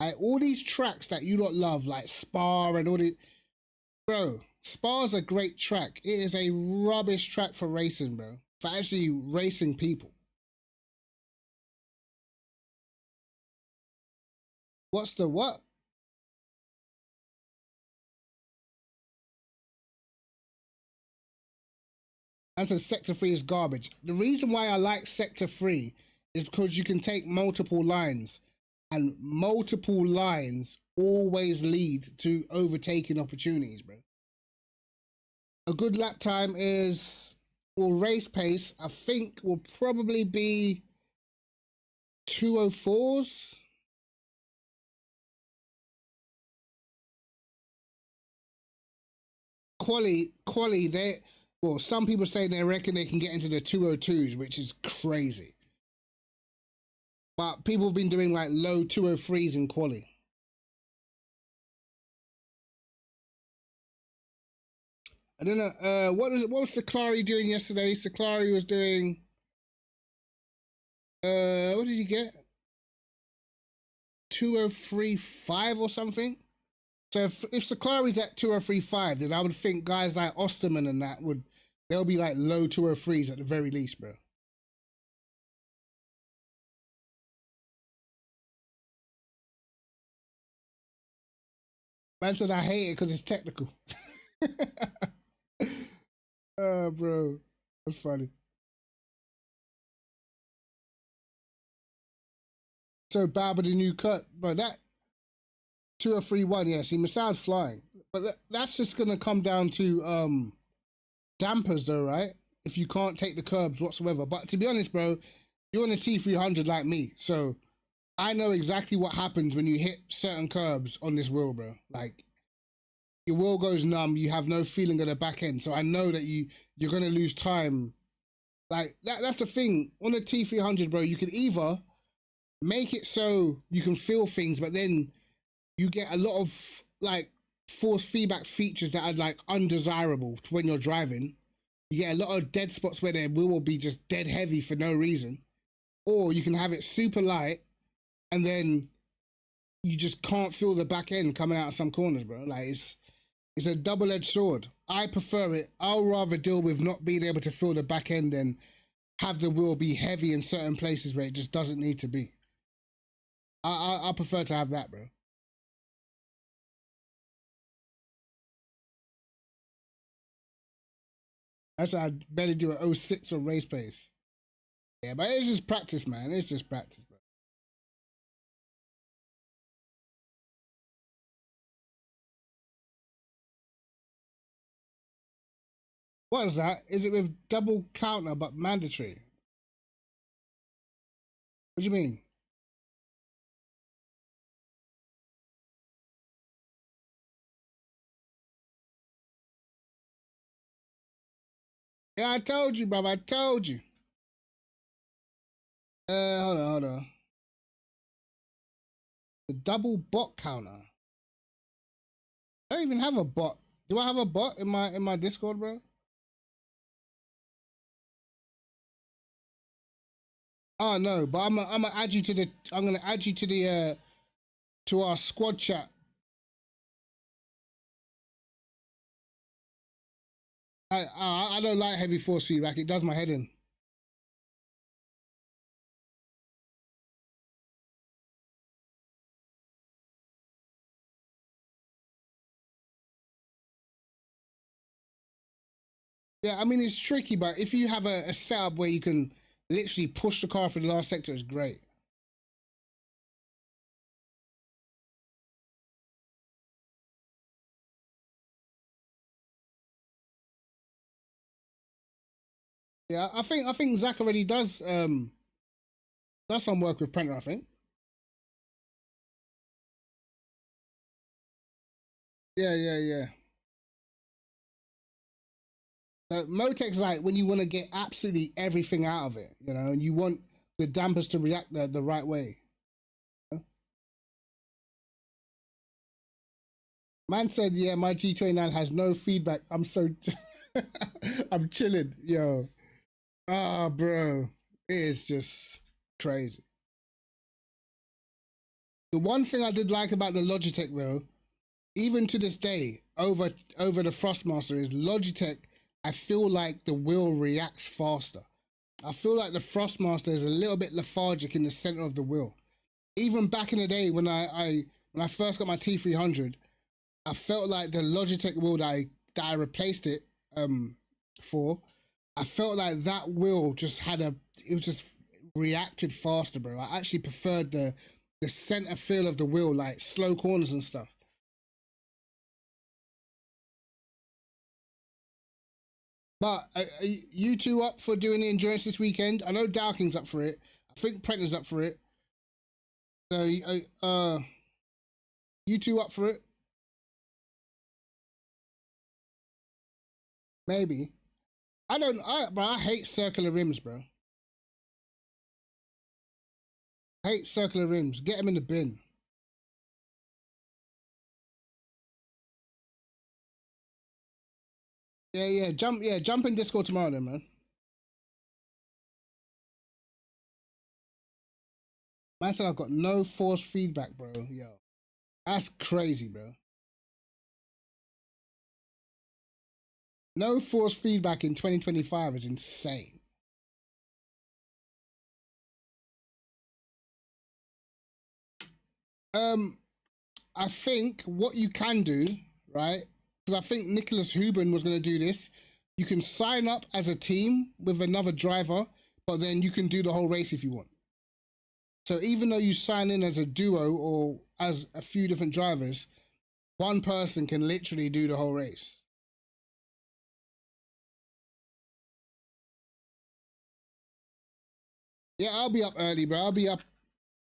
Like, all these tracks that you lot love, like Spa and all the, bro, Spa's a great track. It is a rubbish track for racing, bro. For actually racing people. What's the what? And says Sector 3 is garbage. The reason why I like Sector 3 is because you can take multiple lines, and multiple lines always lead to overtaking opportunities, bro. A good lap time is, or race pace, I think will probably be 2:04s. Quali, well, some people say they reckon they can get into the 2:02s, which is crazy. But people have been doing like low 203s in quali. I don't know. What was Saklari doing yesterday? Saklari was doing. What did he get? 203.5 or something. So if Saklari's at 203.5, then I would think guys like Osterman and that they'll be like low 203s at the very least, bro. Man said I hate it because it's technical. Oh, bro, that's funny. So bad with the new cut, bro. That 203.1, yeah. See, Massad's flying, but that's just gonna come down to dampers, though, right? If you can't take the curbs whatsoever. But to be honest, bro, you're on a T300 like me, so I know exactly what happens when you hit certain curbs on this wheel, bro. Like your wheel goes numb, you have no feeling at the back end, so I know that you're gonna lose time. Like that's the thing on a T300, bro. You can either make it so you can feel things, but then you get a lot of like force feedback features that are like undesirable when you're driving. You get a lot of dead spots where the wheel will be just dead heavy for no reason. Or you can have it super light and then you just can't feel the back end coming out of some corners, bro. Like it's a double-edged sword. I prefer it. I'll rather deal with not being able to feel the back end than have the wheel be heavy in certain places where it just doesn't need to be. I prefer to have that, bro. That's why I'd better do an 06 or race pace. Yeah, but it's just practice, man. It's just practice, bro. What is that? Is it with double counter but mandatory? What do you mean? Yeah, I told you, bro. I told you. Hold on. The double bot counter. I don't even have a bot. Do I have a bot in my Discord, bro? Oh no, but I'm gonna add you to the. I'm gonna add you to the to our squad chat. I don't like heavy force feedback. It does my head in. Yeah, I mean it's tricky, but if you have a setup where you can literally push the car for the last sector, it's great. Yeah, I think Zach already does some work with Printer, I think. Yeah. Motec's like when you want to get absolutely everything out of it, you know, and you want the dampers to react the right way. Man said, yeah, my G29 has no feedback. I'm so, I'm chilling, yo. Ah, bro, it is just crazy. The one thing I did like about the Logitech though, even to this day, over the Frostmaster is Logitech. I feel like the wheel reacts faster. I feel like the Frostmaster is a little bit lethargic in the center of the wheel. Even back in the day when I first got my T300, I felt like the Logitech wheel that I replaced it for, I felt like that wheel just it was just reacted faster, bro. I actually preferred the center feel of the wheel, like slow corners and stuff. But are you two up for doing the endurance this weekend? I know Dowking's up for it. I think Prenter's up for it. So, you two up for it? Maybe. But I hate circular rims, bro. Hate circular rims. Get them in the bin. Yeah, jump in Discord tomorrow then, man. Man said I've got no force feedback, bro. Yo, that's crazy, bro. No force feedback in 2025 is insane. I think what you can do, right? Because I think Nicholas Huben was going to do this. You can sign up as a team with another driver, but then you can do the whole race if you want. So even though you sign in as a duo or as a few different drivers, one person can literally do the whole race. Yeah, I'll be up early, bro.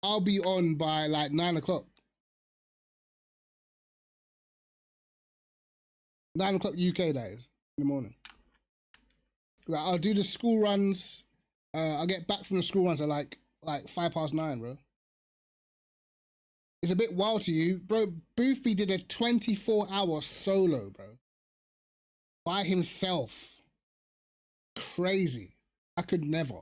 I'll be on by like 9 o'clock. 9 o'clock UK, that is, in the morning. Like, I'll do the school runs. I'll get back from the school runs at like 9:05, bro. It's a bit wild to you, bro. Boothby did a 24-hour solo, bro, by himself. Crazy. I could never.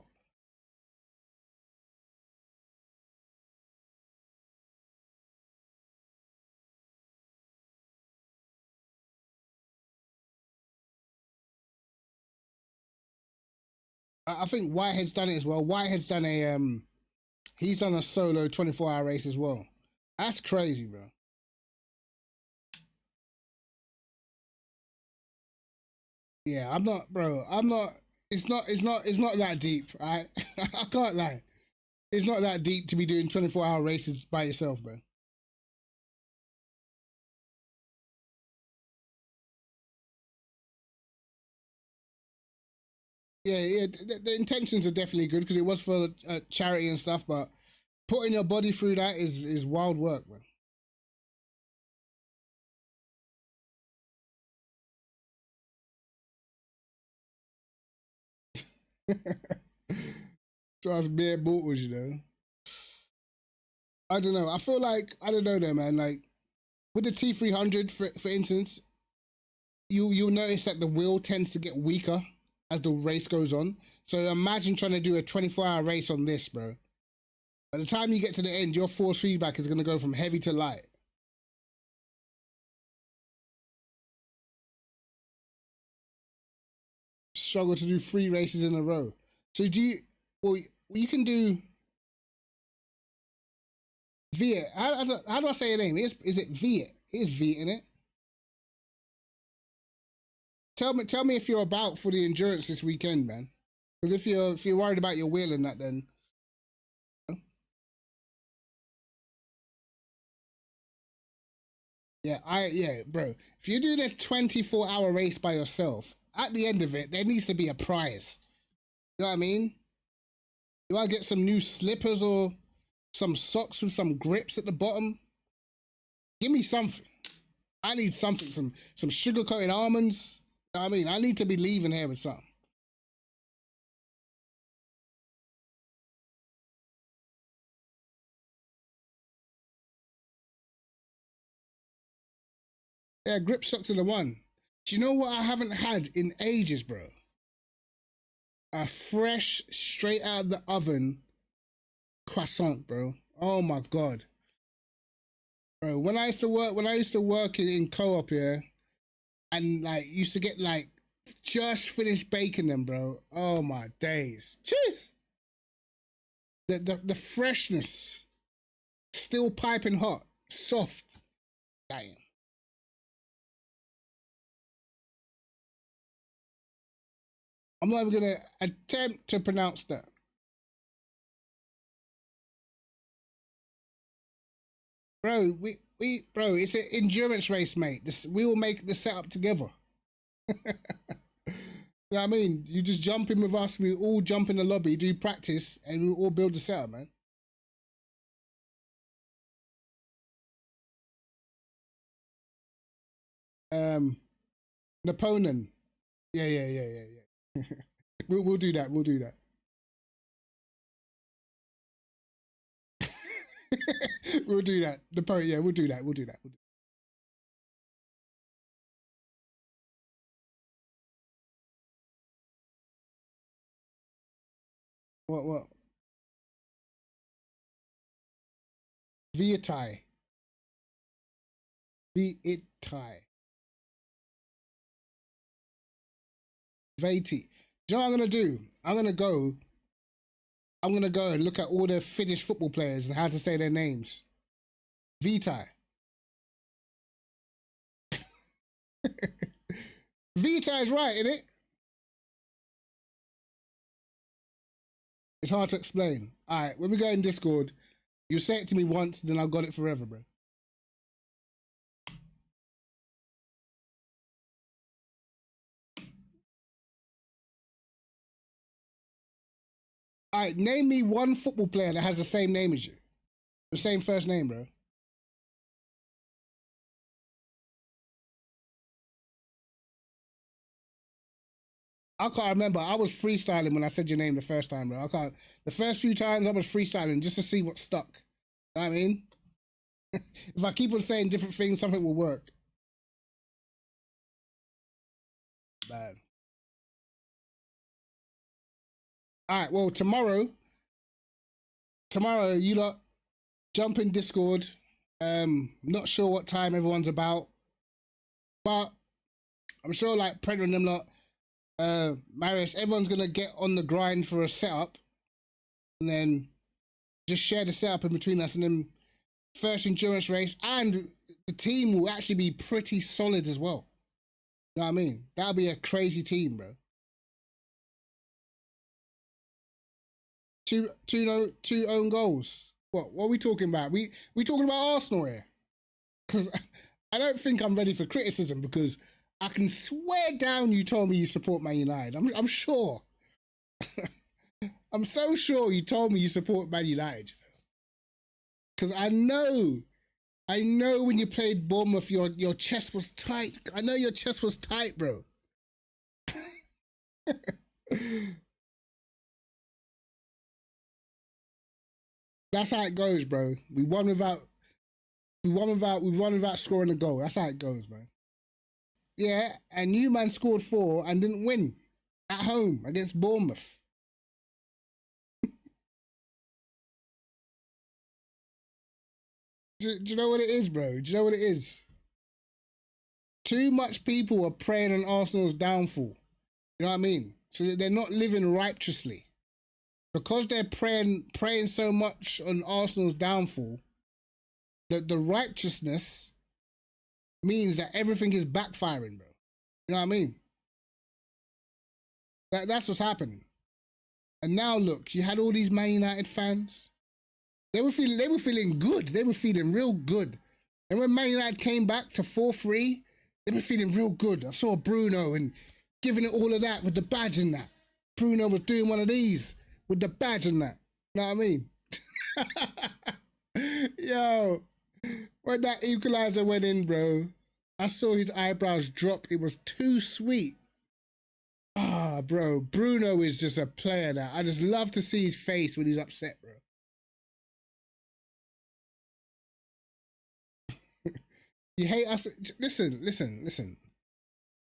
I think Whitehead's done it as well. Whitehead's done he's done a solo 24-hour race as well. That's crazy, bro. Yeah, I'm not, bro. I'm not. It's not that deep. I can't lie. It's not that deep to be doing 24-hour races by yourself, bro. Yeah. The intentions are definitely good because it was for charity and stuff, but putting your body through that is wild work, man. Trust mere mortals, you know. I don't know. I feel like I don't know though, man. Like with the T300, for instance, you'll notice that the wheel tends to get weaker as the race goes on. So imagine trying to do a 24-hour race on this, bro. By the time you get to the end, your force feedback is going to go from heavy to light. Struggle to do 3 races in a row. So well, you can do Viet. How do I say your name? Is it Viet? It is Viet, isn't it? Tell me if you're about for the endurance this weekend, man. Because if you're worried about your wheel and that, then yeah, bro. If you're doing a 24-hour race by yourself, at the end of it, there needs to be a prize. You know what I mean? Do I get some new slippers or some socks with some grips at the bottom? Give me something. I need something, some sugar-coated almonds. You know what I mean? I need to be leaving here with something. Yeah, grip socks are the one. Do you know what I haven't had in ages, bro? A fresh, straight out of the oven croissant, bro. Oh my god, bro. When I used to work in co-op here, and like used to get like just finished baking them, bro. Oh my days. Cheers. The freshness, still piping hot, soft. Damn. I'm not even gonna attempt to pronounce that. Bro, bro, it's an endurance race, mate. We will make the setup together. You know what I mean? You just jump in with us, we all jump in the lobby, do practice, and we all build the setup, man. Napoleon. Yeah. We'll do that. We'll do that. We'll do that. The poet, yeah, we'll do that. We'll do that. What? Vietai. Vietai. Veti. Do you know what I'm gonna do? I'm gonna go and look at all the Finnish football players and how to say their names. Vietai. Vietai is right, isn't it? It's hard to explain. All right, when we go in Discord, you say it to me once, then I've got it forever, bro. All right, name me one football player that has the same name as you. The same first name, bro. I can't remember. I was freestyling when I said your name the first time, bro. I can't. The first few times I was freestyling just to see what stuck. You know what I mean? If I keep on saying different things, something will work. Bad. All right, well, tomorrow, you lot jump in Discord. Not sure what time everyone's about, but I'm sure like Prenter and them lot, Marius, everyone's gonna get on the grind for a setup, and then just share the setup in between us, and then first endurance race, and the team will actually be pretty solid as well. You know what I mean? That'll be a crazy team, bro. Two own goals. What are we talking about? We talking about Arsenal here? Because I don't think I'm ready for criticism, because I can swear down you told me you support Man United. I'm sure. I'm so sure you told me you support Man United. Because I know when you played Bournemouth, your chest was tight. I know your chest was tight, bro. That's how it goes, bro. We won without scoring a goal. That's how it goes, man. Yeah, and you man scored 4 and didn't win at home against Bournemouth. Do you know what it is, bro? Do you know what it is? Too much people are praying on Arsenal's downfall. You know what I mean? So that they're not living righteously. Because they're praying so much on Arsenal's downfall, that the righteousness means that everything is backfiring, bro. You know what I mean? That's what's happening. And now look, you had all these Man United fans. They were feeling good. They were feeling real good. And when Man United came back to 4-3, they were feeling real good. I saw Bruno and giving it all of that with the badge and that. Bruno was doing one of these with the badge and that. You know what I mean? Yo, when that equalizer went in, bro, I saw his eyebrows drop. It was too sweet. Ah, bro, Bruno is just a player that I just love to see his face when he's upset, bro. You hate us. Listen.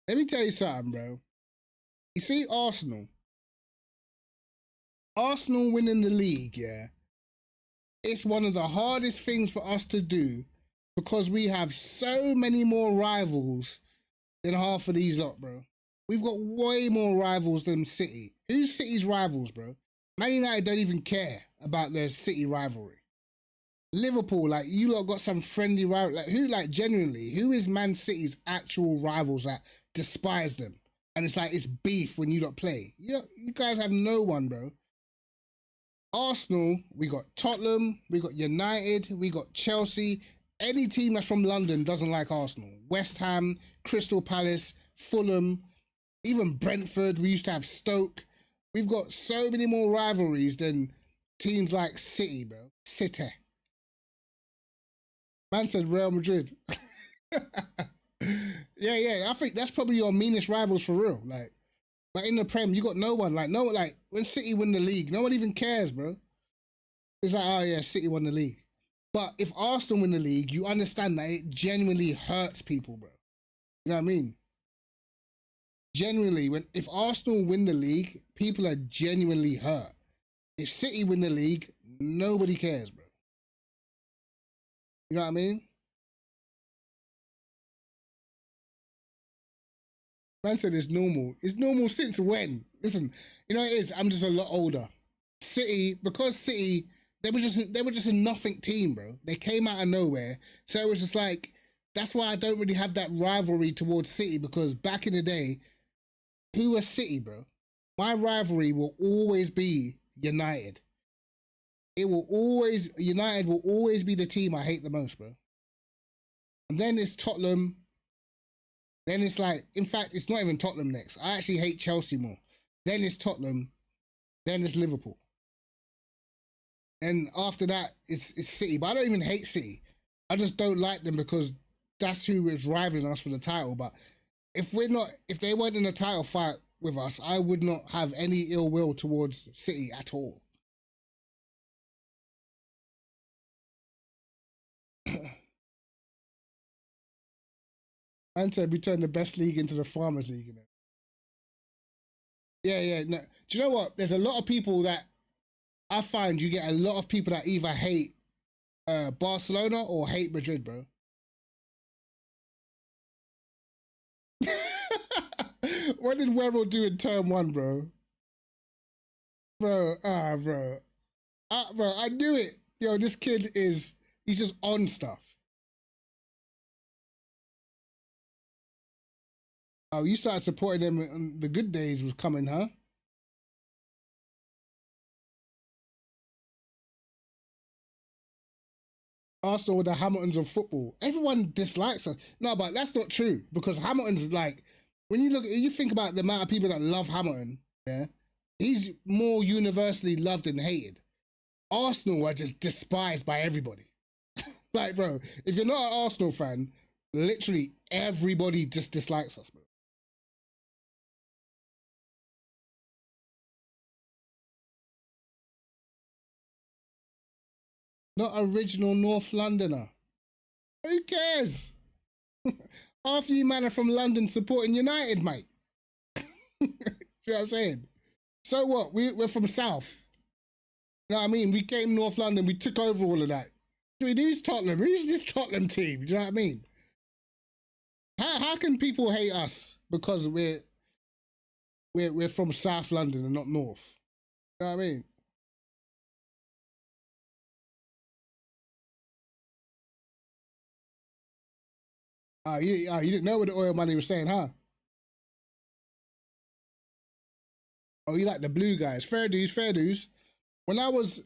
Let me tell you something, bro. You see Arsenal winning the league, yeah? It's one of the hardest things for us to do because we have so many more rivals than half of these lot, bro. We've got way more rivals than City. Who's City's rivals, bro? Man United don't even care about their City rivalry. Liverpool, like, you lot got some friendly rival. Like, genuinely, who is Man City's actual rivals that despise them? And it's like, it's beef when you lot play. You guys have no one, bro. Arsenal, we got Tottenham, we got United, we got Chelsea. Any team that's from London doesn't like Arsenal. West Ham, Crystal Palace, Fulham, even Brentford. We used to have Stoke. We've got so many more rivalries than teams like City, bro. City. Man said Real Madrid. Yeah. I think that's probably your meanest rivals for real. Like, but in the Prem, you got no one. Like, when City win the league, no one even cares, bro. It's like, oh yeah, City won the league. But if Arsenal win the league, you understand that it genuinely hurts people, bro. You know what I mean? Genuinely, if Arsenal win the league, people are genuinely hurt. If City win the league, nobody cares, bro. You know what I mean? Man said it's normal. It's normal since when? Listen, you know what it is? I'm just a lot older. City, because City, they were just a nothing team, bro. They came out of nowhere. So it was just like, that's why I don't really have that rivalry towards City, because back in the day, who was City, bro? My rivalry will always be United. United will always be the team I hate the most, bro. And then it's Tottenham. Then it's like, in fact, it's not even Tottenham next. I actually hate Chelsea more. Then it's Tottenham. Then it's Liverpool. And after that, it's City. But I don't even hate City. I just don't like them because that's who is rivaling us for the title. But if they weren't in a title fight with us, I would not have any ill will towards City at all. Man said we turned the best league into the Farmers League. You know? Yeah. No. Do you know what? There's a lot of people that I find you get a lot of people that either hate Barcelona or hate Madrid, bro. What did Werrell do in term 1, bro? Bro, I knew it. Yo, this kid he's just on stuff. Oh, you started supporting them and the good days was coming, huh? Arsenal were the Hamiltons of football. Everyone dislikes us. No, but that's not true, because Hamilton's like, when you think about the amount of people that love Hamilton, yeah, he's more universally loved and hated. Arsenal are just despised by everybody. Like, bro, if you're not an Arsenal fan, literally everybody just dislikes us, bro. Not original North Londoner. Who cares? Half you man are from London supporting United, mate. You know what I'm saying? So what? We're from South. You know what I mean? We came North London, we took over all of that. Who's Tottenham? Who's this Tottenham team? Do you know what I mean? How can people hate us because we're from South London and not North? You know what I mean? You didn't know what the oil money was saying, huh? Oh, you like the blue guys. Fair dues, fair dues. When I was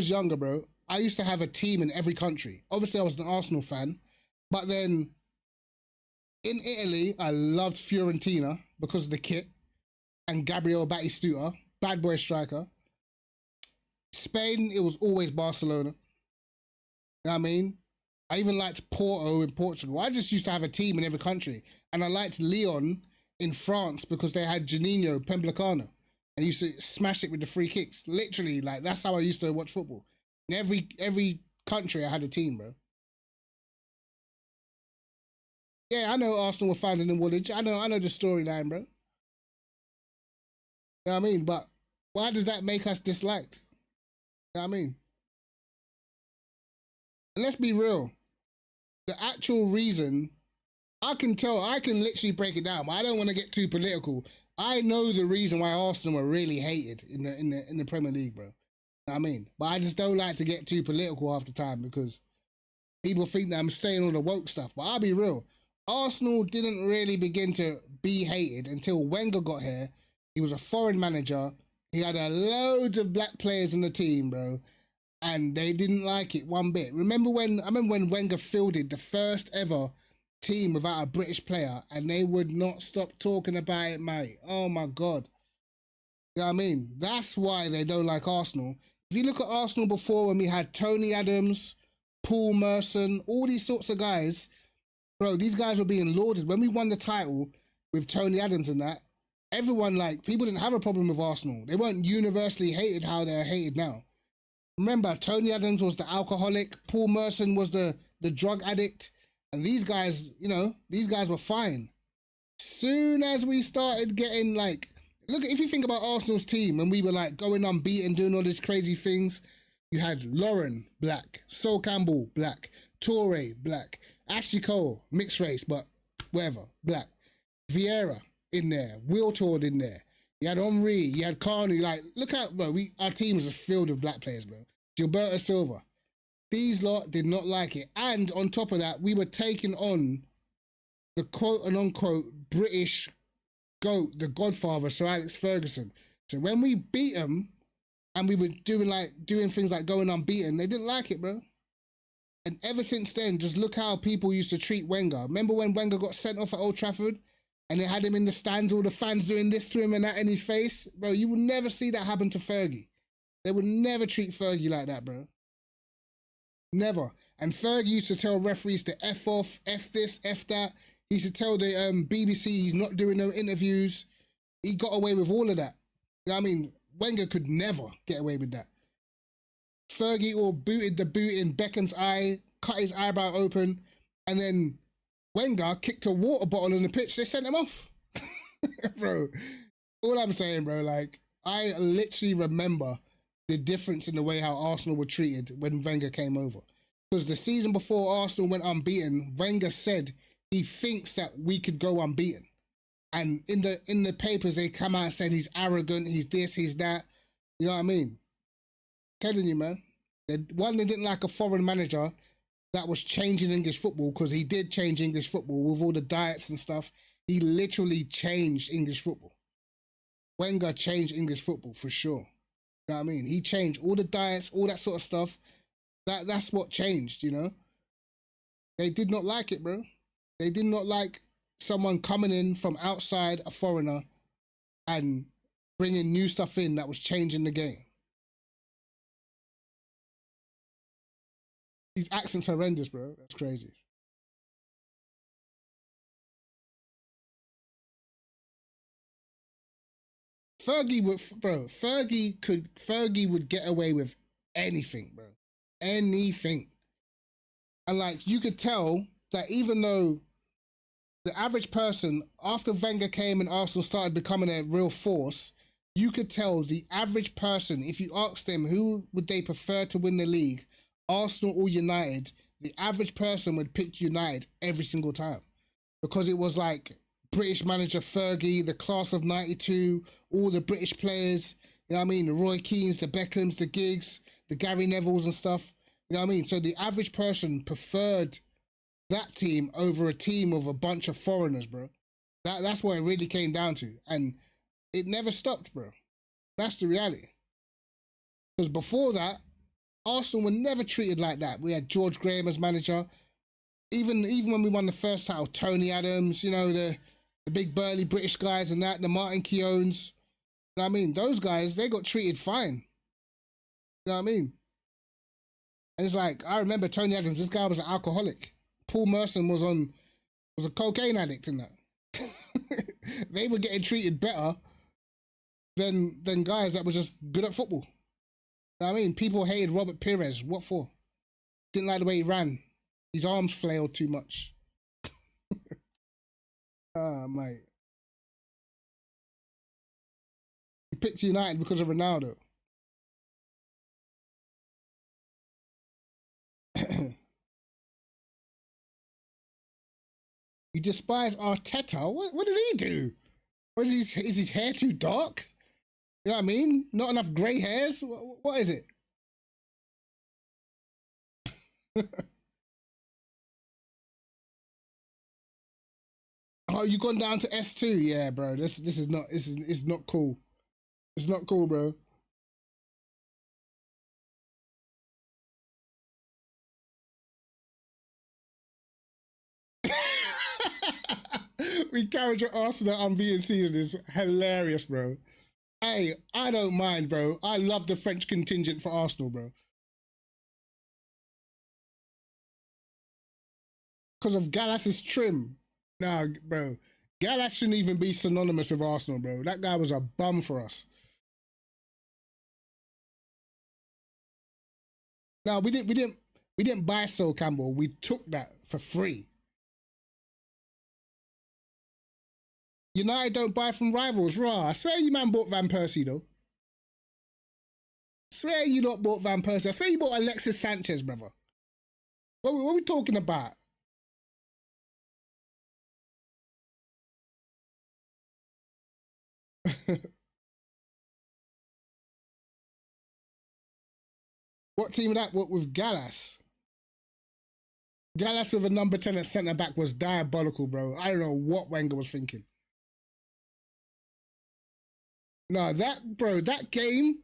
younger, bro, I used to have a team in every country. Obviously, I was an Arsenal fan. But then in Italy, I loved Fiorentina because of the kit and Gabriel Batistuta, bad boy striker. Spain, it was always Barcelona. You know what I mean? I even liked Porto in Portugal. I just used to have a team in every country. And I liked Lyon in France because they had Juninho Pembrocano. And used to smash it with the free kicks. Literally, like, that's how I used to watch football. In every country, I had a team, bro. Yeah, I know Arsenal were founded in Woolwich. I know the storyline, bro. You know what I mean? But why does that make us disliked? You know what I mean? And let's be real. The actual reason, I can literally break it down, but I don't want to get too political. I know the reason why Arsenal are really hated in the Premier League, bro. You know what I mean? But I just don't like to get too political half the time because people think that I'm saying all the woke stuff. But I'll be real. Arsenal didn't really begin to be hated until Wenger got here. He was a foreign manager. He had loads of black players in the team, bro. And they didn't like it one bit. I remember when Wenger fielded the first ever team without a British player, and they would not stop talking about it, mate. Oh my God. You know what I mean? That's why they don't like Arsenal. If you look at Arsenal before, when we had Tony Adams, Paul Merson, all these sorts of guys, bro, these guys were being lauded. When we won the title with Tony Adams and that, everyone, like, people didn't have a problem with Arsenal. They weren't universally hated how they're hated now. Remember, Tony Adams was the alcoholic, Paul Merson was the drug addict, and these guys, you know, these guys were fine. Soon as we started getting like, look, if you think about Arsenal's team and we were like going unbeaten, doing all these crazy things, you had Lauren, black, Sol Campbell, black, Torre, black, Ashley Cole, mixed race, but whatever, black, Vieira in there, Wiltord in there. You had Henri, you had Carney. Like, look out, bro. Our team was filled with black players, bro. Gilberto Silva. These lot did not like it. And on top of that, we were taking on the quote and unquote British GOAT, the Godfather, Sir Alex Ferguson. So when we beat them and we were doing things like going unbeaten, they didn't like it, bro. And ever since then, just look how people used to treat Wenger. Remember when Wenger got sent off at Old Trafford and they had him in the stands, all the fans doing this to him and that in his face? Bro, you will never see that happen to Fergie. They would never treat Fergie like that, bro. Never. And Fergie used to tell referees to F off, F this, F that. He used to tell the BBC he's not doing no interviews. He got away with all of that. You know what I mean? Wenger could never get away with that. Fergie all booted the boot in Beckham's eye, cut his eyebrow open, and then Wenger kicked a water bottle on the pitch. They sent him off. Bro, all I'm saying, bro, like, I literally remember the difference in the way how Arsenal were treated when Wenger came over. Because the season before Arsenal went unbeaten, Wenger said he thinks that we could go unbeaten. And in the papers, they come out and said he's arrogant, he's this, he's that. You know what I mean? Telling you, man. They didn't like a foreign manager that was changing English football, because he did change English football with all the diets and stuff. He literally changed English football. Wenger changed English football for sure. You know what I mean? He changed all the diets, all that sort of stuff. That's what changed, you know? They did not like it, bro. They did not like someone coming in from outside, a foreigner, and bringing new stuff in that was changing the game. His accent's horrendous, bro. That's crazy. Fergie would get away with anything, bro. Anything. And like, you could tell that even though the average person, after Wenger came and Arsenal started becoming a real force, you could tell the average person, if you asked them who would they prefer to win the league, Arsenal or United, the average person would pick United every single time. Because it was like British manager Fergie, the class of 92, all the British players, you know what I mean? The Roy Keanes, the Beckhams, the Giggs, the Gary Nevilles and stuff. You know what I mean? So the average person preferred that team over a team of a bunch of foreigners, bro. That's what it really came down to. And it never stopped, bro. That's the reality. Because before that, Arsenal were never treated like that. We had George Graham as manager. Even when we won the first title, Tony Adams, you know, the big burly British guys and that, the Martin Keowns. You know what I mean? Those guys, they got treated fine. You know what I mean? And it's like, I remember Tony Adams, this guy was an alcoholic. Paul Merson was a cocaine addict in that. They were getting treated better than guys that were just good at football. You know what I mean? People hated Robert Pires. What for? Didn't like the way he ran. His arms flailed too much. Ah, mate. He picked United because of Ronaldo. You despise Arteta? What did he do? Is his hair too dark? You know what I mean? Not enough grey hairs? What is it? Oh, you gone down to S2? Yeah, bro. This is not cool. It's not cool, bro. We carried your Arsenal unbeaten season is hilarious, bro. Hey, I don't mind, bro. I love the French contingent for Arsenal, bro. Because of Gallas's trim. Nah, bro. Gallas shouldn't even be synonymous with Arsenal, bro. That guy was a bum for us. No, we didn't buy Sol Campbell. We took that for free. United don't buy from rivals. Raw. I swear you man bought Van Persie though. Swear you not bought Van Persie. I swear you bought Alexis Sanchez, brother. What are we talking about? What team that? What with Gallas? Gallas with a number 10 at centre back was diabolical, bro. I don't know what Wenger was thinking. No, that game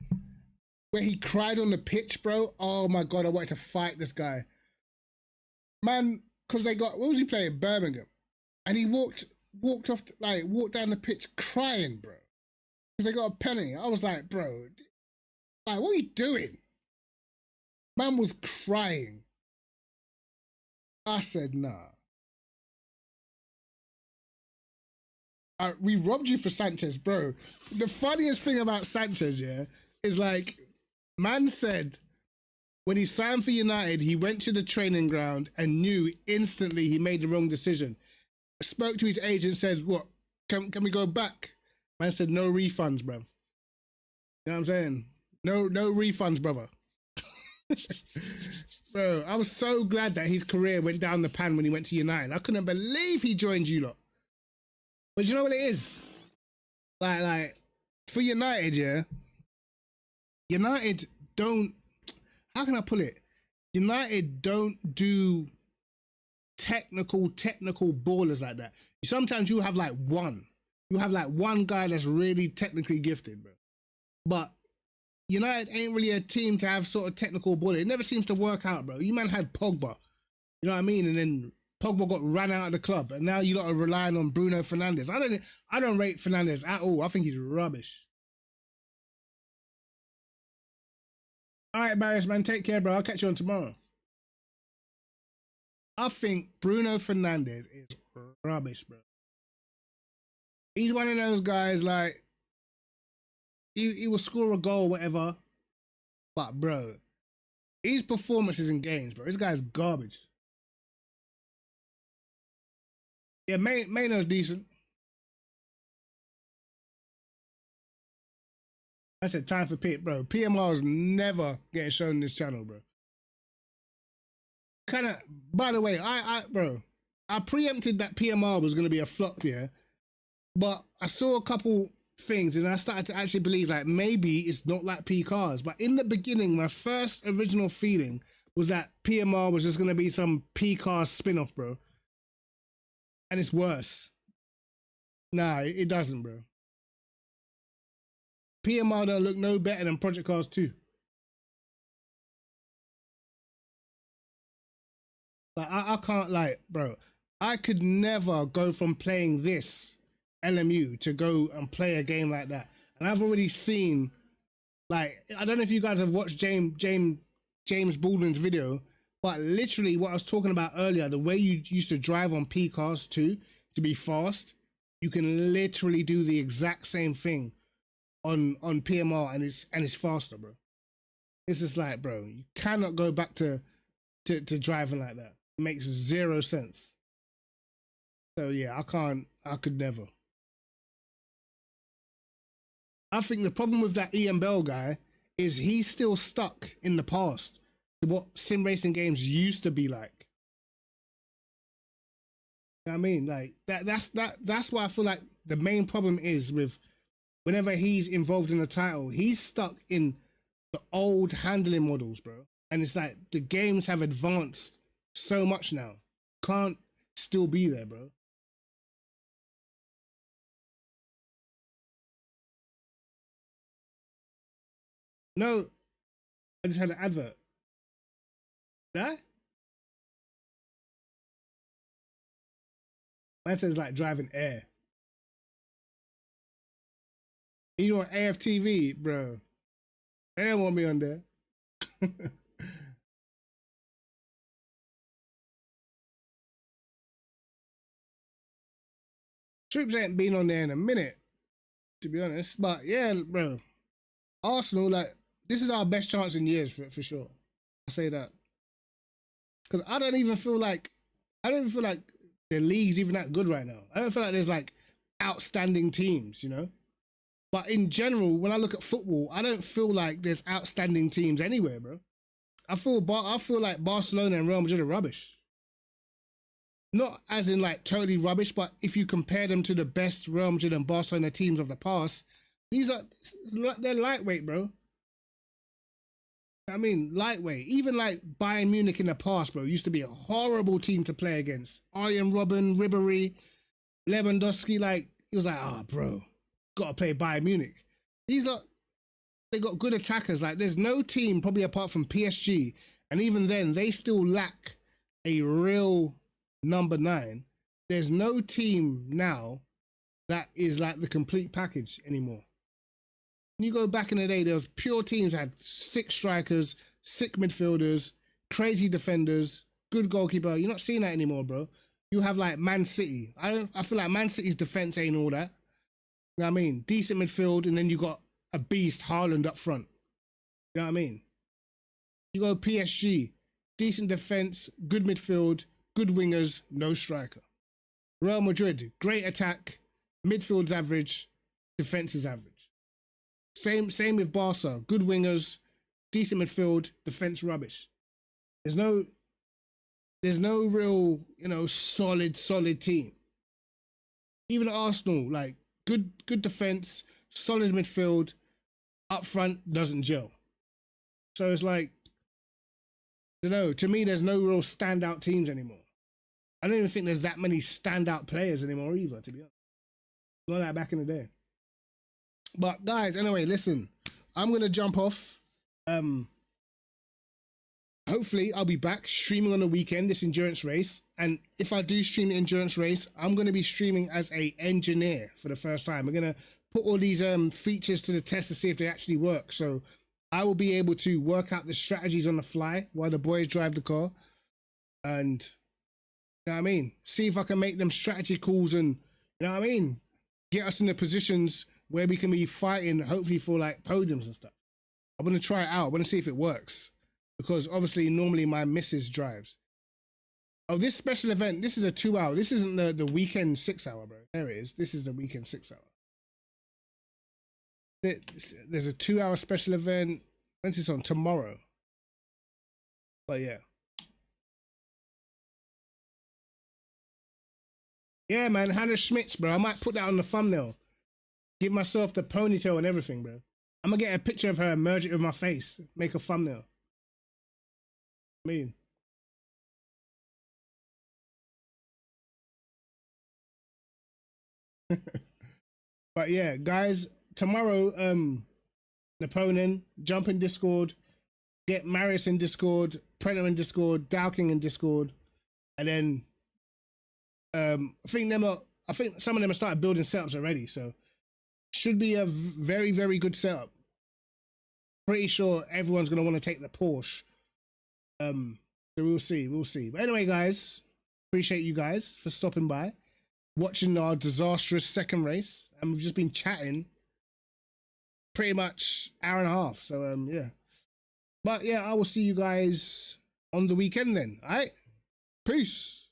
where he cried on the pitch, bro. Oh my God, I wanted to fight this guy. Man, because what was he playing? Birmingham. And he walked down the pitch crying, bro. Because they got a penalty. I was like, bro, like, what are you doing? Man was crying. I said, nah. We robbed you for Sanchez, bro. The funniest thing about Sanchez, yeah, is like, man said when he signed for United, he went to the training ground and knew instantly he made the wrong decision. Spoke to his agent, said, what, can we go back? Man said, no refunds, bro. You know what I'm saying? No refunds, brother. Bro, I was so glad that his career went down the pan when he went to United. I couldn't believe he joined you lot. But you know what it is? Like for United, yeah. United don't, how can I put it? United don't do technical ballers like that. Sometimes you have like one. You have like one guy that's really technically gifted, bro. But United ain't really a team to have sort of technical ballers. It never seems to work out, bro. You man had Pogba, you know what I mean? And then Pogba got ran out of the club, and now you lot are relying on Bruno Fernandes. I don't rate Fernandes at all. I think he's rubbish. All right, Barris, man, take care, bro. I'll catch you on tomorrow. I think Bruno Fernandes is rubbish, bro. He's one of those guys, like, he will score a goal, whatever. But, bro, his performances in games, bro, this guy's garbage. Yeah, Maino's decent. I said time for Pit, bro. PMR is never getting shown in this channel, bro. Kind of, by the way, bro, I preempted that PMR was going to be a flop, yeah. But I saw a couple things and I started to actually believe like maybe it's not like P cars. But in the beginning, my first original feeling was that PMR was just going to be some P car spin-off, bro. And it's worse. Nah, it doesn't, bro. PMR don't look no better than Project Cars 2. Like, I can't, like, bro, I could never go from playing this LMU to go and play a game like that. And I've already seen, like, I don't know if you guys have watched James Baldwin's video, but literally what I was talking about earlier, the way you used to drive on P cars too, to be fast, you can literally do the exact same thing on PMR and it's faster, bro. It's just like, bro, you cannot go back to driving like that. It makes zero sense. So yeah, I could never. I think the problem with that Ian Bell guy is he's still stuck in the past to what sim racing games used to be like. You know what I mean? Like that's why I feel like the main problem is with whenever he's involved in a title, he's stuck in the old handling models, bro. And it's like the games have advanced so much now. Can't still be there, bro. No, I just had an advert. Did I? Mine says like driving air. You want AFTV, bro? They don't want me on there. Troops ain't been on there in a minute, to be honest. But yeah, bro, Arsenal, like, this is our best chance in years for sure. I say that because I don't even feel like the league's even that good right now. I don't feel like there's like outstanding teams, you know. But in general, when I look at football, I don't feel like there's outstanding teams anywhere, bro. I feel like Barcelona and Real Madrid are rubbish. Not as in like totally rubbish, but if you compare them to the best Real Madrid and Barcelona teams of the past, they're lightweight, bro. I mean, lightweight. Even like Bayern Munich in the past, bro, used to be a horrible team to play against. Arjen Robben, Ribéry, Lewandowski, like, it was like, bro, got to play Bayern Munich. These lot, they got good attackers. Like, there's no team, probably apart from PSG, and even then, they still lack a real number 9. There's no team now that is like the complete package anymore. When you go back in the day, there was pure teams that had 6 strikers, 6 midfielders, crazy defenders, good goalkeeper. You're not seeing that anymore, bro. You have like Man City. I feel like Man City's defense ain't all that. You know what I mean? Decent midfield, and then you got a beast, Haaland, up front. You know what I mean? You go PSG, decent defense, good midfield, good wingers, no striker. Real Madrid, great attack, midfield's average, defense is average. Same with Barca, good wingers, decent midfield, defense rubbish. There's no real, you know, solid team. Even Arsenal, like good defense, solid midfield, up front doesn't gel. So it's like, I don't know, to me there's no real standout teams anymore. I don't even think there's that many standout players anymore either, to be honest. Not like back in the day. But guys, anyway, listen, I'm gonna jump off. Hopefully I'll be back streaming on the weekend, this endurance race. And if I do stream the endurance race, I'm gonna be streaming as a engineer for the first time. We're gonna put all these features to the test to see if they actually work. So I will be able to work out the strategies on the fly while the boys drive the car. And you know what I mean? See if I can make them strategy calls and, you know what I mean? Get us in the positions where we can be fighting, hopefully for like podiums and stuff. I'm gonna try it out. I wanna see if it works. Because obviously normally my missus drives. Oh, this special event, this is a 2-hour. This isn't the weekend 6-hour, bro. There it is. This is the weekend 6-hour. There's a 2-hour special event. When's this on? Tomorrow. But yeah. Yeah, man, Hannah Schmitz, bro. I might put that on the thumbnail. Give myself the ponytail and everything, bro. I'm gonna get a picture of her, merge it with my face, make a thumbnail. I mean. But yeah, guys, tomorrow, Napoleon, jump in Discord, get Marius in Discord, Predator in Discord, Dowking in Discord, and then I think some of them have started building setups already, so should be a very, very good setup. Pretty sure everyone's gonna want to take the Porsche. So we'll see. But anyway, guys, appreciate you guys for stopping by, watching our disastrous second race, and we've just been chatting pretty much hour and a half. So yeah. But yeah, I will see you guys on the weekend then. All right, peace.